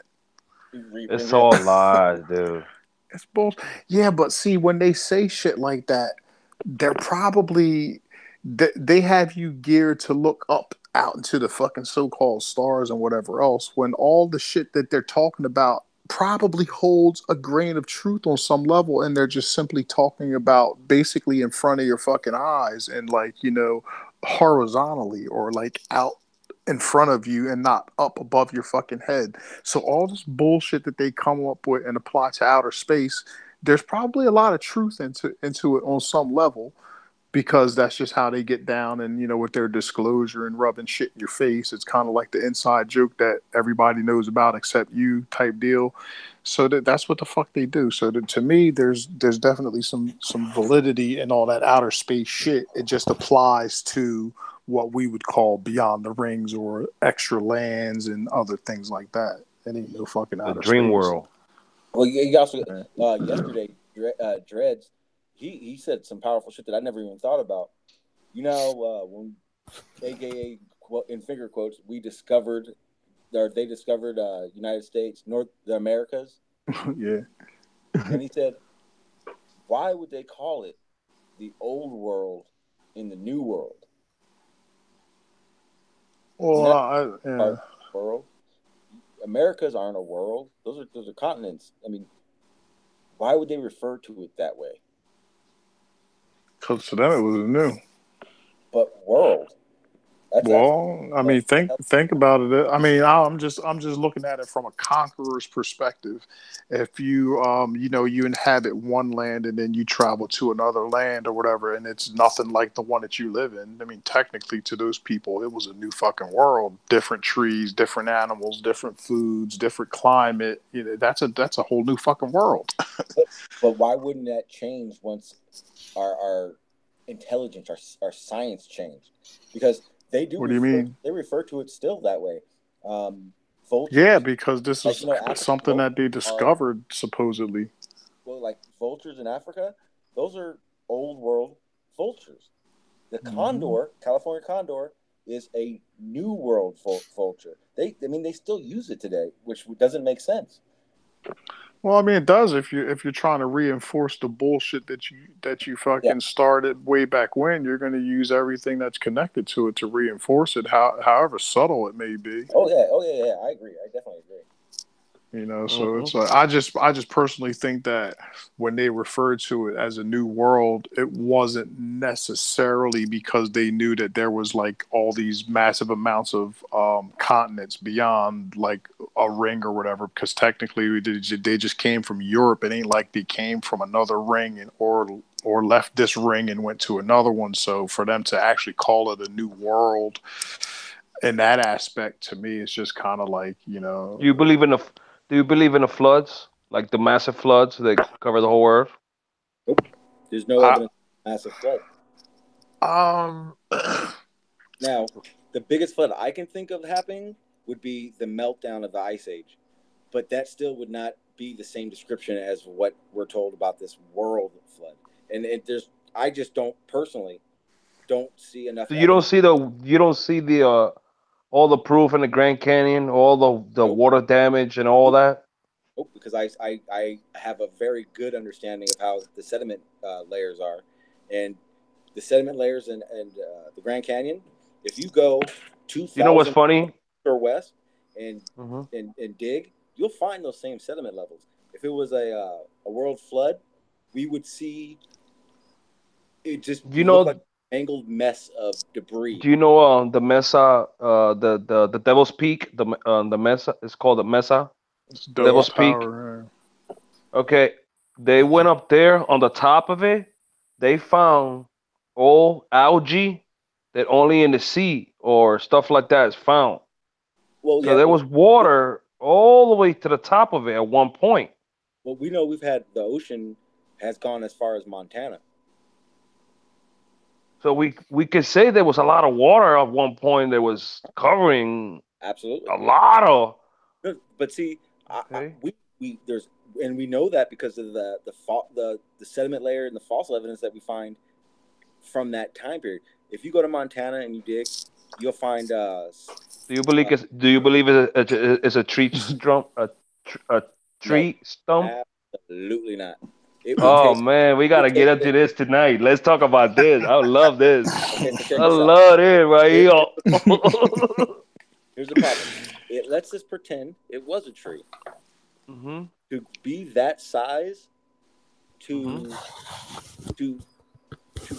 It's all lies, dude. It's bullshit. Yeah, but see, when they say shit like that, they're probably they have you geared to look up out into the fucking so-called stars and whatever else. When all the shit that they're talking about probably holds a grain of truth on some level, and they're just simply talking about basically in front of your fucking eyes and like horizontally or like out in front of you and not up above your fucking head. So all this bullshit that they come up with and apply to outer space, there's probably a lot of truth into it on some level because that's just how they get down and with their disclosure and rubbing shit in your face. It's kind of like the inside joke that everybody knows about except you type deal. So that's what the fuck they do. So to me, there's definitely some validity in all that outer space shit. It just applies to what we would call beyond the rings or extra lands and other things like that. It ain't no fucking The outer dream space. world. Well, you also yesterday, Dreads, he said some powerful shit that I never even thought about. When AKA in finger quotes, we discovered, or they discovered United States, the Americas, Yeah. and he said, why would they call it the old world in the new world? Well, yeah. World. Americas aren't a world; those are continents. I mean, why would they refer to it that way? Because to them it was new. But world. That's Well, I mean, the hell. think about it. I mean, I'm just looking at it from a conqueror's perspective. If you you inhabit one land and then you travel to another land or whatever, and it's nothing like the one that you live in. I mean, technically, to those people, it was a new fucking world. Different trees, different animals, different foods, different climate. That's a whole new fucking world. But why wouldn't that change once our intelligence, our science changed? Because What do you mean? they refer to it still that way. Vultures, Yeah, because this like is African something that they discovered supposedly. like vultures in Africa. Those are old world vultures. The condor, California condor, is a new world vulture. They still use it today, which doesn't make sense. Well, I mean, it does if you're trying to reinforce the bullshit that you Yeah. fucking started way back when. You're going to use everything that's connected to it to reinforce it, however subtle it may be. Oh yeah. I agree. I definitely agree. So it's like I just personally think that when they referred to it as a new world, it wasn't necessarily because they knew that there was like all these massive amounts of continents beyond like a ring or whatever. Because technically they just came from Europe. It ain't like they came from another ring or left this ring and went to another one. So for them to actually call it a new world in that aspect, to me, it's just kind of like Do you believe in the floods, like the massive floods that cover the whole earth? Nope. There's no I, evidence of massive flood. Um, Now, the biggest flood I can think of happening would be the meltdown of the Ice Age, but that still would not be the same description as what we're told about this world flood. And I just don't personally don't see enough So evidence. you don't see the all the proof in the Grand Canyon, all the Nope. water damage and all that. Nope, because I have a very good understanding of how the sediment layers are, and the sediment layers and the Grand Canyon. If you go You know what's 2,000 funny? or west and hmm and dig, you'll find those same sediment levels. If it was a world flood, we would see it just Do you look like know? a mangled mess of debris. Do you know the Mesa, the Devil's Peak, the Mesa? It's called the Mesa, it's Yeah, double Devil's Peak. power. Okay, they went up there on the top of it, they found all algae that only in the sea or stuff like that is found. Well, So yeah. there was water all the way to the top of it at one point. Well, we know we've had the ocean has gone as far as Montana. So we could say there was a lot of water at one point that was covering Absolutely. a lot of. But see, Okay. we there's and we know that because of the sediment layer and the fossil evidence that we find from that time period. If you go to Montana and you dig, you'll find Do you believe it's a tree stump a no, tree stump? absolutely not. It would Oh take man, we it would gotta get take into this tonight. Let's talk about this. I love this. okay, so check I this out. love it right Here- here. here's the problem. Here's the problem. It lets us pretend it was a tree. hmm To be that size, to Mhm. to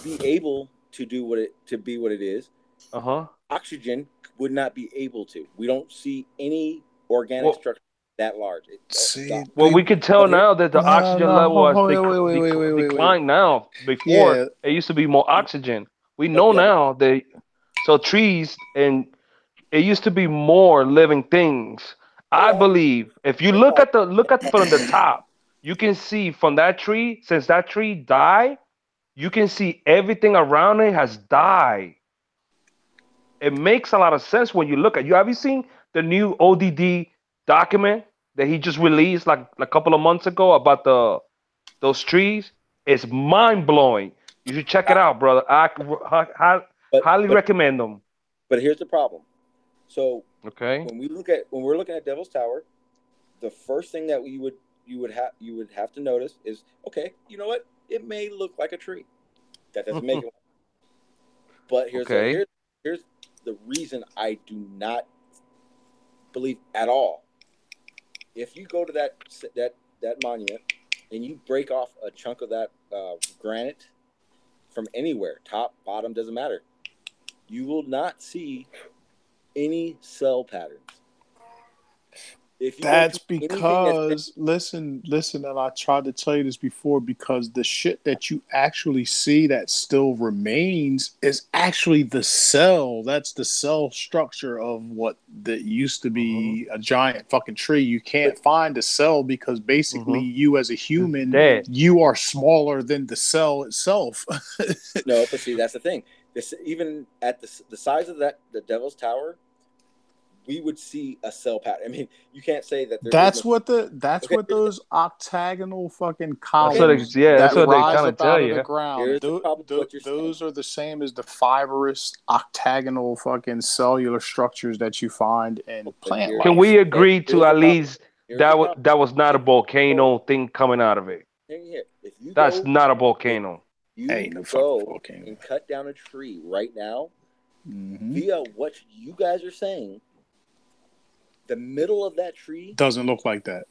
be able to do to be what it is, Uh-huh. oxygen would not be able to. We don't see any organic Well, structure that large. See, well, we can tell But here- now that the oxygen level has wait. declined now. Before Yeah, it used to be more oxygen. We but know yeah, now that so trees and it used to be more living things. I yeah, believe if you no look problem. at the from the top, you can see from that tree, since that tree died, you can see everything around it has died. It makes a lot of sense when you look at you. Have you seen the new ODD document that he just released like a couple of months ago about those trees? It's mind blowing. You should check it Uh, out, brother. but Highly but recommend them. but here's the problem. So Okay. when we're looking at Devil's Tower, the first thing that you would have to notice is, okay, you know what? It may look like a tree. That doesn't make it. But Okay. here's the reason I do not believe at all. If you go to that monument and you break off a chunk of that granite from anywhere, top, bottom, doesn't matter, you will not see any cell patterns. If you go that's to anything that's because listen, and I tried to tell you this before, because the shit that you actually see that still remains is actually the cell. That's the cell structure of what that used to Mhm. be a giant fucking tree. You but can't find a cell because basically Mhm. you as a It's human, dead. you are smaller than the cell itself. no, but see, that's the thing. This even at the size of the Devil's Tower, we would see a cell pattern. I mean, you can't say that there That's isn't. what that's Okay, what those octagonal fucking That's okay, what columns yeah, that's that what they rise kind of up tell out of the you. ground. here's the problem with what you're saying. Those are the same as the fibrous octagonal fucking cellular structures that you find in But plant Can life. we agree to here's the at problem. least Here's the problem. that was not a If you go, volcano thing coming out of it? if you That's go, not a if volcano. you Ain't no fucking go volcano. and cut down a tree right now, Hmm. via what you guys are saying, the middle of that tree Doesn't look like that.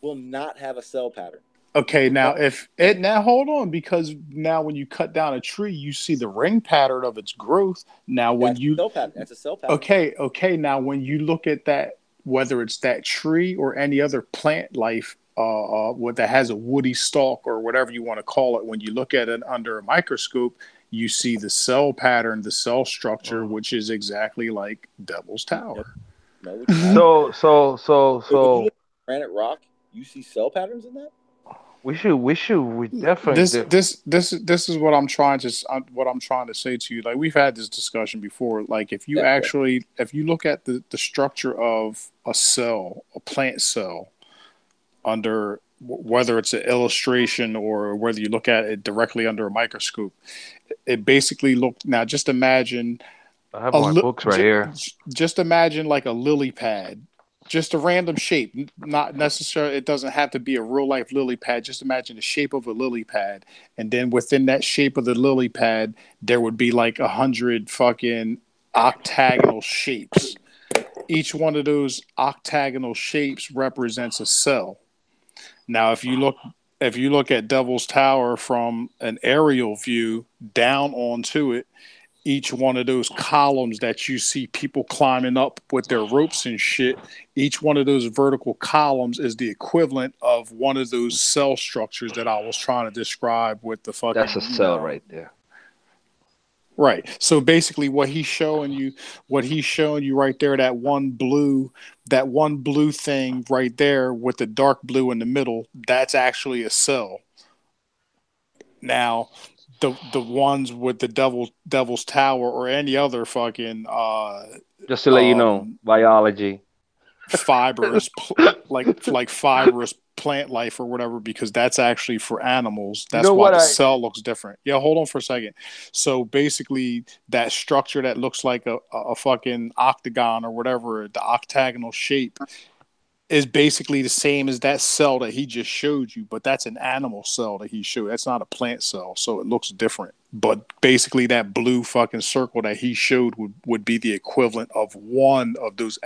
will not have a cell pattern. Okay, now Because if it now hold on, because now when you cut down a tree, you see the ring pattern of its growth. Now when that's you a cell pattern. That's a cell pattern. okay, now when you look at that, whether it's that tree or any other plant life, what that has a woody stalk or whatever you want to call it, when you look at it under a microscope, you see the cell pattern, the cell structure, Mm. which is exactly like Devil's No, Tower. no, we do not. So when you So look at granite rock, you see cell patterns in that. we definitely This do. this this this is what I'm trying to say to you. Like, we've had this discussion before. Like, if you Yeah, yeah. actually if you look at the structure of a cell, a plant cell, under whether it's an illustration or whether you look at it directly under a microscope, it basically looked. Now, just imagine I have my books right here. just imagine like a lily pad, just a random shape, not necessarily. It doesn't have to be a real life lily pad. Just imagine the shape of a lily pad, and then within that shape of the lily pad, there would be like 100 fucking octagonal shapes. Each one of those octagonal shapes represents a cell. Now, if you look at Devil's Tower from an aerial view down onto it, each one of those columns that you see people climbing up with their ropes and shit, each one of those vertical columns is the equivalent of one of those cell structures that I was trying to describe with the That's a fucking, cell right there. right. So basically what he's showing you right there, that one blue thing right there with the dark blue in the middle, that's actually a cell. Now, the ones with the devil's tower or any other fucking Just to let you know, um biology. fibrous like fibrous plant life or whatever, because that's actually for animals. You That's know why what the I? cell looks different. Yeah, hold on for a second. So basically that structure that looks like a fucking octagon or whatever, the octagonal shape, is basically the same as that cell that he just showed you, but that's an animal cell that he showed. That's not a plant cell, so it looks different. But basically, that blue fucking circle that he showed would be the equivalent of one of those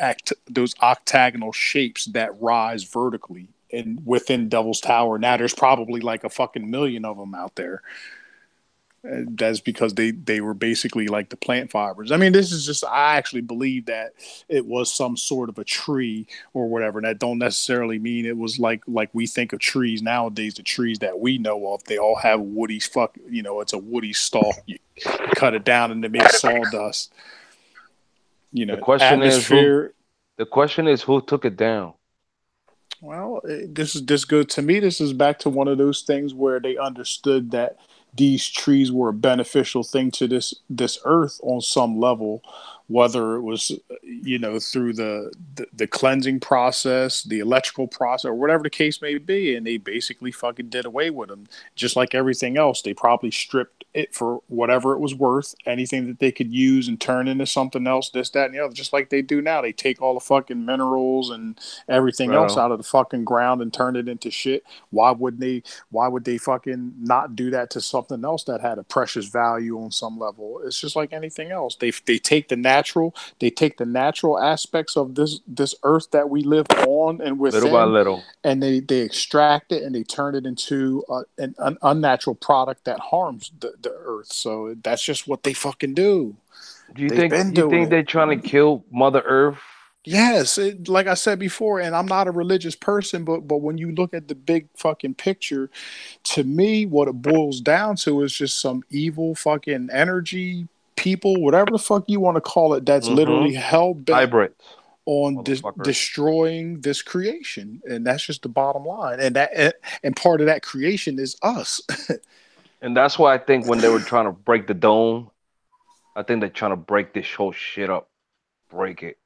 octagonal shapes that rise vertically and within Devil's Tower. Now, there's probably like a fucking million of them out there. That's because they were basically like the plant fibers. I mean, this is just, I actually believe that it was some sort of a tree or whatever. And that don't necessarily mean it was like we think of trees nowadays. The trees that we know of, they all have woody it's a woody stalk. You cut it down and it makes sawdust. The question is who? Atmosphere. The question is who took it down. Well, this is this good to me. This is back to one of those things where they understood that these trees were a beneficial thing to this earth on some level, whether it was through the cleansing process, the electrical process, or whatever the case may be, and they basically fucking did away with them. Just like everything else, they probably stripped it for whatever it was worth, anything that they could use and turn into something else, this, that, and the other, just like they do now. They take all the fucking minerals and everything else Bro. out of the fucking ground and turn it into shit. Why would they fucking not do that to something else that had a precious value on some level? It's just like anything else. They take the natural aspects of this earth that we live on and Little by within, little. and they extract it and they turn it into an unnatural product that harms the earth. So that's just what they fucking do. Do you They've think been you doing think it. they're trying to kill Mother Earth? Yes, like I said before, and I'm not a religious person, but when you look at the big fucking picture, to me, what it boils down to is just some evil fucking energy, people, whatever the fuck you want to call it, that's literally Mm-hmm. hell bent Hybrids, on motherfuckers. destroying this creation, and that's just the bottom line. And part of that creation is us. And that's why I think when they were trying to break the dome, I think they're trying to break this whole shit up. Break it.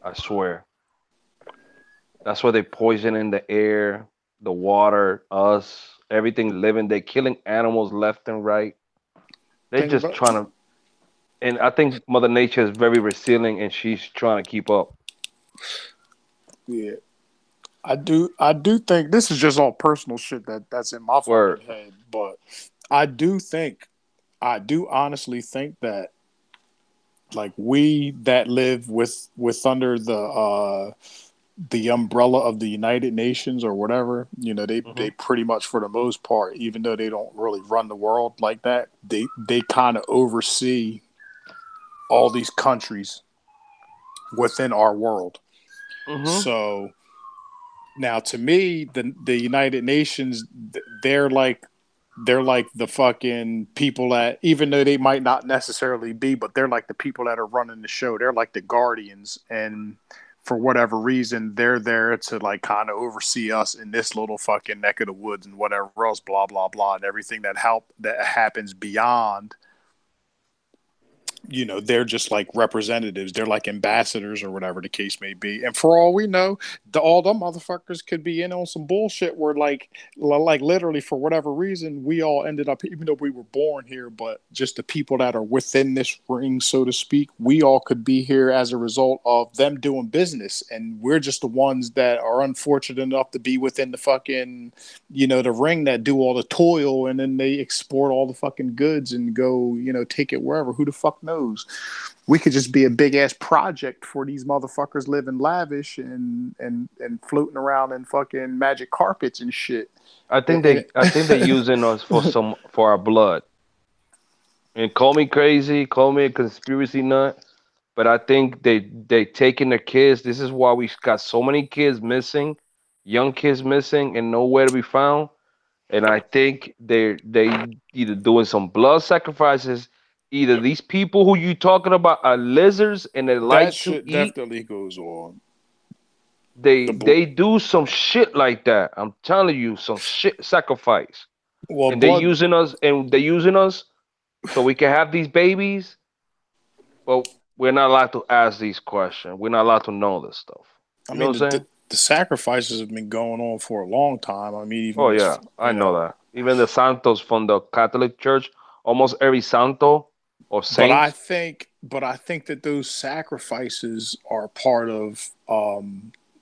I swear. That's why they poison in the air, the water, us, everything living. They're killing animals left and right. They're Think just about trying to. And I think Mother Nature is very resilient, and she's trying to keep up. yeah. I do think this is just all personal shit that's in my Word. fucking head, but I do think I do honestly think that like we that live with under the umbrella of the United Nations or whatever, they Hmm. pretty much for the most part, even though they don't really run the world like that, they kind of oversee all these countries within our world. Hmm. So now to me, the United Nations, they're like the fucking people that, even though they might not necessarily be, but they're like the people that are running the show. They're like the guardians, and for whatever reason, they're there to like kind of oversee us in this little fucking neck of the woods and whatever else, blah blah blah, and everything that happens beyond. They're just like representatives. They're like ambassadors or whatever the case may be. And for all we know, all them motherfuckers could be in on some bullshit where like literally for whatever reason, we all ended up, even though we were born here, but just the people that are within this ring, so to speak, we all could be here as a result of them doing business. And we're just the ones that are unfortunate enough to be within the fucking, the ring that do all the toil, and then they export all the fucking goods and go, take it wherever. Who the fuck knows? We could just be a big ass project for these motherfuckers living lavish and floating around in fucking magic carpets and shit. I think they're using us for our blood. And call me crazy, call me a conspiracy nut, but I think they taking their kids. This is why we got so many kids missing, young kids missing, and nowhere to be found. And I think they either doing some blood sacrifices. Either these people who you talking about are lizards and they That like to shit eat. definitely goes on. They The bl- they do some shit like that. I'm telling you, some shit sacrifice. well, And they blood. using us and they using us so we can have these babies, but we're not allowed to ask these questions. We're not allowed to know this stuff. I You know mean, what I'm saying? the sacrifices have been going on for a long time. I mean, even Oh this, yeah, I know that. Even the santos from the Catholic Church, almost every santo or saint. but I think that those sacrifices are part of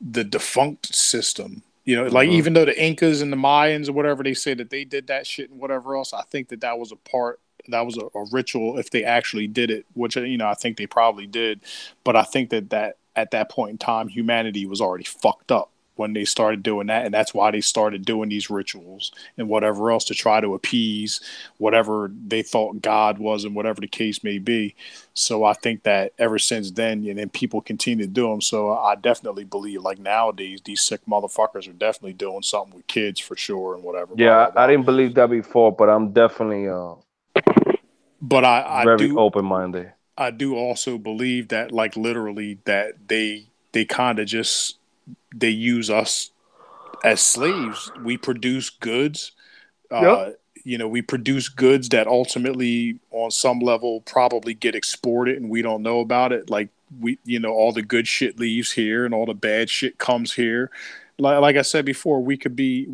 the defunct system. Like Hmm. even though the Incas and the Mayans or whatever they say that they did that shit and whatever else, I think that that was a part. That was a ritual if they actually did it, which I think they probably did. But I think that at that point in time, humanity was already fucked up when they started doing that, and that's why they started doing these rituals and whatever else to try to appease whatever they thought God was and whatever the case may be. So I think that ever since then, and then people continue to do them. So I definitely believe like nowadays these sick motherfuckers are definitely doing something with kids for sure and whatever, blah Yeah, blah I blah. didn't believe that before, but I'm definitely But very open minded. I do also believe that like literally that they kind of just they use us as slaves. We produce goods. Yep. Uh, we produce goods that ultimately, on some level, probably get exported, and we don't know about it. Like all the good shit leaves here, and all the bad shit comes here. Like I said before, we could be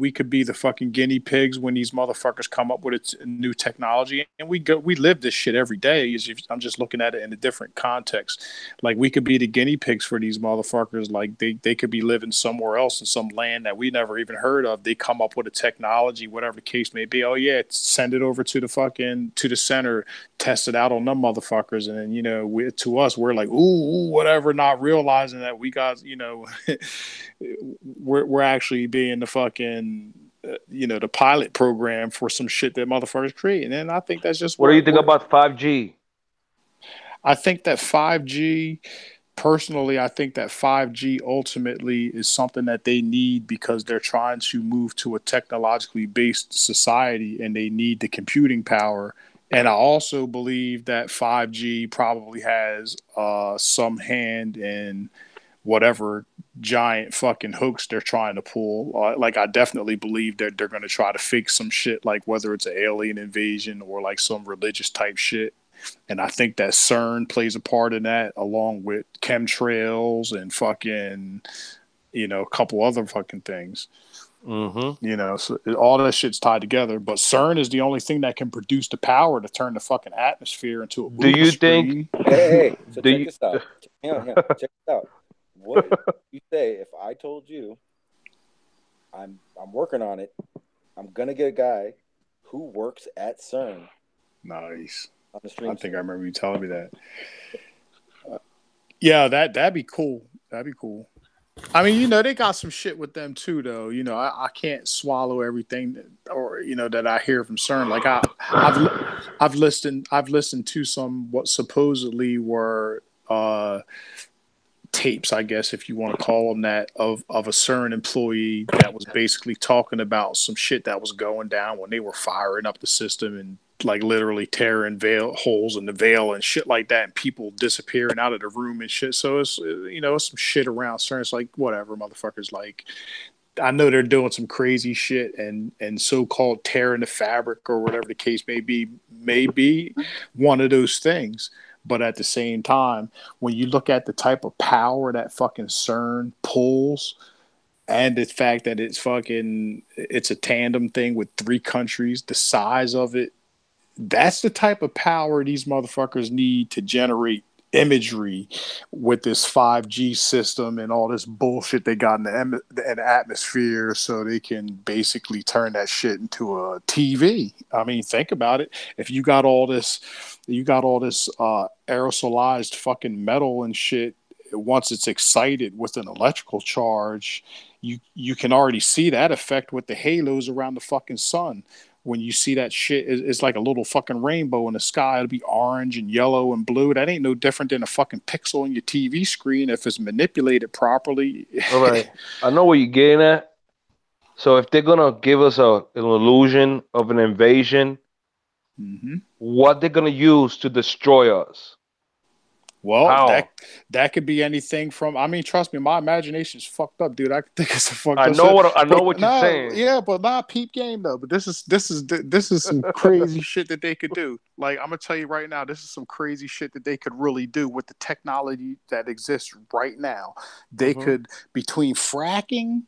the fucking guinea pigs when these motherfuckers come up with a new technology, and we live this shit every day. I'm just looking at it in a different context. Like we could be the guinea pigs for these motherfuckers. Like they could be living somewhere else in some land that we never even heard of. They come up with a technology, whatever the case may be. Oh yeah, send it over to the center, test it out on them motherfuckers, and then to us we're like ooh whatever, not realizing that we got we're actually being the fucking the pilot program for some shit that motherfuckers create. And I think that's just What do where you think we're about 5G? I think that 5G, personally, I think that 5G ultimately is something that they need because they're trying to move to a technologically based society and they need the computing power. And I also believe that 5G probably has some hand in whatever giant fucking hoax they're trying to pull. Like, I definitely believe that they're going to try to fake some shit, like whether it's an alien invasion or like some religious type shit. And I think that CERN plays a part in that, along with chemtrails and fucking, a couple other fucking things. Hmm. So all that shit's tied together. But CERN is the only thing that can produce the power to turn the fucking atmosphere into a Do movie you think? screen. Hey. So Do check you? this out. Hang on. Check this out. What you say if I told you I'm working on it? I'm gonna get a guy who works at CERN Nice. on the I stream think I soon. remember you telling me that. Yeah, that'd be cool. That'd be cool. I mean, they got some shit with them too, though. I can't swallow everything that I hear from CERN. Like I've listened to some what supposedly were tapes, I guess, if you want to call them that, of a CERN employee that was basically talking about some shit that was going down when they were firing up the system and like literally tearing veil holes in the veil and shit like that, and people disappearing out of the room and shit. So it's some shit around CERN. It's like whatever, motherfuckers. Like I know they're doing some crazy shit and so called tearing the fabric or whatever the case may be one of those things. But at the same time, when you look at the type of power that fucking CERN pulls, and the fact that it's a tandem thing with three countries, the size of it, that's the type of power these motherfuckers need to generate imagery with this 5G system and all this bullshit they got in the atmosphere, so they can basically turn that shit into a TV. I mean, think about it. If you got all this aerosolized fucking metal and shit, once it's excited with an electrical charge, you can already see that effect with the halos around the fucking sun. when you see that shit, it's like a little fucking rainbow in the sky. It'll be orange and yellow and blue. That ain't no different than a fucking pixel on your TV screen if it's manipulated properly. All right. I know what you're getting at. So if they're gonna give us an illusion of an invasion, what they're gonna use to destroy us? Well, How? that could be anything from. I mean, trust me, my imagination's fucked up, dude. I could think of some fucked I up know shit. what you're Nah, saying. yeah, but not peep game though. But this is some crazy shit that they could do. Like I'm gonna tell you right now, this is some crazy shit that they could really do with the technology that exists right now. They could between fracking,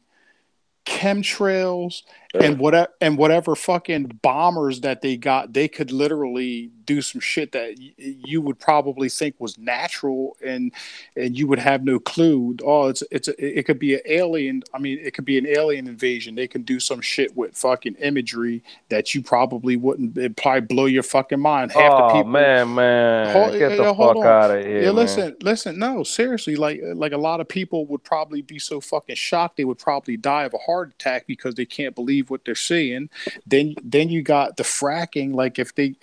chemtrails, and whatever fucking bombers that they got, they could literally do some shit that you would probably think was natural, and you would have no clue. Oh, it could be an alien. I mean, it could be an alien invasion. They can do some shit with fucking imagery that you probably wouldn't. It'd probably blow your fucking mind. Half the Oh people. man, get the Hold fuck on. out of here, Yeah, man. listen. No, seriously. Like a lot of people would probably be so fucking shocked they would probably die of a heart attack because they can't believe what they're seeing. Then you got the fracking. Like if they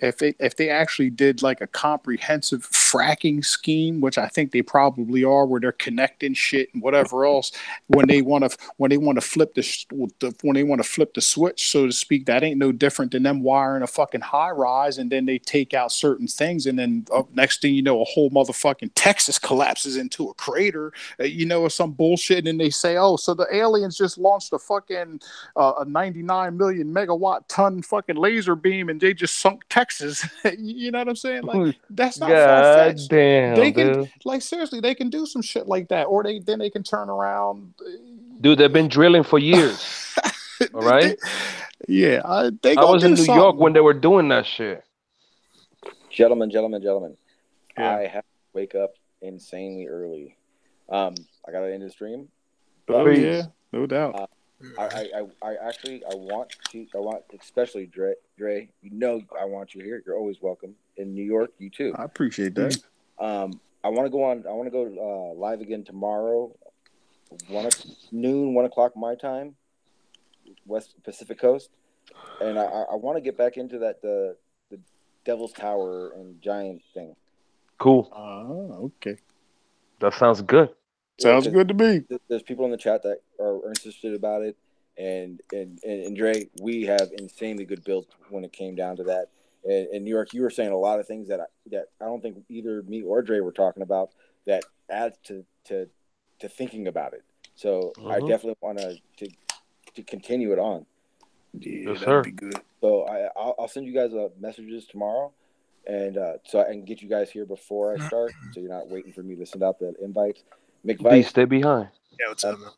actually did like a comprehensive fracking scheme, which I think they probably are, where they're connecting shit and whatever else. When they want to flip the switch, so to speak, that ain't no different than them wiring a fucking high rise, and then they take out certain things, and then next thing you know, a whole motherfucking Texas collapses into a crater, or some bullshit, and then they say, oh, so the aliens just launched a fucking a 99 million megawatt ton fucking laser beam, and they just sunk Texas. You know what I'm saying? Like that's not far God fetched. They damn, can dude. like seriously, they can do some shit like that, or they can turn around. Dude, they've been drilling for years. All right. They I gonna was do in New York when something. they were doing that shit. Gentlemen. Yeah. I have to wake up insanely early. I gotta end the stream, Oh but yeah, Peace. no doubt. I actually I want especially Dre. I want you here. You're always welcome in New York. You too. I appreciate that. I want to go on. I want to go live again tomorrow, noon, 1 o'clock my time, West Pacific Coast, and I want to get back into the Devil's Tower and Giant thing. Cool. Okay. That sounds good. Yeah, Sounds good to me. there's people in the chat that are interested about it, and Dre, we have insanely good builds when it came down to that. And in New York, you were saying a lot of things that I don't think either me or Dre were talking about that adds to thinking about it. So I definitely want to continue it on. Yeah, Yes, that'd sir. be good. So I'll send you guys messages tomorrow, and so I can get you guys here before I start, so you're not waiting for me to send out the invites. D, McVice, stay behind. Yeah, what's up, man?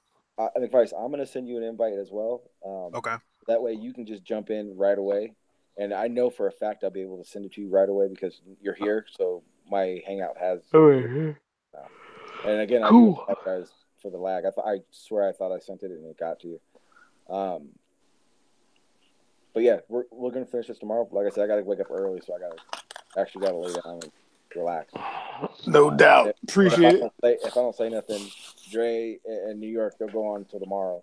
McVice, I'm gonna send you an invite as well. Okay. That way you can just jump in right away, and I know for a fact I'll be able to send it to you right away because you're here. So my Hangout has. Oh, And again, I do cool. apologize for the lag. I swear I thought I sent it and it got to you. But yeah, we're gonna finish this tomorrow. Like I said, I gotta wake up early, so I gotta lay down and relax. No doubt. Appreciate it. If I don't say nothing, Dre and New York, they'll go on until tomorrow.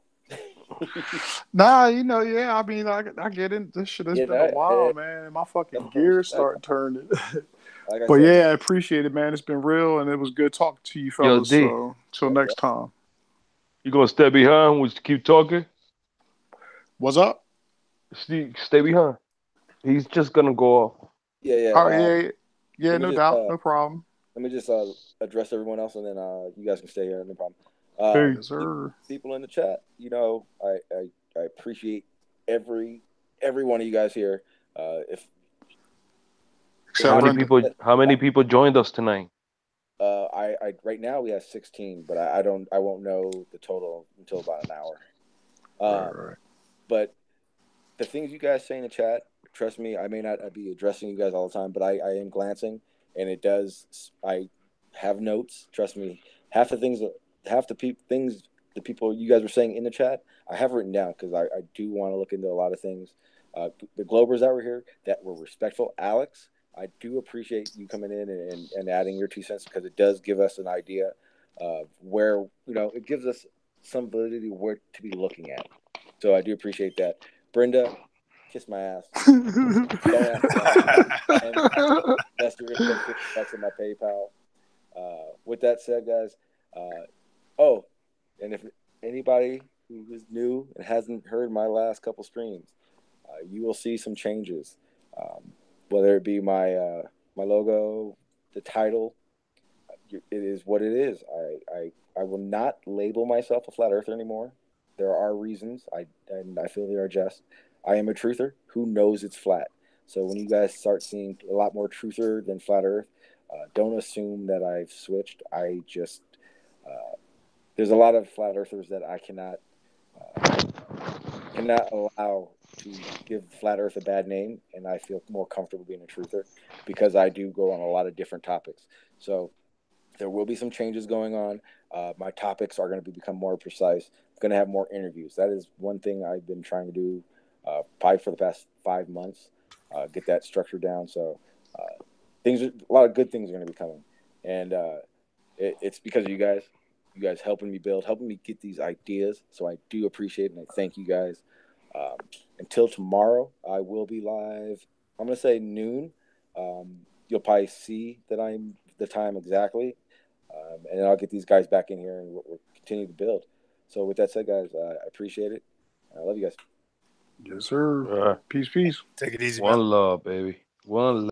Nah, yeah. I mean, I get in. This shit has been a while, man. My fucking gears start turning. Like I But said, yeah, I appreciate it, man. It's been real, and it was good talking to you, Yo, fellas. D, So till next time. you gonna stay behind? We keep talking. What's up? Stay behind. He's just gonna go off. yeah. Oh yeah. Let me No just doubt, no problem. let me just address everyone else, and then you guys can stay here. No problem. Yes, sir. People in the chat, I appreciate every one of you guys here. If Except Brenda. How many people joined us tonight? I right now we have 16, but I won't know the total until about an hour. Right. But the things you guys say in the chat, trust me, I may not be addressing you guys all the time, but I am glancing, and it does. I have notes. Trust me, half the things the people you guys were saying in the chat, I have written down because I do want to look into a lot of things. The Globers that were here that were respectful, Alex. I do appreciate you coming in and adding your 2 cents because it does give us an idea of where, it gives us some validity where to be looking at. So I do appreciate that. Brenda, kiss my ass. Don't ask me why. And unless you're gonna put $50 in my PayPal. With that said, guys, oh, and if anybody who is new and hasn't heard my last couple streams, you will see some changes. Whether it be my logo, the title, it is what it is. I will not label myself a flat earther anymore. There are reasons, and I feel they are just. I am a truther who knows it's flat. So when you guys start seeing a lot more truther than flat earth, don't assume that I've switched. I just there's a lot of flat earthers that I cannot allow to give flat earth a bad name, and I feel more comfortable being a truther because I do go on a lot of different topics. So there will be some changes going on. My topics are going to become more precise. I'm going to have more interviews. That is one thing I've been trying to do probably for the past 5 months. Get that structure down. So a lot of good things are going to be coming, and it's because of you guys. You guys helping me build, helping me get these ideas. So I do appreciate it, and I thank you guys. Um, until tomorrow, I will be live. I'm going to say noon. You'll probably see that I'm the time exactly, and then I'll get these guys back in here and we'll continue to build. So with that said, guys, I appreciate it. I love you guys. Yes, sir. Peace, peace. Take it easy, man. One love, baby. One love.